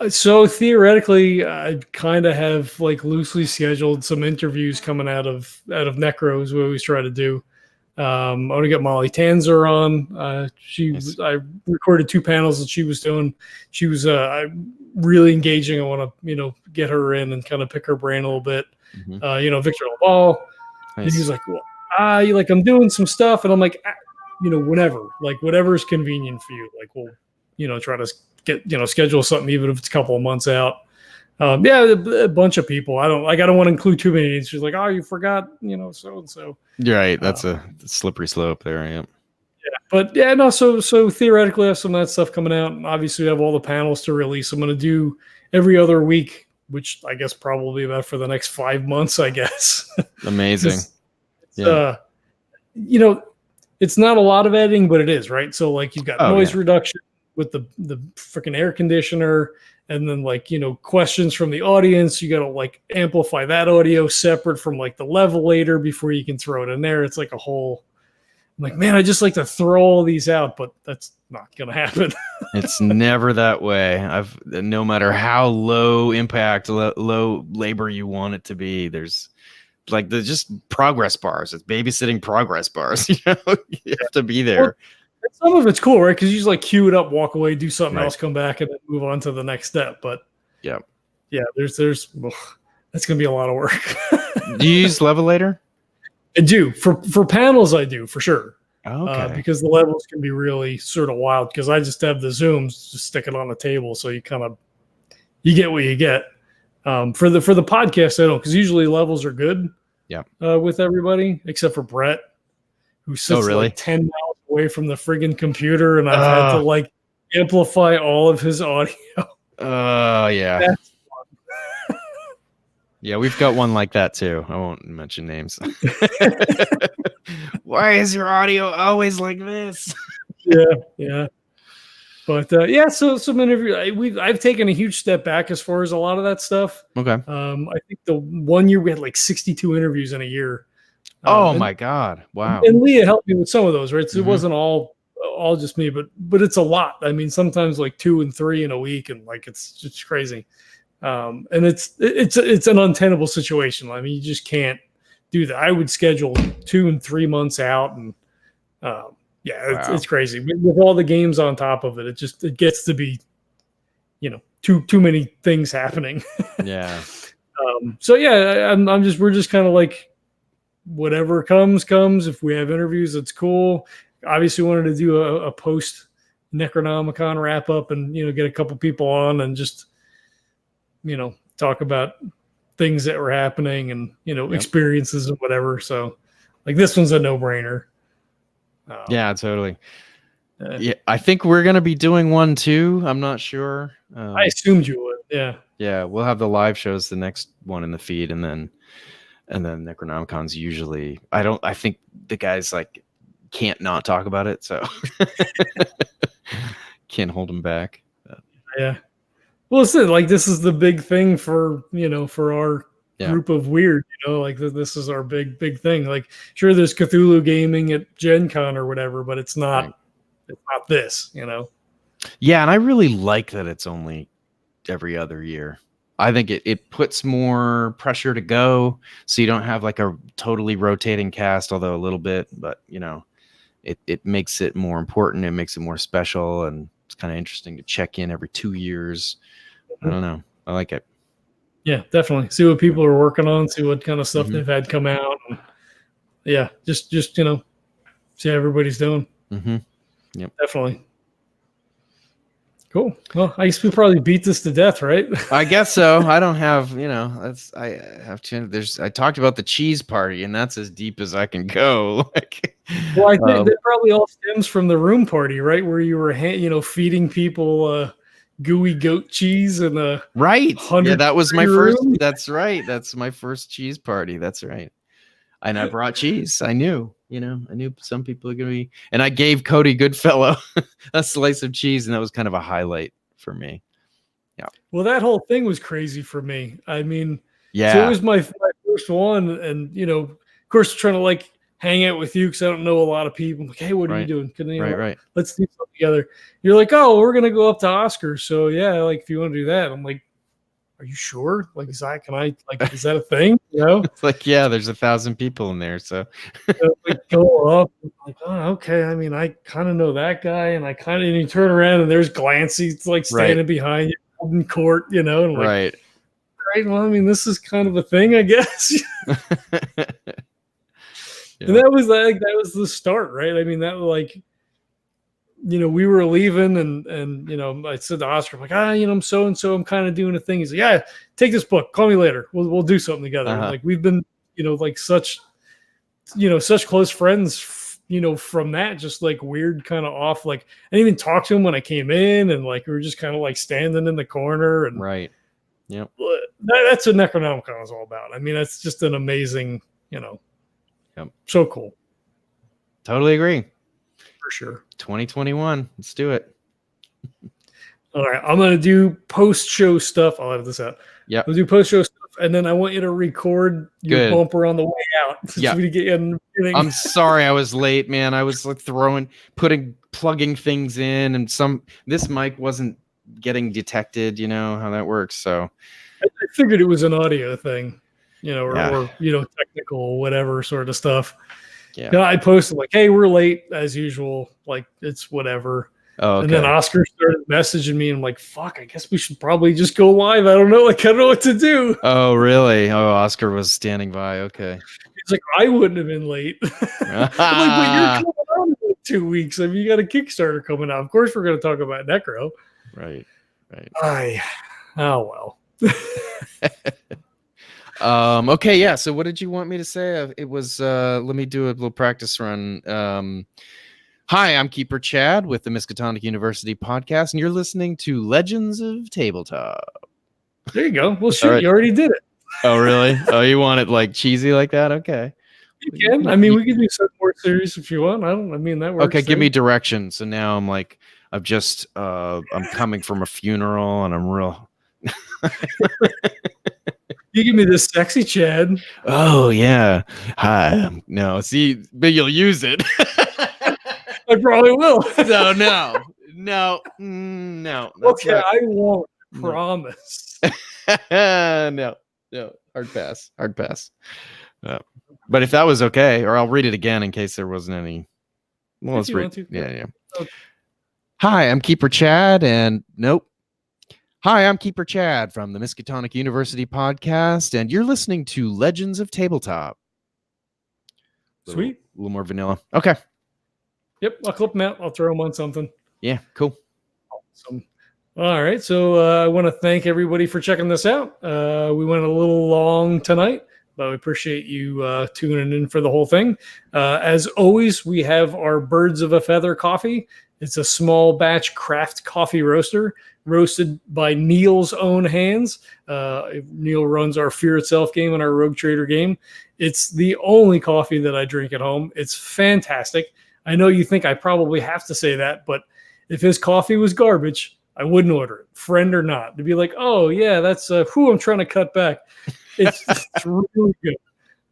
So theoretically, I kind of have like loosely scheduled some interviews coming out of Necros. We always try to do. I want to get Molly Tanzer on. Nice. I recorded 2 panels that she was doing. She was really engaging. I want to get her in and kind of pick her brain a little bit. Mm-hmm. Victor Laval. Nice. And he was like, well, I'm doing some stuff, and I'm like, whenever, like whatever's convenient for you. Like we'll try to get schedule something even if it's a couple of months out. Yeah, a bunch of people. I don't want to include too many names. She's like, oh, you forgot, so and so. You're right. That's a slippery slope there. Yeah. But yeah, no. So theoretically, I have some of that stuff coming out, and obviously, we have all the panels to release. I'm going to do every other week, which I guess probably about for the next 5 months. I guess. Amazing. Yeah. It's not a lot of editing, but it is, right. So like you've got noise reduction with the freaking air conditioner, and then like questions from the audience. You got to like amplify that audio separate from like the levelator before you can throw it in there. It's like a whole. I'm like, man, I just like to throw all these out, but that's not gonna happen. It's never that way. No matter how low impact, low labor you want it to be, there's like just progress bars. It's babysitting progress bars. You have to be there. Well, some of it's cool, right? Because you just like cue it up, walk away, do something else, come back, and then move on to the next step. But yeah, there's that's gonna be a lot of work. Do you use levelator? I do for panels. I do for sure. Okay. Because the levels can be really sort of wild. Because I just have the zooms, just stick it on the table, so you get what you get. For the podcast, I don't, because usually levels are good. Yeah. With everybody except for Brett, who sits like 10 miles away from the friggin' computer, and I've had to like amplify all of his audio. Yeah. That's yeah, we've got one like that too. I won't mention names. Why is your audio always like this? Yeah. But so some interview. I've taken a huge step back as far as a lot of that stuff. Okay. I think the 1 year we had like 62 interviews in a year. My God! Wow. And Leah helped me with some of those, right? So it wasn't all just me, but it's a lot. I mean, sometimes like 2 and 3 in a week, and like it's just crazy. And it's an untenable situation. I mean, you just can't do that. I would schedule 2 and 3 months out, and it's crazy with all the games on top of it. It gets to be, too many things happening. Yeah. We're just kind of like, whatever comes. If we have interviews, it's cool. Obviously, wanted to do a post NecronomiCon wrap up, and get a couple people on and just talk about things that were happening and experiences and whatever. So like this one's a no-brainer. Yeah, totally. Yeah, I think we're gonna be doing one too. I'm not sure. I assumed you would. Yeah, we'll have the live shows, the next one in the feed, and then Necronomicon's usually. I think the guys like can't not talk about it, so can't hold them back. Yeah. Well, it's like this is the big thing for our group of weird. Like this is our big thing. Like, sure, there's Cthulhu gaming at Gen Con or whatever, but it's not. Right. It's not this. Yeah, and I really like that it's only every other year. I think it puts more pressure to go, so you don't have like a totally rotating cast, although a little bit, but it makes it more important. It makes it more special, and it's kind of interesting to check in every 2 years. I don't know. I like it. Yeah, definitely. See what people are working on, see what kind of stuff they've had come out. And just see how everybody's doing. Mm-hmm. Yep. Definitely. Cool. Well, I guess we probably beat this to death, right? I guess so. I don't have, I have to. I talked about the cheese party, and that's as deep as I can go. Well, I think that probably all stems from the room party, right? Where you were, feeding people gooey goat cheese and right. Yeah, that was my first. That's right. That's my first cheese party. That's right. And I brought cheese. I knew some people are going to be, and I gave Cody Goodfellow a slice of cheese, and that was kind of a highlight for me. Yeah. Well, that whole thing was crazy for me. I mean, yeah, so it was my first one, and of course, trying to like hang out with you because I don't know a lot of people. I'm like, hey, what are you doing? Right. Let's do something together. You're like, oh, we're gonna go up to Oscar, so yeah, like if you want to do that, I'm like, are you sure? Like, is that a thing? It's like, yeah, there's 1,000 people in there, so go up. Like, oh, okay. I mean, I kind of know that guy, and and you turn around and there's Glancy, like standing behind you, holding court, and I'm like, right. Well, I mean, this is kind of a thing, I guess. Yeah. And that was the start, right? I mean, that we were leaving, and I said to Oscar, I'm like, I'm so and so, I'm kind of doing a thing. He's like, yeah, take this book, call me later, we'll do something together. And, like, we've been like such close friends, from that, just like weird kind of off. Like, I didn't even talk to him when I came in, and like we were just kind of like standing in the corner, and Right. Yep. That's what Necronomicon is all about. I mean, it's just an amazing, Yep. so cool. Totally agree. For sure. 2021. Let's do it. All right, I'm gonna do post-show stuff. I'll edit this out. Yep. We'll do post-show stuff, and then I want you to record your Good. bumper on the way out. Yeah. To get you in the beginning. I'm sorry I was late, man. I was like plugging things in, and this mic wasn't getting detected. You know how that works. So I figured it was an audio thing, or Yeah. technical, whatever sort of stuff. yeah. I posted like, "Hey, we're late as usual. Like, it's whatever." Oh, okay. And then Oscar started messaging me, and I'm like, "Fuck, I guess we should probably just go live." I don't know, I don't know what to do. Oh, really? Oh, Oscar was standing by. Okay. He's like, "I wouldn't have been late." I'm like, "But you're coming out in like 2 weeks. I mean, you got a Kickstarter coming out. Of course, we're going to talk about Necro." Right. Oh well. Okay, yeah. So what did you want me to say? It was let me do a little practice run. Hi, I'm Keeper Chad with the Miskatonic University podcast, and you're listening to Legends of Tabletop. There you go. Well, shoot, right. You already did it. Oh, really? Oh, you want it like cheesy like that? Okay. You can. I mean, we can do some more series if you want. That works. Okay, give me direction. So now I'm like, I'm coming from a funeral, and I'm real. You give me this sexy Chad. Oh yeah. Hi. No, see, but you'll use it. I probably will. No. Okay, I won't. Promise. No. Hard pass. But if that was okay, or I'll read it again in case there wasn't any. Well, let's read. Yeah. Okay. Hi, I'm Keeper Chad, and nope. Hi, I'm Keeper Chad from the Miskatonic University podcast, and you're listening to Legends of Tabletop. Sweet. A little more vanilla. Okay. Yep, I'll clip them out. I'll throw them on something. Yeah, cool. Awesome. All right, so I want to thank everybody for checking this out. We went a little long tonight, but we appreciate you tuning in for the whole thing. As always, we have our Birds of a Feather coffee. It's a small batch craft coffee roaster, roasted by Neil's own hands. Neil runs our Fear Itself game and our Rogue Trader game. It's the only coffee that I drink at home. It's fantastic. I know you think I probably have to say that, but if his coffee was garbage, I wouldn't order it, friend or not. To be like, oh, yeah, that's who I'm trying to cut back. It's really good.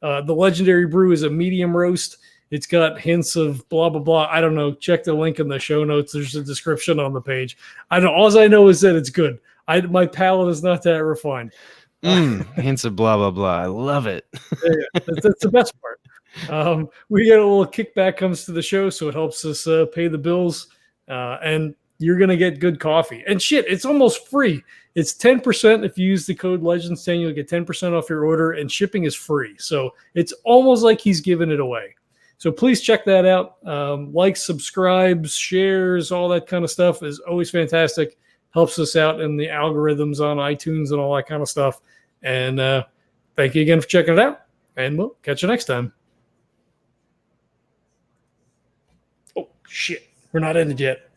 The legendary brew is a medium roast. It's got hints of blah, blah, blah. I don't know. Check the link in the show notes. There's a description on the page. All I know is that it's good. My palate is not that refined. Hints of blah, blah, blah. I love it. Yeah, that's the best part. We get a little kickback comes to the show, so it helps us pay the bills. And you're going to get good coffee. And shit, it's almost free. It's 10% if you use the code Legends10. You'll get 10% off your order, and shipping is free. So it's almost like he's giving it away. So please check that out. Likes, subscribes, shares, all that kind of stuff is always fantastic. Helps us out in the algorithms on iTunes and all that kind of stuff. And thank you again for checking it out. And we'll catch you next time. Oh, shit. We're not ended yet.